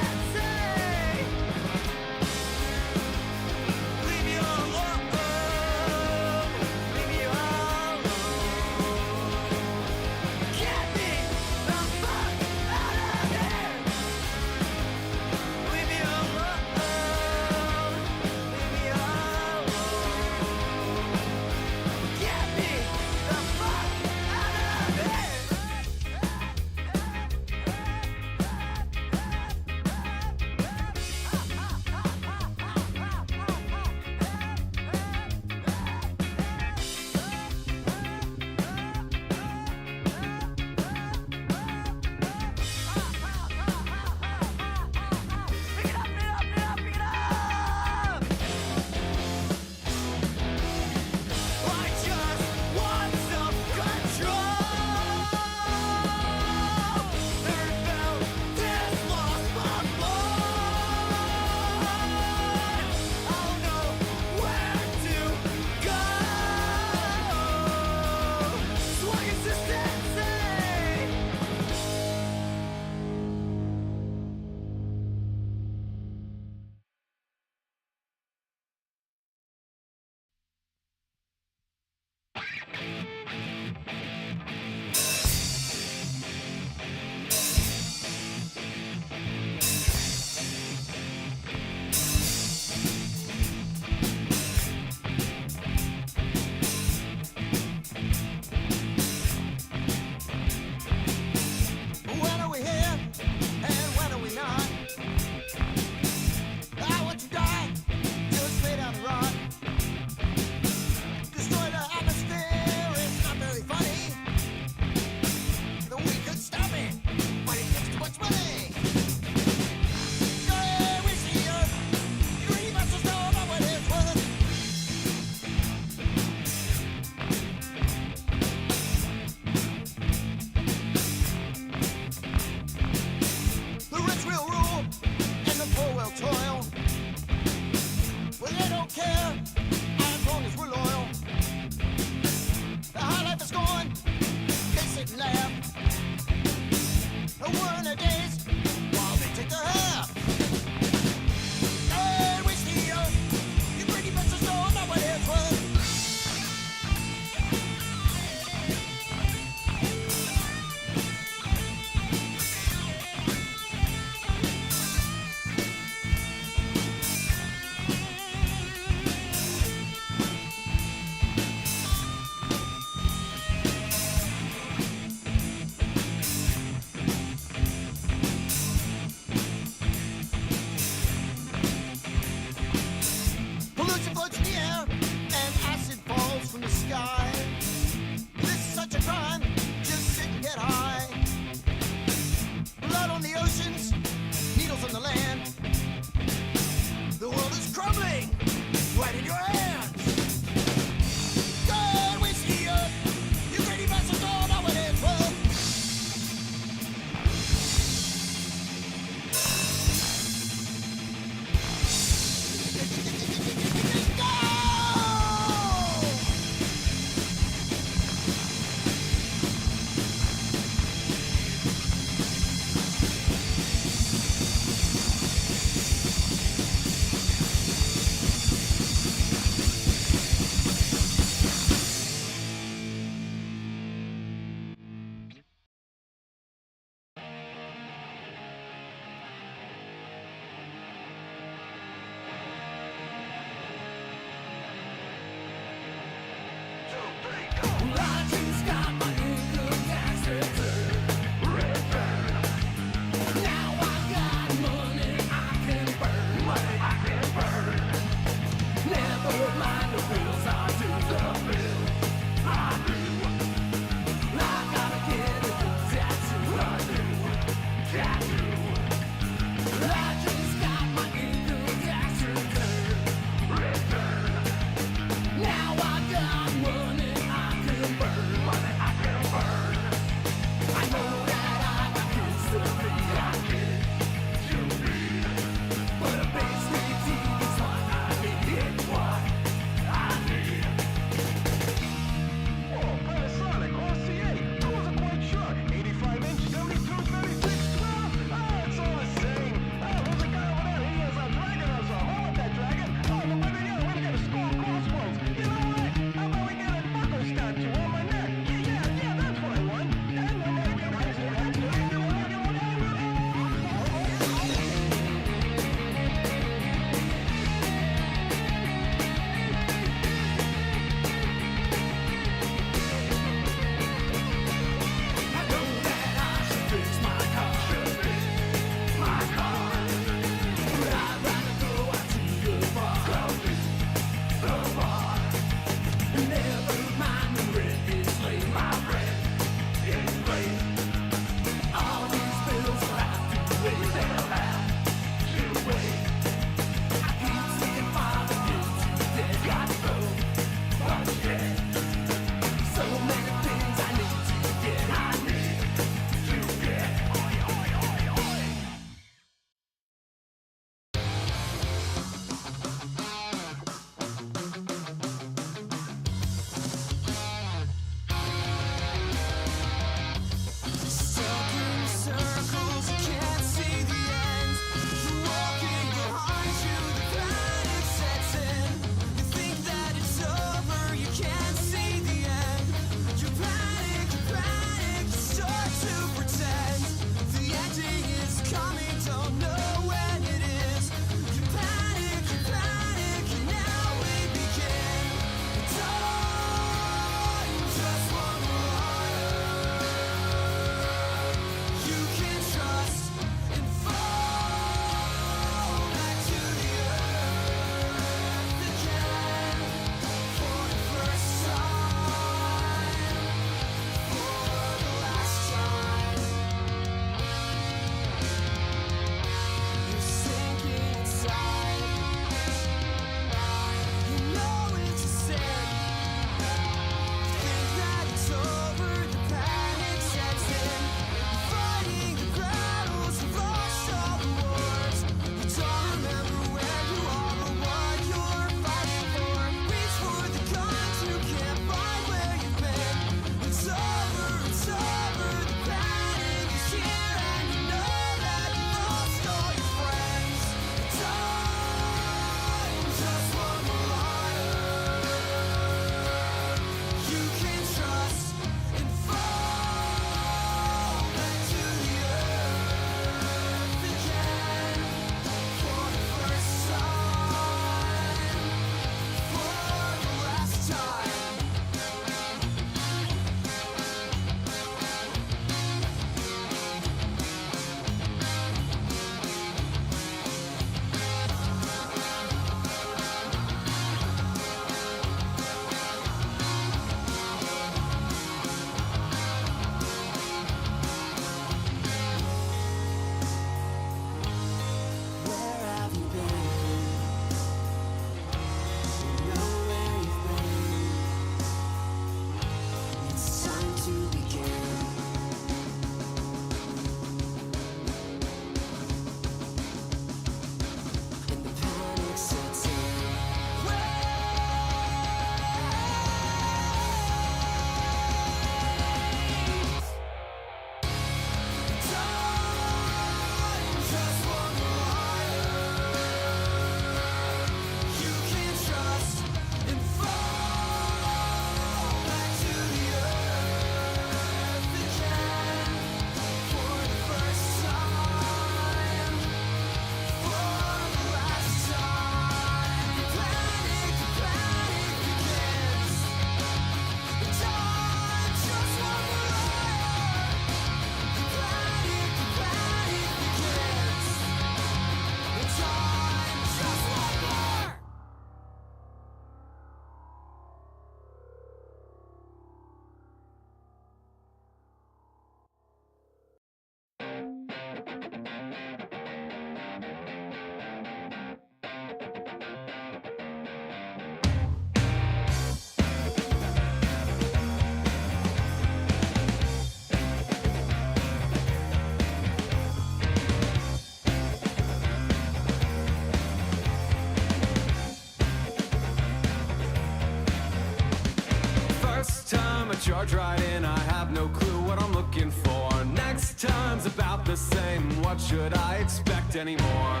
charge right in, I have no clue what I'm looking for. Next time's about the same, what should I expect anymore?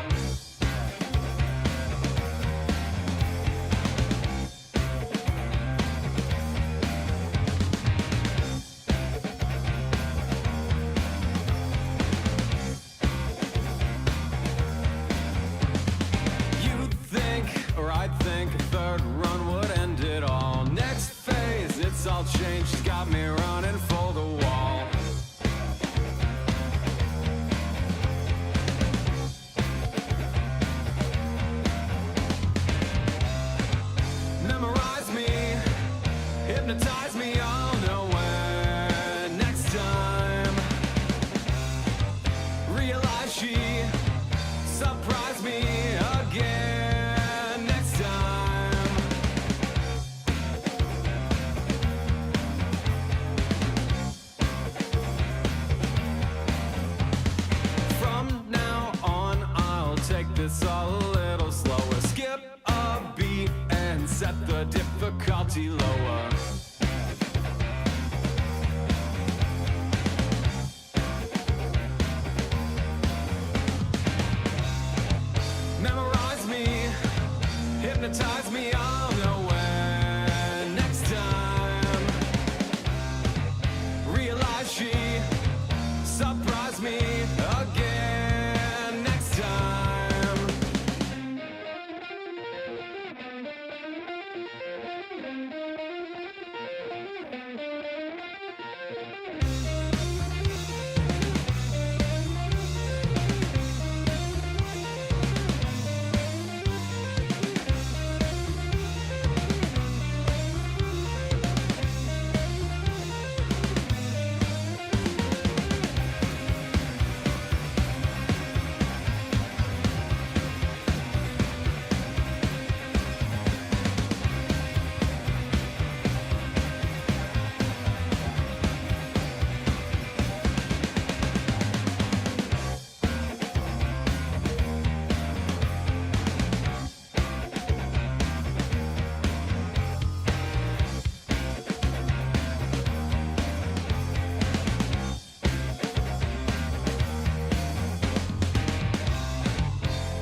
You'd think, or I'd think, a third run would end it all. Next phase, it's all changed, she's got me running for the wall. Memorize me, hypnotize me, I'll know when. Next time, realize she surprised me again. Next time. From now on, I'll take this all a little slower. Skip a beat and set the difficulty lower. Memorize me, hypnotize me, I'll know when. Next time, realize she surprised me again. Next time.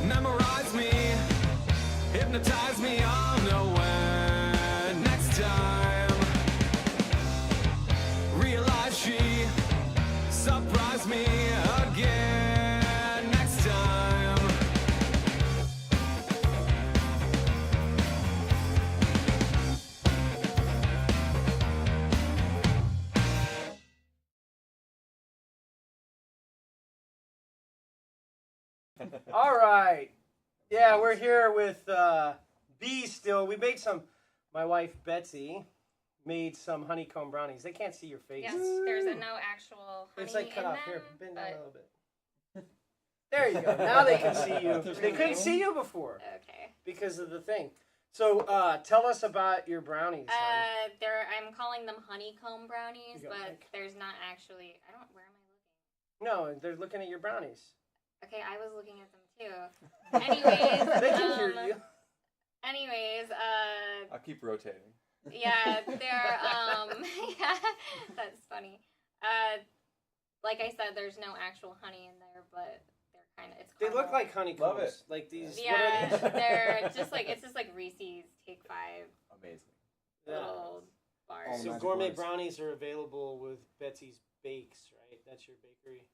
Memorize me, hypnotize me, I'll know when. Next time, realize she surprised me again. Next time. All right. Yeah, we're here with bees still. We made some, my wife Betsy made some honeycomb brownies. They can't see your face. Yes, there's no actual honey It's like cut in off. them, Here, bend down a but- little bit. There you go. Now they can see you. They couldn't see you before. Okay. Because of the thing. So tell us about your brownies. hon. I'm calling them honeycomb brownies, You got but mic? there's not actually. I don't. Where am I looking? No, they're looking at your brownies. Okay, I was looking at them too. Anyways, They can hear you. Anyways, I'll keep rotating. yeah, they're yeah, that's funny. Like I said, there's no actual honey in there, but they're kind of. They look like honeycombs. Love it. Like these. Yeah, what are these? they're just like it's just like Reese's Take 5 Amazing. little bars. So gourmet brownies are available with Betsy's Bakes, right? That's your bakery.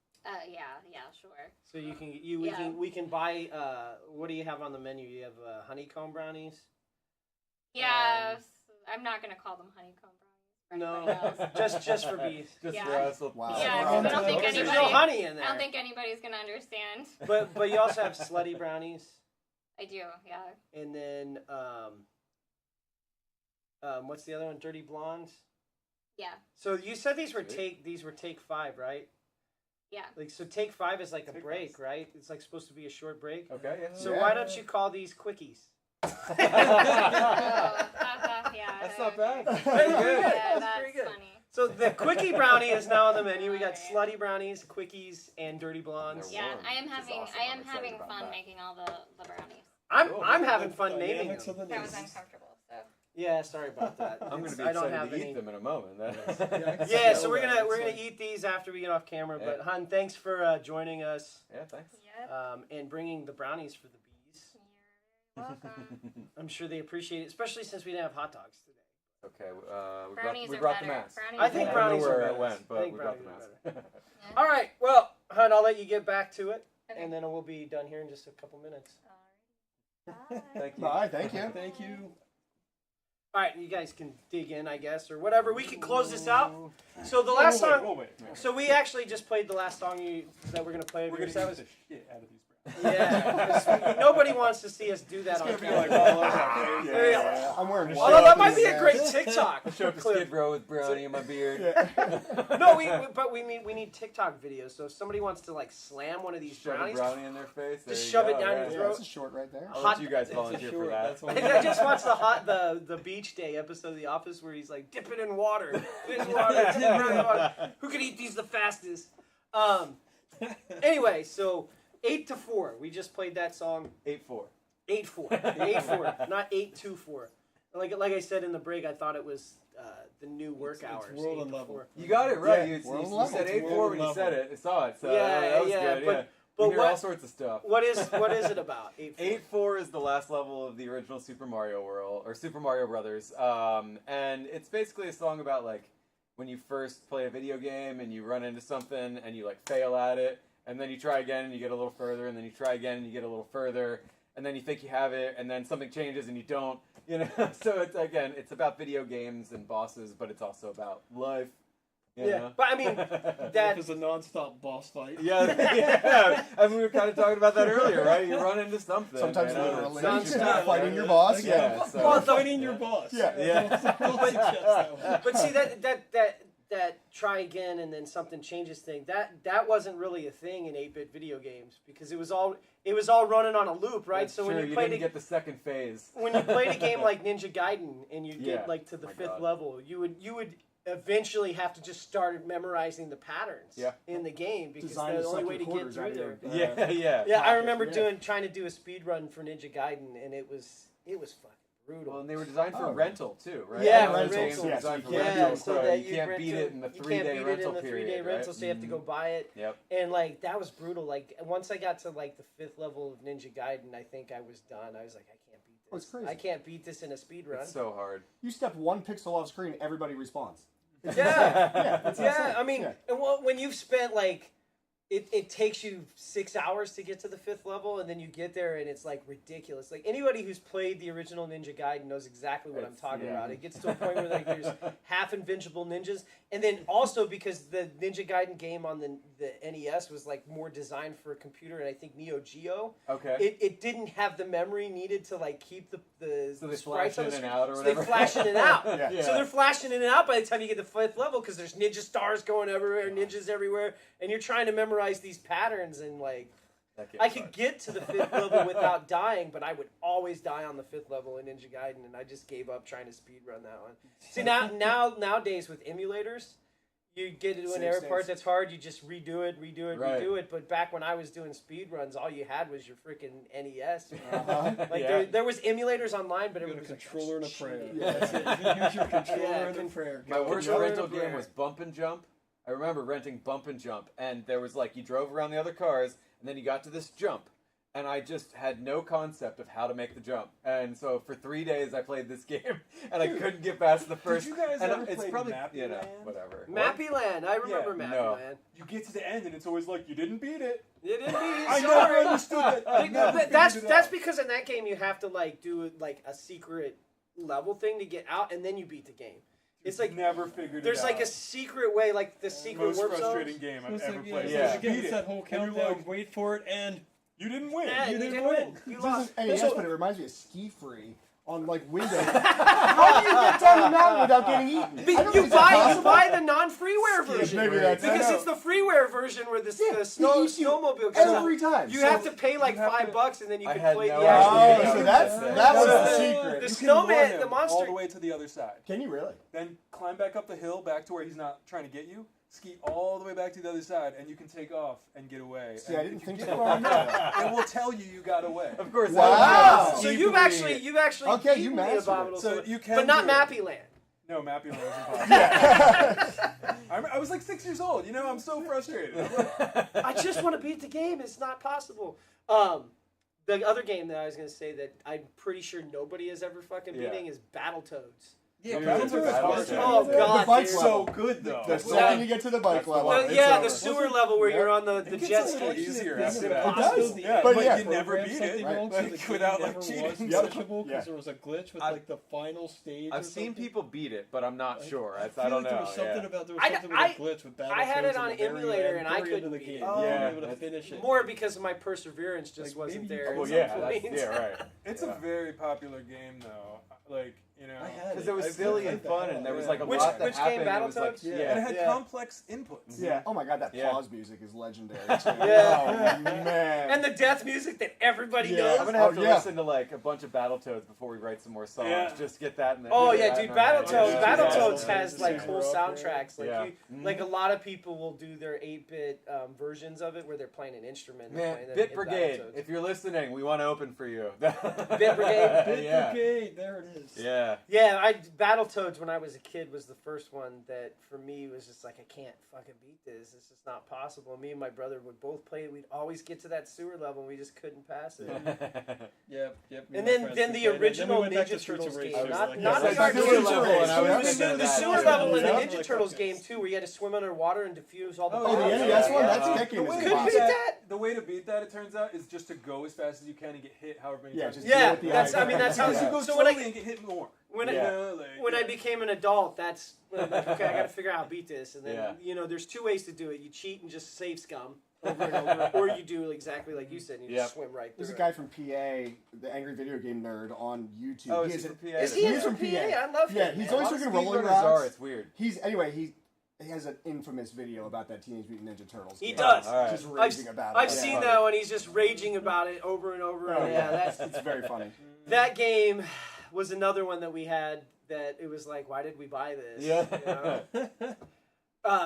Yeah, sure. So you can Yeah. we can buy. What do you have on the menu? You have honeycomb brownies. Yeah, I'm not gonna call them honeycomb brownies. for No, anybody else. just for bees. Just Yeah. for us. Wow. Yeah, We're on 'cause I don't think those. There's anybody. no honey in I don't there. think anybody's gonna understand. But you also have slutty brownies, I do, yeah. and then what's the other one? Dirty blondes. Yeah. So you said these were Sweet. take 5, right? Yeah. Like so, take 5 is like a Take break, fives. right? It's like supposed to be a short break. Okay, yeah. So Yeah. why don't you call these quickies? Yeah. That's not bad. That's pretty good. Yeah, That's that's pretty good. funny. So the quickie brownie is now on the menu. We got Alright. slutty brownies, quickies, and dirty blondes. They're Yeah, warm, I am which is having awesome. I I'm am excited having about fun that. making all the brownies. I'm Cool. I'm having fun naming Dynamics them. of the That was names. uncomfortable. So Yeah, sorry about that. I'm going to be I don't excited have to any. eat them in a moment. Yeah, so we're gonna eat these after we get off camera. Yeah. But Hun, thanks for joining us. Yeah, thanks. And bringing the brownies for the bees. You're welcome. I'm sure they appreciate it, especially since we didn't have hot dogs today. Okay, Brownies we are brought the better. mask. Brownies I think are brownies better. are where better. it went, I but think we brought the brownies mask. Yeah. All right, well, Hun, I'll let you get back to it, Okay. and then we'll be done here in just a couple minutes. Bye. Thank you. Bye, thank you. Thank you. All right, you guys can dig in, I guess, or whatever. We can close this out. So the last song. We'll wait. So we actually just played the last song that we're gonna play. We're gonna that use was the shit out of these. yeah. 'Cause nobody wants to see us do that on camera. Yeah. I'm wearing white. Although that might be a great TikTok I show up to clip. Skid Row with brownie in my beard. No, but we need TikTok videos. So if somebody wants to like slam one of these Shove a brownies, brownie in their face. There just you shove go, it down yeah. your Yeah, throat. that's a short right there. I'll Hot- let you guys volunteer for that. I think I just watched the beach day episode of The Office where he's like, dip it in water. Dip it in water. Dip it in water. Who can eat these the fastest? Anyway, so 8-4. We just played that song. 8-4. 8-4. 8-4. Not 8-2-4. Like I said in the break, I thought it was the new work It's hours. world 8 and to level. 4. You got it right. Yeah, You world said level. 8-4 when you Level. said it. I saw it. So Yeah, that was yeah, good. but- Yeah. but You hear what- all sorts of stuff. What is it about? 8-4. 8-4 is the last level of the original Super Mario World or Super Mario Brothers, and it's basically a song about like when you first play a video game and you run into something and you like fail at it, and then you try again and you get a little further, and then you try again and you get a little further, and then you think you have it, and then something changes and you don't. You know, so it's about video games and bosses, but it's also about life. You Yeah, know? but I mean, That is a non-stop boss fight. Yeah. I mean, we were kind of talking about that earlier, right? You run into something. Sometimes you know, literally. it's- Yeah, fighting your boss. Yeah. So. Well, fighting your boss. Yeah. Yeah. but see that try again and then something changes thing that wasn't really a thing in 8-bit video games because it was all running on a loop, right? That's so true. when you didn't played get the second phase. when you played a game like Ninja Gaiden and you Yeah. get like to the My 5th God. level, you would eventually have to just start memorizing the patterns in the game because Designed the to only suck way your to get quarters through out of there. your, Yeah, I pocket. remember Yeah. trying to do a speed run for Ninja Gaiden and it was fucking brutal. Well, and they were designed for Oh. rental too, right? Yeah, All those rental. games were Yeah, designed so for you can't- rental, so so that you can't rent beat it in the you can't 3-day beat it rental in the period. 3-day rental, right? so you have to go buy it. Yep. And like that was brutal. Like once I got to like the 5th level of Ninja Gaiden, I think I was done. I was like, I can't beat this. Oh, it's crazy. I can't beat this in a speed run. It's so hard. You step one pixel off screen, everybody responds. Yeah, that's yeah. insane. I mean, Yeah. and when you've spent like, it takes you 6 hours to get to the 5th level, and then you get there, and it's like ridiculous. Like anybody who's played the original Ninja Gaiden knows exactly what I'm talking about. It gets to a point where like there's half invincible ninjas, and then also because the Ninja Gaiden game on the NES was like more designed for a computer, and I think Neo Geo. Okay. It didn't have the memory needed to like keep the So they sprites flash on the in and screen. out or So whatever. they flash in and out. Yeah. So they're flashing in and out by the time you get to 5th level because there's ninja stars going everywhere, ninjas everywhere, and you're trying to memorize these patterns and like. I could get to the 5th level without dying, but I would always die on the 5th level in Ninja Gaiden, and I just gave up trying to speedrun that one. See, nowadays with emulators, you get into an Same error things. part that's hard, you just redo it, Right. redo it. But back when I was doing speedruns, all you had was your freaking NES. Like Yeah. there was emulators online, but You it got a was controller and a prayer. Yeah, That's it. You use your controller and a prayer. My worst Controller rental and a game prayer. was Bump and Jump. I remember renting Bump and Jump, and there was like you drove around the other cars, and then you got to this jump, and I just had no concept of how to make the jump, and so for 3 days I played this game, and I couldn't get past the first. you guys and ever it's play probably Mappy Land? whatever. Mappy Land. I remember Yeah, Mappy no. Land. You get to the end and it's always like you didn't beat it. You didn't beat it. I Sorry. never understood that. I never That's figured it that's out. because in that game you have to like do like a secret level thing to get out, and then you beat the game. It's like never figured it there's out. like a secret way, like the secret most warp frustrating zones. game So I've it's ever like, played. Yeah. So again, Beat it's it. that whole And you're countdown, like, wait for it, and you didn't win. Yeah, You you didn't didn't win. You This lost. isn't NES, So- but it reminds me of Ski Free on like Windows. How do you get down the mountain without getting eaten? I don't know, You is that buy possible? the non-freeware version Maybe that's because I it's know. the freeware version where the Yeah, snow they eat you snowmobile every time. You So have to pay like you have to- $5 and then you I can had play no the actual idea. game. so that was the secret. The You can snowman, run the him monster. all the way to the other side. Can you really? Then climb back up the hill back to where he's not trying to get you. ski all the way back to the other side, and you can take off and get away. See, and I didn't if think you so get far into that. it will tell you got away. Of course. Wow. So you've actually Okay, you beaten the mastered it. Abominable So Sword, you can but not do it. Mappy Land. No, Mappy Land was impossible. I was like 6 years old. You know, I'm so frustrated. I just want to beat the game. It's not possible. The other game that I was going to say that I'm pretty sure nobody has ever fucking beating is Battletoads. Yeah, Battletoads. Oh god, the bike dude. level. so good though. The second you get to the bike level, it's Yeah, over. the sewer level where you're on the It jet gets a little ski. easier It's after that. impossible. Yeah, But but yeah, you never Programmed beat something it wrong, so the game without never like cheating. was Yep. searchable because Yeah. there was a glitch with I- like the final stage. I've or seen something. people beat it, but I'm not sure. I feel don't like there know. was something Yeah. about I- with a glitch with Battletoads. I had it in on the very emulator end, and I very end couldn't of the beat game. it. You Oh. weren't able to finish it. More because my perseverance just Like, wasn't maybe- there. Well, at yeah, some that's, point. yeah, right. It's a very popular game though. Like, you know, I had Because it was I silly and played fun, that. and there was Yeah. like a Which- lot that which game, happened. It was like, Battletoads? Yeah. and it had Yeah. complex inputs. Yeah. Oh my god, that Yeah. pause music is legendary. Too. Yeah. Oh man. And the death music that everybody Yeah. knows. I'm gonna have Oh, to yeah. listen to like a bunch of Battletoads before we write some more songs. Yeah. Just get that in there. Oh get yeah, that dude! in our heads. Battletoads. Yeah. Battletoads Yeah. has like Yeah. whole soundtracks. Like Yeah. like a lot of people will do their 8-bit versions of it where they're playing an instrument. and Man, playing them Bit in Brigade, Battletoads. if you're listening, we want to open for you. Bit Brigade? Bit yeah. Brigade, there it is. Yeah. Yeah, Battletoads when I was a kid was the first one that for me was just like I can't fucking beat this. It's just not possible. Me and my brother would both play it. We'd always get to that sewer level and we just couldn't pass it. Yep. And then the original Ninja Turtles game, not the arcade sewer level, version. and I was thinking The that. sewer level in the Yeah. Ninja Turtles game too, where you had to swim underwater and defuse all the Oh, the bombs. NES one? Yeah. That's kicking. The way, is to Couldn't beat impossible. that. the way to beat that, it turns out, is just to go as fast as you can and get hit however many Yeah, times. just Yeah, deal with the that's- I icon. mean, that's how- Because you go So when slowly I- and get hit more. When Yeah. You know, like, when I yeah. became an adult, that's when I'm like, okay, I got to figure out how to beat this. And then Yeah. you know, there's two ways to do it. You cheat and just save scum over and over, or you do exactly like you said, and you just swim right through. There's a guy from PA, the Angry Video Game Nerd, on YouTube. Oh, He is he is from a- PA? Is he He's from from PA? PA. I love him. Yeah, he's man. always A lot of freaking rolling speedrunners rocks. are, it's weird. He has an infamous video about that Teenage Mutant Ninja Turtles. He game. does. All right. Just raging about it. I've Yeah. seen that one. He's just raging about it over and over. Oh, And yeah, that's it's very funny. that game was another one that we had that it was like, why did we buy this? Yeah. You know?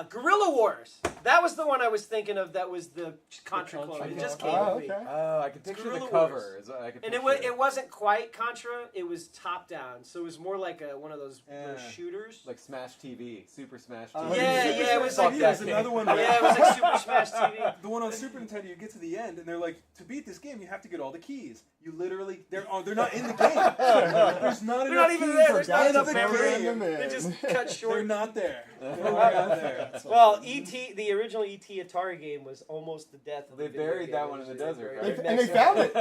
Guerrilla Wars. That was the one I was thinking of. That was the Contra clone. It just came Oh, with me. okay. Oh, I can picture the Guerrilla cover. Wars. Is what I can And picture. it wasn't quite Contra. It was top down, so it was more like one of those shooters. Like Smash TV, Super Smash Oh, TV. Yeah, yeah, it was Fuck like- that There's game. another one. Yeah, it was like Super Smash TV. The one on Super Nintendo, you get to the end, and they're like, to beat this game, you have to get all the keys. You literally, they're not in the game. There's not They're enough not even keys there. for There's not in enough the memory. game. They just cut They're short. not there. They're not there. Well, E.T. the original E.T. Atari game was almost the death of They the video buried game that one in the industry. desert, They right? And they found it.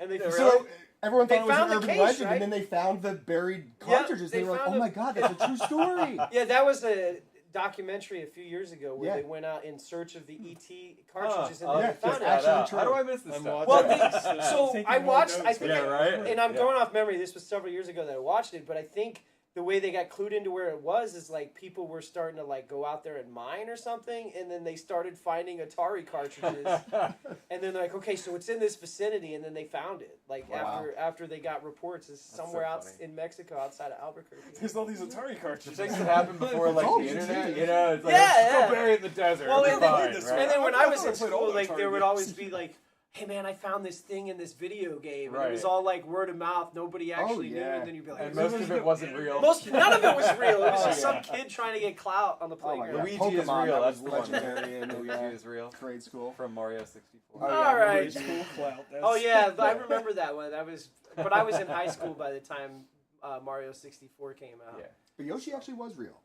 And they So everyone They thought it was found an the urban case, legend, right? and then they found the buried Yeah, cartridges. they They were like, found "Oh my it. god, that's a true story." Yeah, that was a documentary a few years ago where Yeah. they went out in search of the ET cartridges and I'll they yeah, check found it's it. that actually out. true. How do I miss this I'm stuff? watching Well, this. so Taking I more watched. notes I think, Yeah, right? and I'm Yeah. going off memory. This was several years ago that I watched it, but I think the way they got clued into where it was is like people were starting to like go out there and mine or something, and then they started finding Atari cartridges, and then they're like, okay, so it's in this vicinity, and then they found it like Wow. after they got reports, it's somewhere so out funny. in Mexico outside of Albuquerque. There's all these Atari The cartridges. things that happened before, like Oh, the it's internet, easy. you know, it's like, Yeah, let's yeah. go bury it in the desert. Well, it'll and be then, fine, this, right? and then when I was I in played all school, the like Atari there would games. always be like, hey man, I found this thing in this video game, and it was Right. all like word of mouth. Nobody actually knew, yeah. and then you'd be like, And most of it wasn't real. none of it was real. It was Oh, just some yeah. kid trying to get clout on the Oh my playground. god, Luigi is Pokemon, real, that that's was the one. legendary in Luigi is real. grade school. From Mario 64. Oh, yeah, All right. Luigi. School clout. Oh yeah, I remember that one. But I was in high school by the time Mario 64 came out. Yeah. But Yoshi actually was real.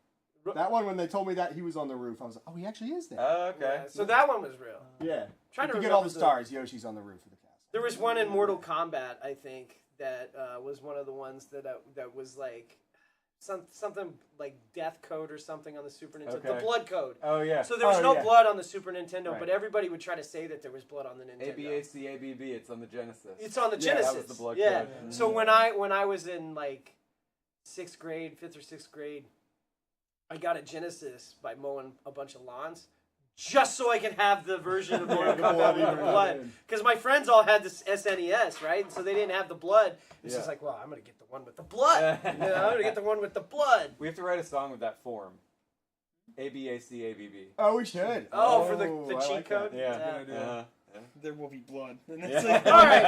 That one, when they told me that he was on the roof, I was like, "Oh, he actually is there." Oh, okay. Yeah, so that one was real. Yeah. Trying If to you get all remember the stars, Yoshi's on the roof of the castle. There was one in Mortal Kombat, I think, that was one of the ones that was like something like Death Code or something on the Super Nintendo. Okay. The Blood Code. Oh, yeah. So there was Oh, no yeah. blood on the Super Nintendo, Right. but everybody would try to say that there was blood on the Nintendo. ABACABB, it's on the Genesis. It's on the Yeah, Genesis. that was the blood yeah. code. Mm-hmm. So when I was in like 5th or 6th grade, I got a Genesis by mowing a bunch of lawns, just so I could have the version of Mortal Kombat with the blood. Because my friends all had this SNES, right? So they didn't have the blood. It's just like, well, I'm gonna get the one with the blood. I'm gonna get the one with the blood. We have to write a song with that form. ABACABB. Oh, we should. Oh, for the I cheat like code. that. Yeah. Good idea. There will be blood. And Yeah. that's like, All right.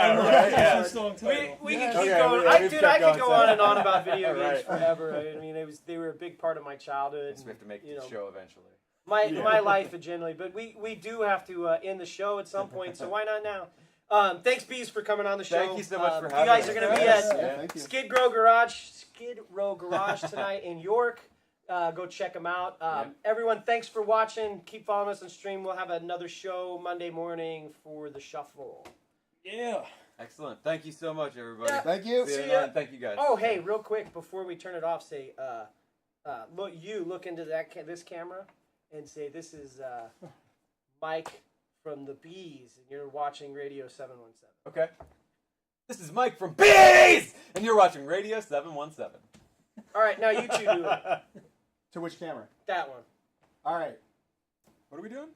Yeah. Song title. We can Okay, keep going. we Dude, kept I going, could go so- on and on about video games Right. forever. I mean, they were a big part of my childhood. We have to make you the know, show eventually. my life generally. But we do have to end the show at some point, so why not now? Thanks, Bees, for coming on the show. Thank you so much for having You guys us. are going to be Yes. at Thank you. Skid Row Garage tonight in York. Go check them out. Everyone, thanks for watching. Keep following us on stream. We'll have another show Monday morning for the Shuffle. Yeah. Excellent. Thank you so much, everybody. Yeah. Thank you. See you See ya. tonight. Thank you, guys. Oh, hey, real quick before we turn it off, say, look into this camera and say, this is Mike from the Bees, and you're watching Radio 717. Okay. This is Mike from Bees, and you're watching Radio 717. All right, now you two do it. To which camera? That one. All right. What are we doing?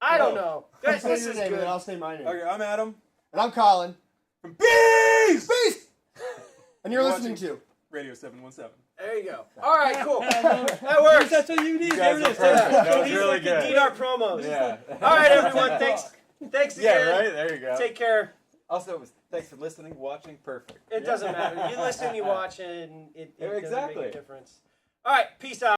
I don't know. You Guys, say this your is name, and good. then I'll say my name. Okay, I'm Adam. And I'm Colin. From Bees! Beast! And you're You're listening watching- to... Radio 717. There you go. All right, cool. That works. That's what you need. You guys There are it is. perfect. That was These really fucking good. DDR promos. Yeah. All right, everyone. Thanks again. Yeah, right? There you go. Take care. Also, it was, thanks for listening, watching. Perfect. It doesn't matter. You listen, you watch, and it doesn't make Exactly. a difference. All right, peace out.